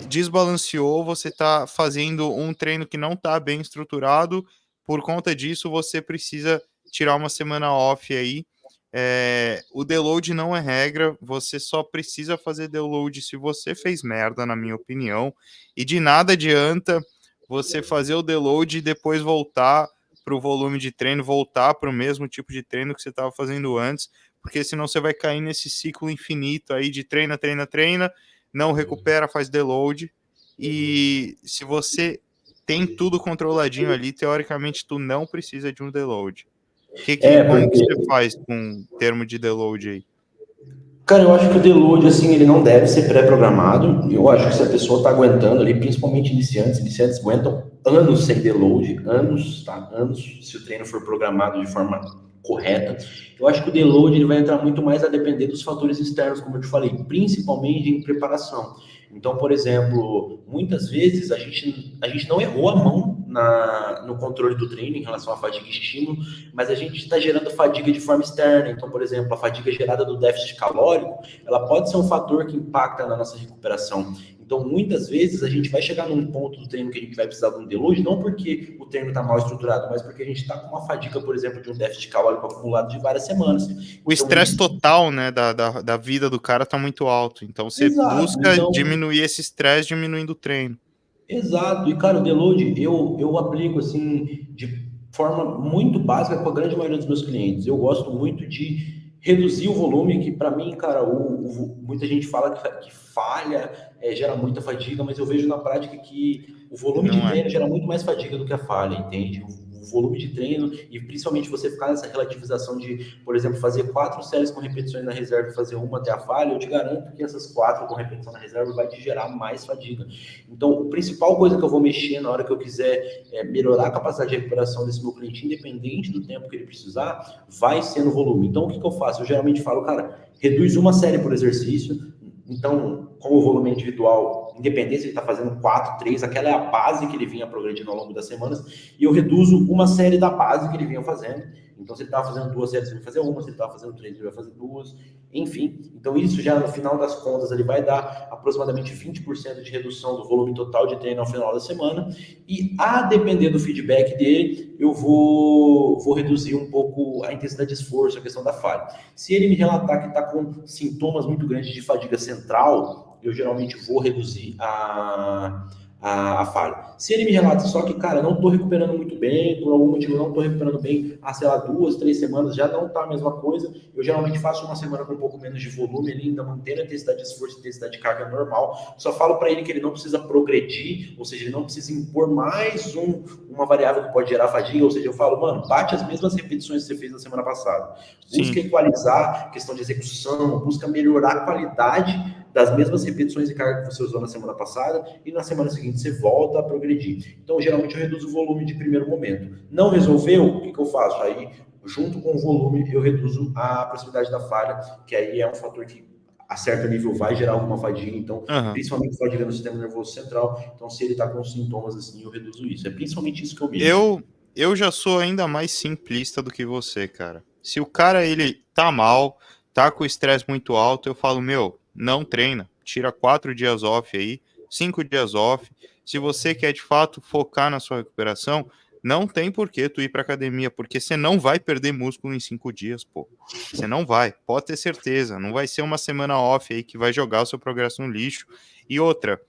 desbalanceou, você está fazendo um treino que não está bem estruturado, por conta disso você precisa tirar uma semana off aí. O deload não é regra, você só precisa fazer deload se você fez merda, na minha opinião, e de nada adianta você fazer o deload e depois voltar para o volume de treino, voltar para o mesmo tipo de treino que você estava fazendo antes, porque senão você vai cair nesse ciclo infinito aí de treina, treina, treina, não recupera, faz deload, e se você tem tudo controladinho ali, teoricamente tu não precisa de um deload. Como que Porque, você faz com termo de deload aí? cara, eu acho que o deload, assim, ele não deve ser pré-programado. Eu acho que se a pessoa está aguentando ali, principalmente iniciantes aguentam anos sem deload, anos, tá? Anos, se o treino for programado de forma correta. Eu acho que o deload ele vai entrar muito mais a depender dos fatores externos, como eu te falei, principalmente em preparação. Então, por exemplo, muitas vezes a gente não errou a mão no controle do treino em relação à fadiga e estímulo, mas a gente está gerando fadiga de forma externa. Então, por exemplo, a fadiga gerada do déficit calórico, ela pode ser um fator que impacta na nossa recuperação. Então, muitas vezes, a gente vai chegar num ponto do treino que a gente vai precisar de um deload, não porque o treino está mal estruturado, mas porque a gente está com uma fadiga, por exemplo, de um déficit calórico acumulado de várias semanas. O Então, estresse isso... total, né, da vida do cara tá muito alto. Então você Exato. busca Então, diminuir esse estresse diminuindo o treino. exato. E, cara, o deload eu aplico assim de forma muito básica com a grande maioria dos meus clientes. Eu gosto muito de reduzir o volume, que para mim, cara, muita gente fala que falha, gera muita fadiga, mas eu vejo na prática que o volume de Não é. treino gera muito mais fadiga do que a falha, entende? O volume de treino e principalmente você ficar nessa relativização de, por exemplo, fazer 4 séries com repetições na reserva e fazer uma até a falha, eu te garanto que essas 4 com repetição na reserva vai te gerar mais fadiga. Então, a principal coisa que eu vou mexer na hora que eu quiser melhorar a capacidade de recuperação desse meu cliente, independente do tempo que ele precisar, vai ser no volume. Então, o que eu faço? Eu geralmente falo, cara, reduz uma série por exercício. Então, como o volume é individual, independente se ele está fazendo 4, 3, aquela é a base que ele vinha progredindo ao longo das semanas, e eu reduzo uma série da base que ele vinha fazendo. Então, se ele estava fazendo 2 séries, ele vai fazer uma, se ele estava fazendo 3, ele vai fazer 2, enfim. Então, isso já no final das contas, ele vai dar aproximadamente 20% de redução do volume total de treino ao final da semana, e a depender do feedback dele, eu vou reduzir um pouco a intensidade de esforço, a questão da falha. Se ele me relatar que está com sintomas muito grandes de fadiga central, eu geralmente vou reduzir a falha. Se ele me relata só que, cara, não estou recuperando muito bem, por algum motivo não estou recuperando bem, sei lá, 2, 3 semanas, já não está a mesma coisa, eu geralmente faço uma semana com um pouco menos de volume, ele ainda mantendo a intensidade de esforço e intensidade de carga normal, só falo para ele que ele não precisa progredir, ou seja, ele não precisa impor mais uma variável que pode gerar fadiga, ou seja, eu falo, mano, bate as mesmas repetições que você fez na semana passada, busca Sim. equalizar questão de execução, busca melhorar a qualidade das mesmas repetições de carga que você usou na semana passada e na semana seguinte você volta a progredir. Então, geralmente eu reduzo o volume de primeiro momento. Não resolveu? O que eu faço? Aí, junto com o volume, eu reduzo a proximidade da falha, que aí é um fator que a certo nível vai gerar alguma fadiga, então, Uhum. principalmente fadiga no sistema nervoso central. Então, se ele está com sintomas assim, eu reduzo isso. É principalmente isso que eu mexo. Eu já sou ainda mais simplista do que você, cara. Se o cara ele tá mal, tá com o estresse muito alto, eu falo, meu, não treina. Tira 4 dias off aí, 5 dias off. Se você quer de fato focar na sua recuperação, não tem por que tu ir pra academia, porque você não vai perder músculo em 5 dias, pô. Você não vai, pode ter certeza. Não vai ser uma semana off aí que vai jogar o seu progresso no lixo. E outra,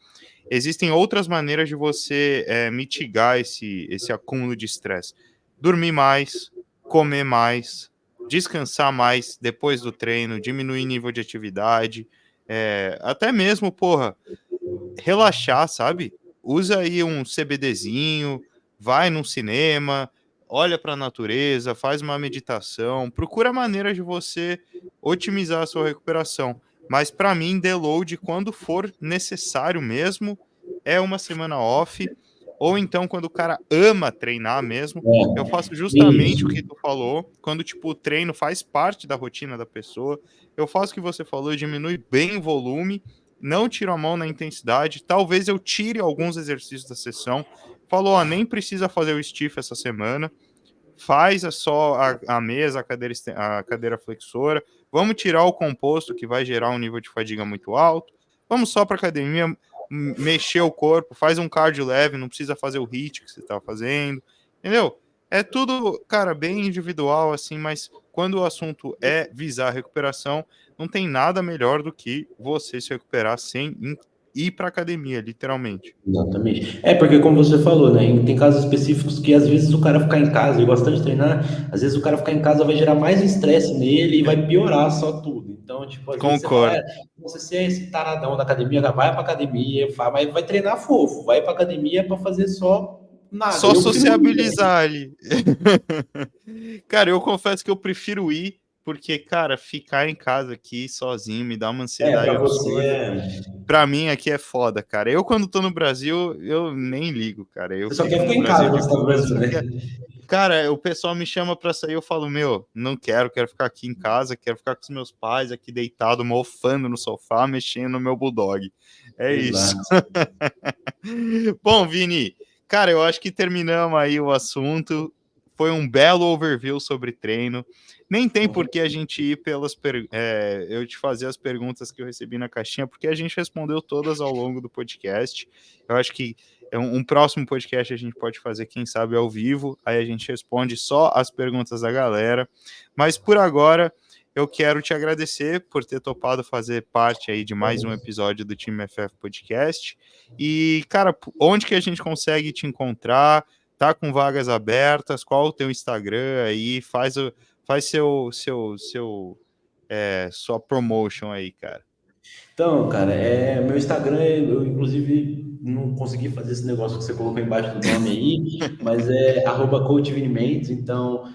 existem outras maneiras de você mitigar esse acúmulo de estresse. Dormir mais, comer mais, descansar mais depois do treino, diminuir nível de atividade, até mesmo, porra, relaxar, sabe? Usa aí um CBDzinho, vai num cinema, olha para a natureza, faz uma meditação, procura maneiras de você otimizar a sua recuperação. Mas para mim, deload, quando for necessário mesmo, é uma semana off, ou então quando o cara ama treinar mesmo, eu faço justamente o Isso. que tu falou, quando tipo o treino faz parte da rotina da pessoa, eu faço o que você falou, diminui bem o volume, não tiro a mão na intensidade, talvez eu tire alguns exercícios da sessão, falou, ó, nem precisa fazer o stiff essa semana, faz só a mesa, a cadeira flexora, vamos tirar o composto que vai gerar um nível de fadiga muito alto, vamos só para academia, mexer o corpo, faz um cardio leve, não precisa fazer o HIIT que você está fazendo, entendeu? É tudo, cara, bem individual, assim, mas quando o assunto é visar a recuperação, não tem nada melhor do que você se recuperar sem ir para academia, literalmente. Exatamente. É, porque como você falou, né? Tem casos específicos que às vezes o cara ficar em casa e gostando de treinar, às vezes o cara ficar em casa vai gerar mais estresse nele e vai piorar só tudo. Então, tipo, às vezes você fala, Concordo. você é esse taradão da academia, vai pra academia, mas vai treinar fofo, vai pra academia pra fazer só nada. Só Eu prefiro ir também. sociabilizar ali. Cara, eu confesso que eu prefiro ir, porque, cara, ficar em casa aqui sozinho me dá uma É, ansiedade pra você absurda. é. Pra mim aqui é foda, cara. Eu, quando tô no Brasil, eu nem ligo, cara. Eu Você só fico quer no ficar em Brasil casa de quando você tá no boa. Brasil, né? Cara, o pessoal me chama pra sair, eu falo, meu, não quero, quero ficar aqui em casa, quero ficar com os meus pais aqui deitado, mofando no sofá, mexendo no meu bulldog. É isso. Exato. Bom, Vini, cara, eu acho que terminamos aí o assunto. Foi um belo overview sobre treino. Nem tem por que a gente ir eu te fazer as perguntas que eu recebi na caixinha, porque a gente respondeu todas ao longo do podcast. Eu acho que um próximo podcast a gente pode fazer, quem sabe, ao vivo. Aí a gente responde só as perguntas da galera. Mas por agora, eu quero te agradecer por ter topado fazer parte aí de mais um episódio do Time FF Podcast. E, cara, onde que a gente consegue te encontrar? Tá com vagas abertas? Qual o teu Instagram aí? Faz sua promotion aí, cara. Então, cara, meu Instagram, eu inclusive não consegui fazer esse negócio que você colocou embaixo do nome aí, mas é @coachvinimentos. Então,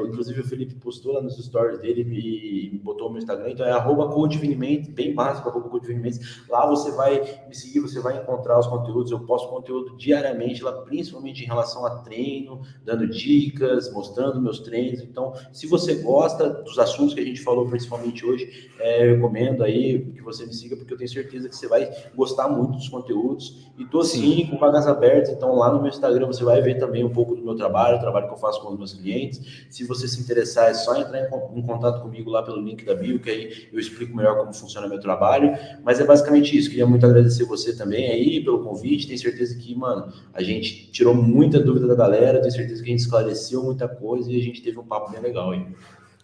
inclusive o Felipe postou lá nos stories dele e me botou no meu Instagram. Então é @coachvinimentos, bem básico, @coachvinimentos. Lá você vai me seguir, você vai encontrar os conteúdos. Eu posto conteúdo diariamente lá, principalmente em relação a treino, dando dicas, mostrando meus treinos. Então, se você gosta dos assuntos que a gente falou principalmente hoje, eu recomendo aí que você me siga, porque eu tenho certeza que você vai gostar muito dos conteúdos. E tô Sim. sim com vagas abertas, então lá no meu Instagram você vai ver também um pouco do meu trabalho, o trabalho que eu faço com os meus clientes. Se você se interessar, é só entrar em contato comigo lá pelo link da bio, que aí eu explico melhor como funciona meu trabalho. Mas é basicamente isso. Queria muito agradecer você também aí pelo convite. Tenho certeza que, mano, a gente tirou muita dúvida da galera, tenho certeza que a gente esclareceu muita coisa e a gente teve um papo bem legal aí.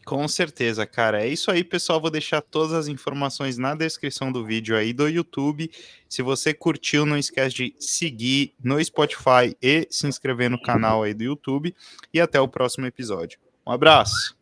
Com certeza, cara. É isso aí, pessoal. Vou deixar todas as informações na descrição do vídeo aí do YouTube. Se você curtiu, não esquece de seguir no Spotify e se inscrever no canal aí do YouTube. E até o próximo episódio. Um abraço.